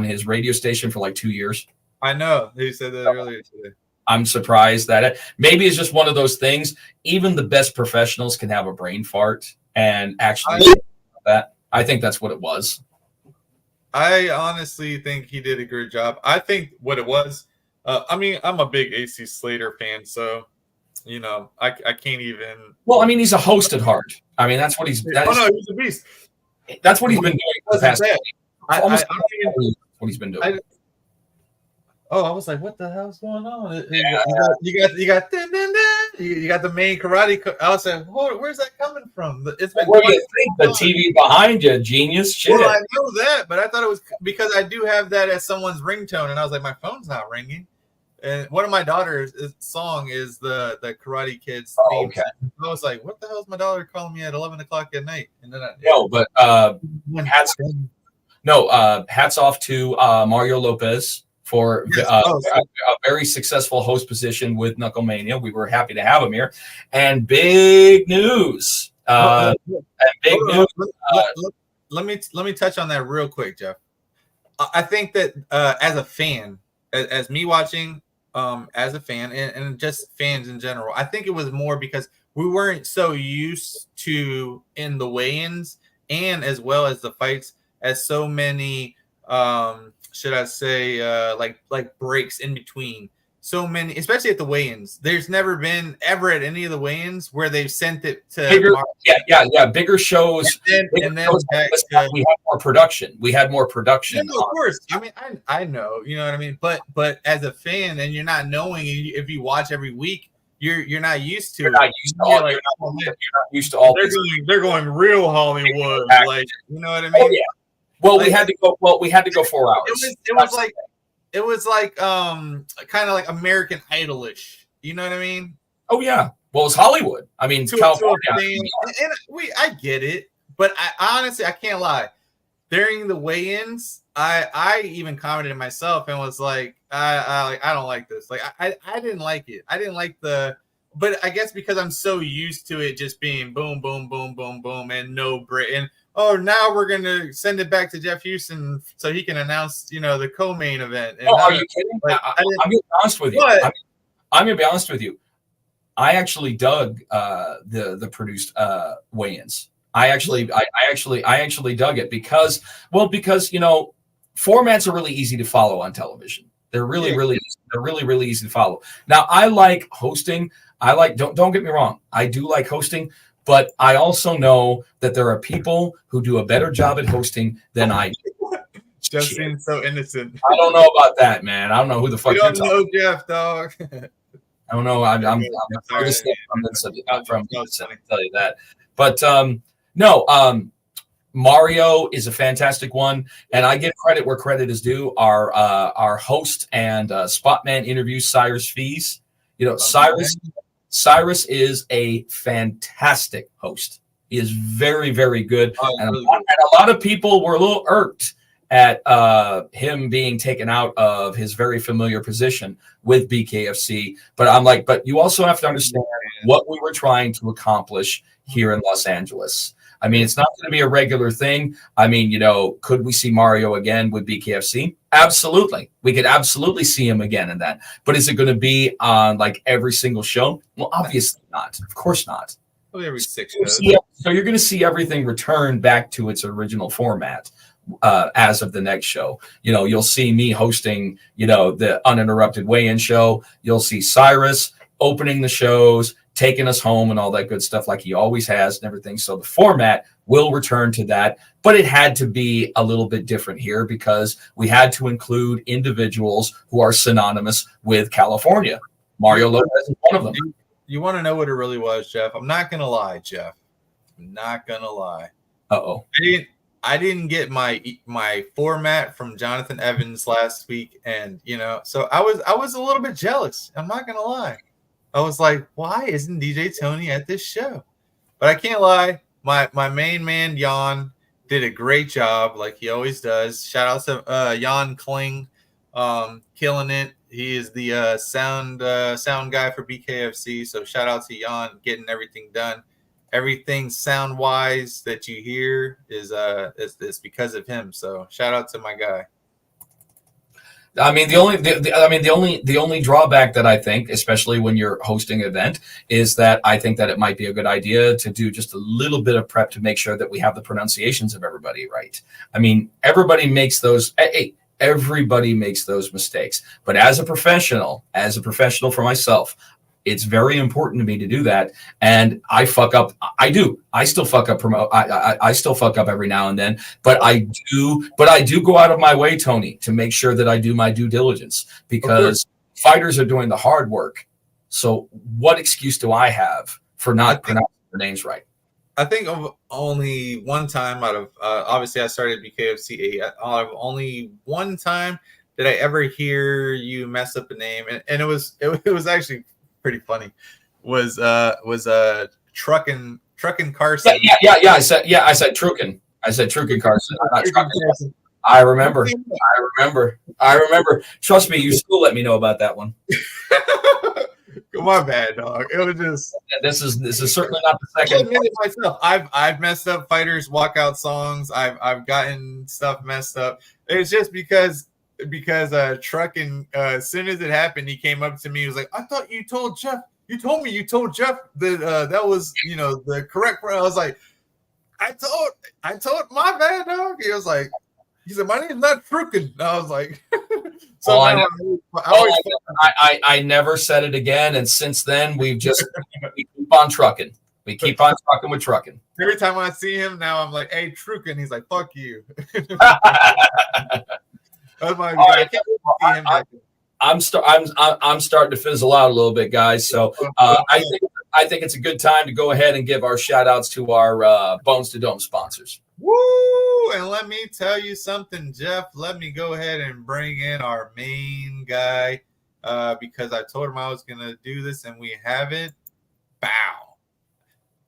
his radio station for like 2 years. I know he said that earlier today. I'm surprised that maybe it's just one of those things. Even the best professionals can have a brain fart, and actually, I think that's what it was. I honestly think he did a great job. I think what it was. I mean, I'm a big AC Slater fan, so you know, I can't even. Well, I mean, he's a host at heart. I mean, that's what he's. He's a beast. That's what he's been doing for the past. I don't even what he's been doing. I was like, what the hell's going on? Yeah. You got the main karate. I was like, where's that coming from? It's been the TV behind you, genius shit. Well, I know that, but I thought it was because I do have that as someone's ringtone, and I was like, my phone's not ringing. And one of my daughter's song is the Karate Kids theme. Okay. I was like, what the hell is my daughter calling me at 11 o'clock at night? And then hats off to Mario Lopez for a very successful host position with Knucklemania. We were happy to have him here. And big news. Let me touch on that real quick, Jeff. I think that as a fan, as me watching, as a fan and just fans in general, I think it was more because we weren't so used to in the weigh-ins and as well as the fights as so many should I say like breaks in between. so many, especially at the weigh-ins. There's never been ever at any of the weigh-ins where they've sent it to bigger, bigger shows. and then back to, we had more production. We had more production. yeah, of course. I mean, I know, you know what I mean. But as a fan, and you're not knowing, if you watch every week, you're not used to. You're not used to all. You're not used to all. They're going real Hollywood, Exactly. like, you know what I mean. Oh, yeah. Well, like, we had to go. Well, we had to go 4 hours. It was like kind of like American Idolish. You know what I mean? Oh yeah. Well, it's Hollywood. I mean, California. And I get it, but I honestly, I can't lie. During the weigh-ins, I even commented myself and was like, I don't like this. Like I didn't like it. I didn't like but I guess because I'm so used to it just being boom, boom, boom, boom, boom, and no break. And now we're gonna send it back to Jeff Houston so he can announce, the co-main event. And are you kidding? I'm gonna be honest with you. I'm gonna be honest with you. I actually dug the produced weigh-ins. I actually dug it because formats are really easy to follow on television. They're really easy to follow. Now I like hosting. Don't get me wrong. I do like hosting, but I also know that there are people who do a better job at hosting than I do. Just seems so innocent. I don't know about that, man. I don't know who the fuck you don't know Jeff, dog. I don't know. I'm furthest from to tell you that. But no, Mario is a fantastic one, and I give credit where credit is due. Our host and Spotman interviews Cyrus Fees. Cyrus is a fantastic host. He is very, very good. And a lot of people were a little irked at him being taken out of his very familiar position with Bkfc. But I'm like, but you also have to understand what we were trying to accomplish here in Los Angeles. I mean, it's not going to be a regular thing. I mean, could we see Mario again with BKFC? Absolutely. We could absolutely see him again in that. But is it going to be on like every single show? Well, obviously not. Of course not. Probably every 6 shows. So you're going to see everything return back to its original format as of the next show. You'll see me hosting, the uninterrupted weigh-in show. You'll see Cyrus opening the shows, taking us home and all that good stuff like he always has and everything. So the format will return to that, but it had to be a little bit different here because we had to include individuals who are synonymous with California. Mario Lopez is one of them. You want to know what it really was, Jeff? I'm not going to lie, Jeff. I'm not going to lie. Uh-oh. I didn't get my format from Jonathan Evans last week, and so I was a little bit jealous. I'm not going to lie. I was like, why isn't DJ Tony at this show? But I can't lie. My main man, Jan, did a great job like he always does. Shout out to Jan Kling, killing it. He is the sound guy for BKFC. So shout out to Jan getting everything done. Everything sound-wise that you hear is because of him. So shout out to my guy. I mean, the only drawback that I think, especially when you're hosting an event, is that I think that it might be a good idea to do just a little bit of prep to make sure that we have the pronunciations of everybody right. I mean, everybody makes those. Everybody makes those mistakes. But as a professional for myself, it's very important to me to do that. And I fuck up. I do. I still fuck up. I still fuck up every now and then. But I do go out of my way, Tony, to make sure that I do my due diligence because fighters are doing the hard work. So what excuse do I have for not pronouncing their names right? I think of only one time out of obviously I started BKFC 8. Out of only one time did I ever hear you mess up a name, and it was actually pretty funny. Was Truckin Carson? Yeah. I said Truckin. I said Truckin Carson. Not Truckin. I remember. Trust me, you still let me know about that one. My bad, dog. It was just. This is certainly not the second. I admit it myself. I've messed up fighters' walkout songs. I've gotten stuff messed up. It's just because Truckin, as soon as it happened, he came up to me. He was like, "I thought you told Jeff. You told me you told Jeff that that was the correct." I was like, I told my bad, dog. He was like, he said, "My name's not Truckin." I was like, So I, now I never said it again, and since then we keep on trucking. We keep on trucking with trucking. Every time I see him now, I'm like, "Hey, trucking." He's like, "Fuck you." That's my guy. I can't see him. I'm starting to fizzle out a little bit, guys. So I think it's a good time to go ahead and give our shout outs to our Bones to Dome sponsors. Woo! And let me tell you something, Jeff. Let me go ahead and bring in our main guy because I told him I was going to do this and we haven't. Bow.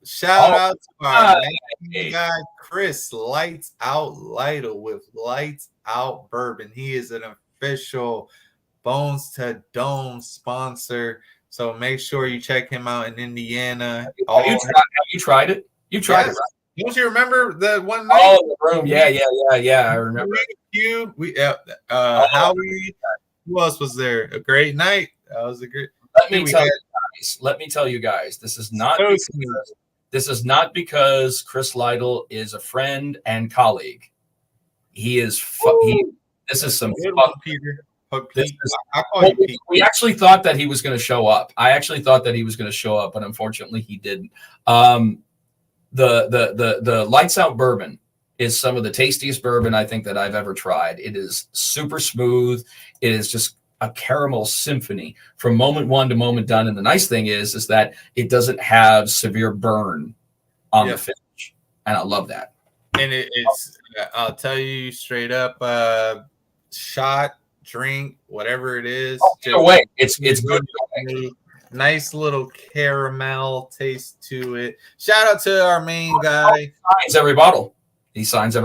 Shout out to our main guy, Chris Lights Out Lytle with Lights Out Bourbon. He is an official Bones to Dome sponsor. So make sure you check him out in Indiana. Have you tried it? You tried it, right? Don't you remember the one night? Oh, the room. Yeah. I remember. Howie. Who else was there? A great night. That was a great. Let me tell you guys. This is not because Chris Lytle is a friend and colleague. He is. This is some fun. Peter. We actually thought that he was going to show up. I actually thought that he was going to show up, but unfortunately, he didn't. The Lights Out Bourbon is some of the tastiest bourbon I think that I've ever tried. It is super smooth. It is just a caramel symphony from moment one to moment done. And the nice thing is that it doesn't have severe burn on the finish, and I love that. And it's I'll tell you straight up, shot, drink, whatever it is. Either way, it's good. Nice little caramel taste to it. Shout out to our main guy. He signs every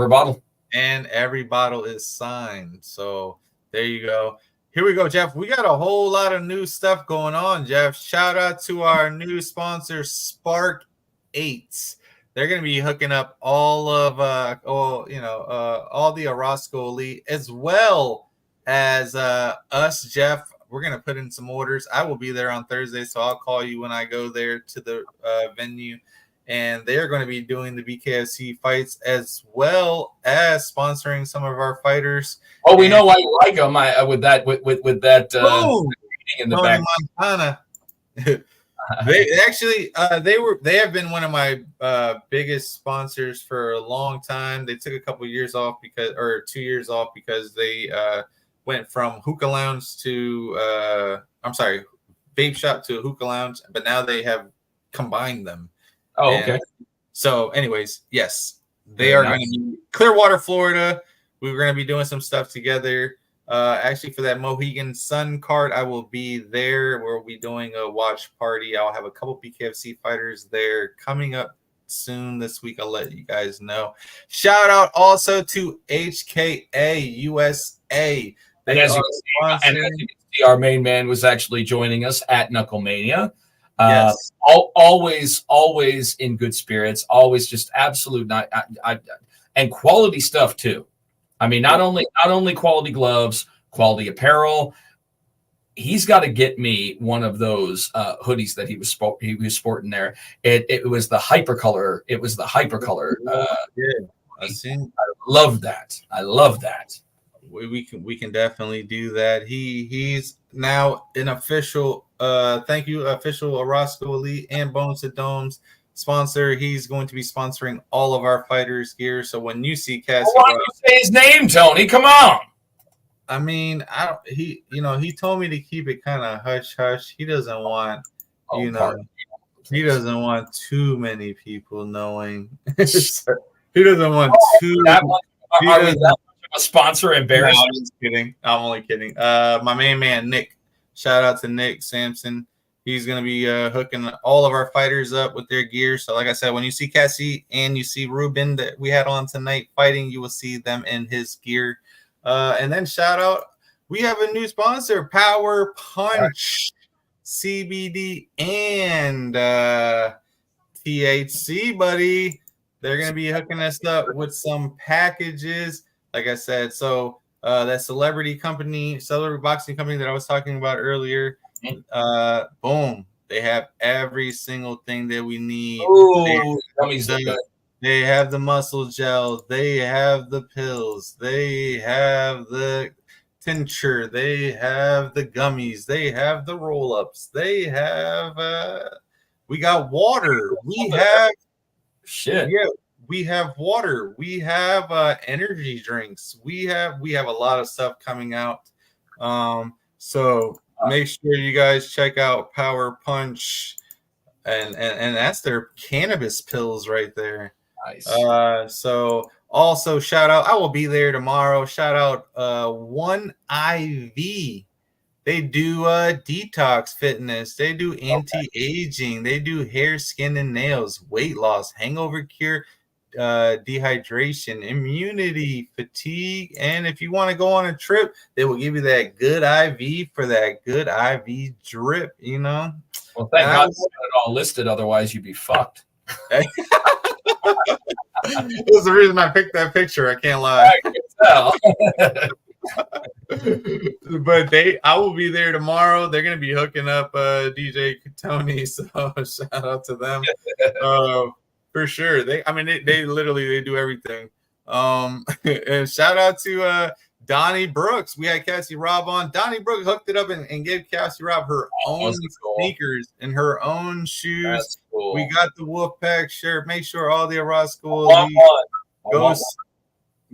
bottle. And every bottle is signed. So there you go. Here we go, Jeff. We got a whole lot of new stuff going on, Jeff. Shout out to our new sponsor, Spark 8s. They're going to be hooking up all of all the Orozco Elite, as well as us, Jeff. We're going to put in some orders. I will be there on Thursday, so I'll call you when I go there to the venue. And they're going to be doing the BKFC fights as well as sponsoring some of our fighters. Oh, we know why you like them. With that in the back. Montana. They have been one of my biggest sponsors for a long time. They took a couple years off 2 years off because they went from hookah lounge to vape shop to a hookah lounge, but now they have combined them. Oh, okay. So anyways, yes, they are going to be Clearwater, Florida. We're going to be doing some stuff together. Actually, for that Mohegan Sun card, I will be there. We'll be doing a watch party. I'll have a couple BKFC fighters there coming up soon this week. I'll let you guys know. Shout out also to HKA USA. And as you can see, our main man was actually joining us at Knucklemania. Yes. Always in good spirits. Always just absolute and quality stuff too. I mean, not only quality gloves, quality apparel. He's got to get me one of those hoodies that he was sporting there. It was the hypercolor. It was the hypercolor. I love that. I love that. We can definitely do that. He's now an official. Thank you, official Orozco Elite and Bones to Domes sponsor. He's going to be sponsoring all of our fighters' gear. So when you see Cassie, why don't you say his name, Tony? Come on. I mean, he told me to keep it kind of hush hush. He doesn't want, he doesn't want too many people knowing. He doesn't want a sponsor embarrassed. No, I'm just kidding. I'm only kidding. My main man Nick. Shout out to Nick Sampson. He's going to be hooking all of our fighters up with their gear. So like I said, when you see Cassie and you see Ruben that we had on tonight fighting, you will see them in his gear. And then shout out, we have a new sponsor, Power Punch, CBD and THC, buddy. They're going to be hooking us up with some packages. Like I said, so that celebrity boxing company that I was talking about earlier, boom, they have every single thing that we need. Ooh, they have the muscle gel, they have the pills, they have the tincture. They have the gummies. They have the roll-ups. They have we got water. We have shit. yeah, we have water. We have energy drinks. We have a lot of stuff coming out. So make sure you guys check out Power Punch, and that's their cannabis pills right there. Nice. So also shout out, I will be there tomorrow. Shout out One IV. They do detox fitness. They do anti-aging. They do hair, skin, and nails, weight loss, hangover cure, dehydration, immunity, fatigue, and if you want to go on a trip, they will give you that good IV for that good IV drip. You know. Well, thank God you got it all listed. Otherwise, you'd be fucked. It was the reason I picked that picture. I can't lie. I can tell. But I will be there tomorrow. They're gonna be hooking up DJ Tony, so shout out to them for sure. They literally they do everything. And shout out to Donnie Brooks. We had Cassie Robb on. Donnie Brooks hooked it up and gave Cassie Robb her own sneakers and her own shoes. That's cool. We got the Wolfpack shirt. Make sure all the Arroyo School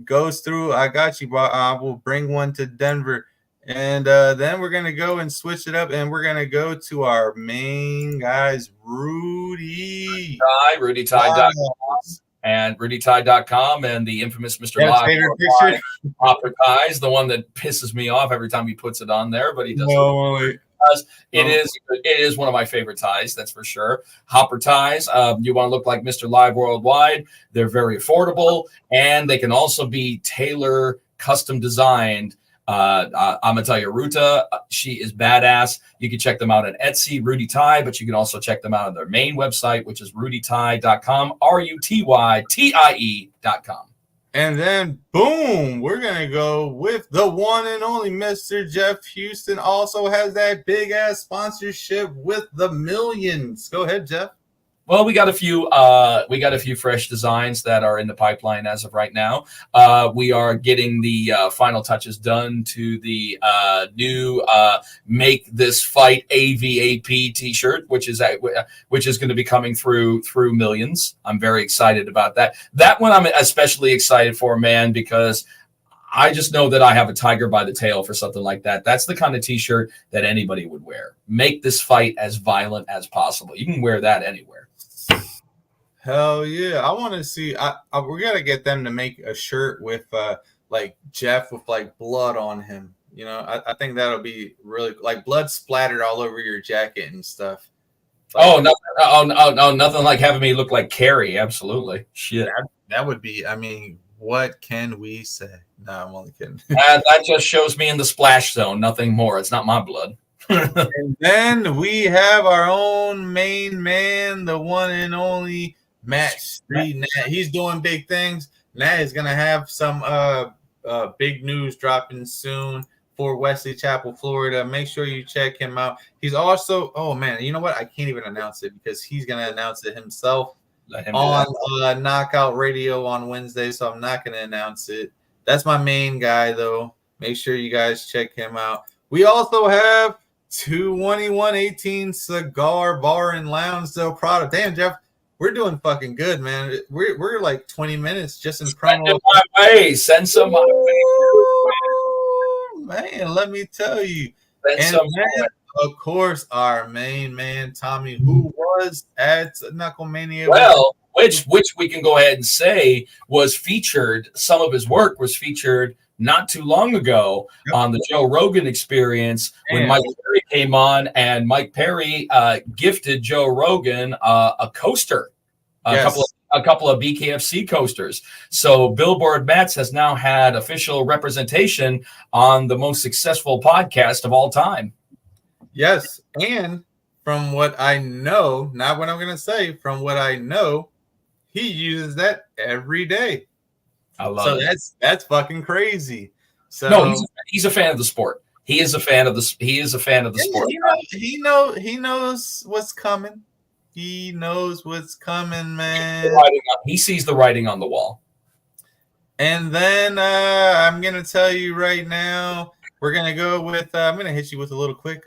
goes through. I got you, but I will bring one to Denver. And then we're going to go and switch it up, and we're going to go to our main guys, Rudy. RudyTie.com and RudyTie.com and the infamous Mr. Live Hopper Ties, the one that pisses me off every time he puts it on there, but he doesn't. It is one of my favorite ties, that's for sure. Hopper ties. You want to look like Mr. Live Worldwide. They're very affordable, and they can also be tailor custom designed. I'm gonna tell you, Ruta, she is badass. You can check them out on Etsy, Rudy Tie, but you can also check them out on their main website, which is RudyTie.com, RutyTie.com. And then, boom, we're going to go with the one and only Mr. Jeff Houston. Also has that big-ass sponsorship with the Millions. Go ahead, Jeff. Well, we got a few fresh designs that are in the pipeline as of right now. We are getting the final touches done to the new "Make This Fight" AVAP T-shirt, which is going to be coming through Millions. I'm very excited about that. That one I'm especially excited for, man, because I just know that I have a tiger by the tail for something like that. That's the kind of T-shirt that anybody would wear. Make this fight as violent as possible. You can wear that anywhere. Hell yeah. I want to see, we got to get them to make a shirt with like Jeff with like blood on him. You know, I think that'll be really like blood splattered all over your jacket and stuff. Like, nothing like having me look like Carrie. Absolutely. Shit. That would be, I mean, what can we say? No, I'm only kidding. That just shows me in the splash zone, nothing more. It's not my blood. And then we have our own main man, the one and only Matt Street. Nat. He's doing big things. Nat is going to have some big news dropping soon for Wesley Chapel, Florida. Make sure you check him out. He's also, oh man, you know what? I can't even announce it because he's going to announce it himself on Knockout Radio on Wednesday, so I'm not going to announce it. That's my main guy, though. Make sure you guys check him out. We also have 22118 Cigar Bar and Lounge Still Product. Damn, Jeff, we're doing fucking good, man. We're like 20 minutes just in promo. Send some my way. Man, let me tell you. And then, of course, our main man, Tommy, who was at Knucklemania. Well, which we can go ahead and say was featured, some of his work was featured not too long ago on the Joe Rogan Experience when Mike Perry came on, and Mike Perry gifted Joe Rogan a coaster, a couple of BKFC coasters. So Billboard Mats has now had official representation on the most successful podcast of all time. Yes, and from what I know, not what I'm going to say, from what I know, he uses that every day. I love it. That's fucking crazy. So no, he's a fan of the sport. He is a fan of the sport. He knows what's coming. He knows what's coming, man. He sees the writing on the wall. And then I'm gonna tell you right now, we're gonna go with. I'm gonna hit you with a little quick.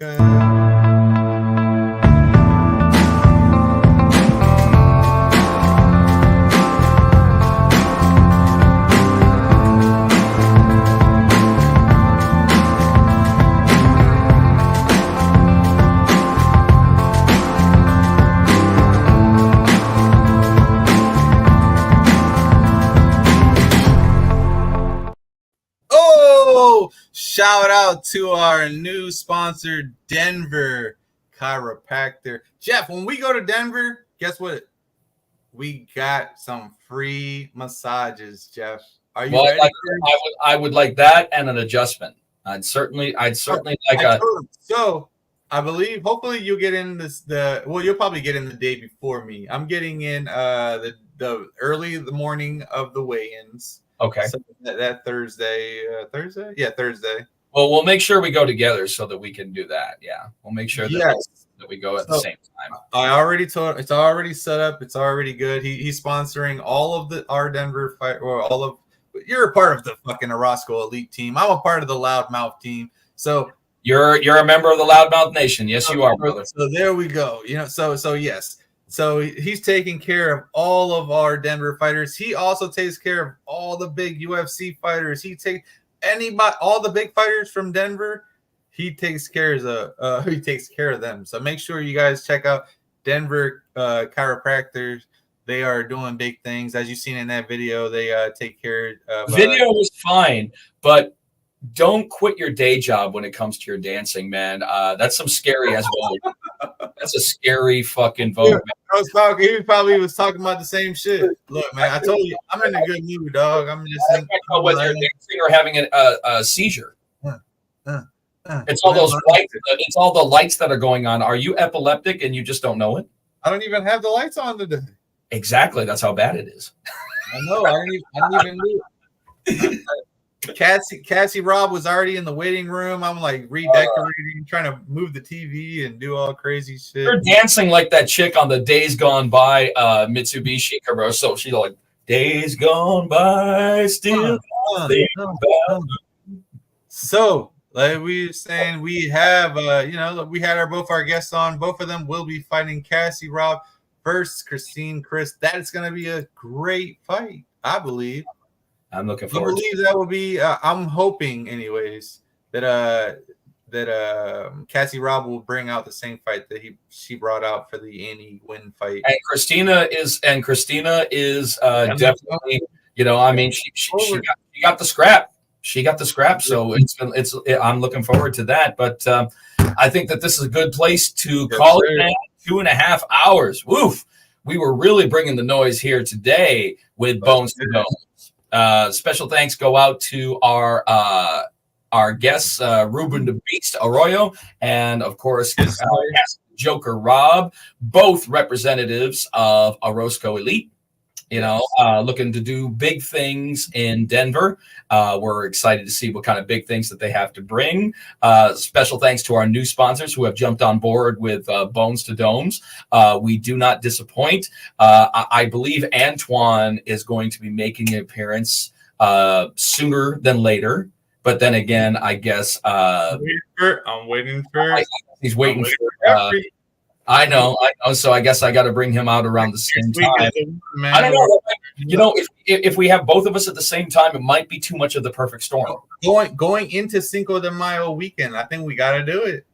Shout out to our new sponsor, Denver Chiropractor. Jeff, when we go to Denver, guess what? We got some free massages, Jeff. Are you ready? I would like that and an adjustment. I'd certainly like So I believe hopefully you'll get in you'll probably get in the day before me. I'm getting in the early the morning of the weigh-ins. Okay. So that Thursday. Yeah, Thursday. Well, we'll make sure we go together so that we can do that. Yeah, we'll make sure that we go at the same time. I already told. It's already set up. It's already good. He's sponsoring all of our Denver fight. Or all of. You're a part of the fucking Orozco Elite team. I'm a part of the Loudmouth team. So you're a member of the Loudmouth Nation. Yes, you are, brother. So there we go. So yes. So he's taking care of all of our Denver fighters. He also takes care of all the big UFC fighters. He takes all the big fighters from Denver. He takes care of them. So make sure you guys check out Denver Chiropractors. They are doing big things. As you've seen in that video, they take care of video was fine, but don't quit your day job when it comes to your dancing, man. That's some scary as well. That's a scary fucking vote, man. He probably was talking about the same shit. Look, man, I told you, I'm in a good mood, dog. I'm just whether you're dancing or having a seizure. It's all those lights. It's all the lights that are going on. Are you epileptic and you just don't know it? I don't even have the lights on today. Exactly. That's how bad it is. I know. I didn't even do it. Cassie Robb was already in the waiting room. I'm like redecorating, trying to move the TV and do all crazy shit. You're dancing like that chick on the Days Gone By Mitsubishi commercial. She's like, Days Gone By, still. So, like we were saying, we have, we had both our guests on. Both of them will be fighting Cassie Robb versus Christine Chris. That is going to be a great fight, I believe. I'm looking forward. I believe that will be. I'm hoping, anyways, that Cassie Robb will bring out the same fight that she brought out for the Annie Wynn fight. And Christina is definitely. I mean, she got the scrap. She got the scrap. So I'm looking forward to that. But I think that this is a good place to call it 2.5 hours. Woof. We were really bringing the noise here today with Bones to Bones. Special thanks go out to our guests, Ruben the Beast Arroyo, and of course, Joker Robb, both representatives of Orozco Elite. Looking to do big things in Denver. We're excited to see what kind of big things that they have to bring. Special thanks to our new sponsors who have jumped on board with Bones to Domes. We do not disappoint. I believe Antoine is going to be making an appearance sooner than later. But then again, I guess I'm waiting for. He's waiting for. I know. So I guess I got to bring him out around the same time. I don't know. If we have both of us at the same time, it might be too much of the perfect storm. Going into Cinco de Mayo weekend, I think we got to do it.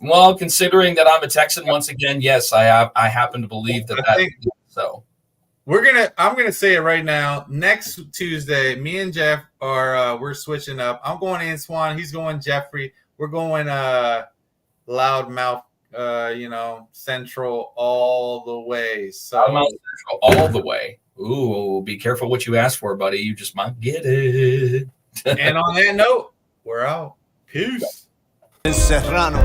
Well, considering that I'm a Texan once again, yes, I happen to believe that. So I'm gonna say it right now. Next Tuesday, me and Jeff we're switching up. I'm going Antoine. He's going Jeffrey. We're going Loudmouth. Central all the way. So Central all the way. Ooh, be careful what you ask for, buddy. You just might get it. And on that note, we're out. Peace. Serrano.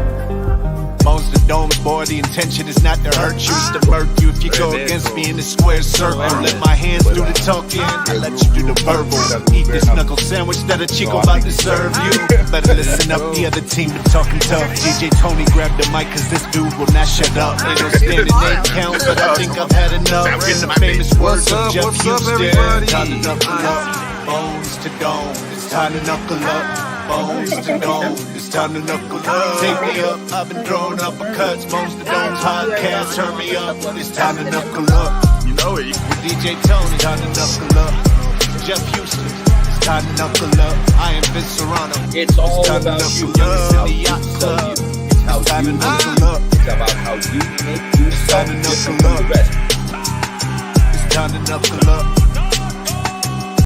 Bones to Domes, boy, the intention is not to hurt you, it's to murk you. If you go against me in the square circle, let my hands do the talking, I let you do the verbal. Eat this knuckle sandwich that a Chico about to serve you. Better listen up, the other team been talking tough. DJ Tony grabbed the mic cause this dude will not shut up. Ain't no standing name count, but I think I've had enough. In the famous words of Jeff Houston, time to knuckle up. Bones to Domes, it's time to knuckle up. bones to know it's time to knuckle up. Take me up, I've been throwing uppercuts. Most of those podcasts turn me up. It's time to knuckle up. You know it. With DJ Tony, time to knuckle up. Jeff Houston, it's time to knuckle up. I am Vince Serrano. It's all time about to you. knuckle It's up. how you club you. It's how Time you to knuckle up. It's about how you make yourself time to different knuckle from the rest. It's time to knuckle up.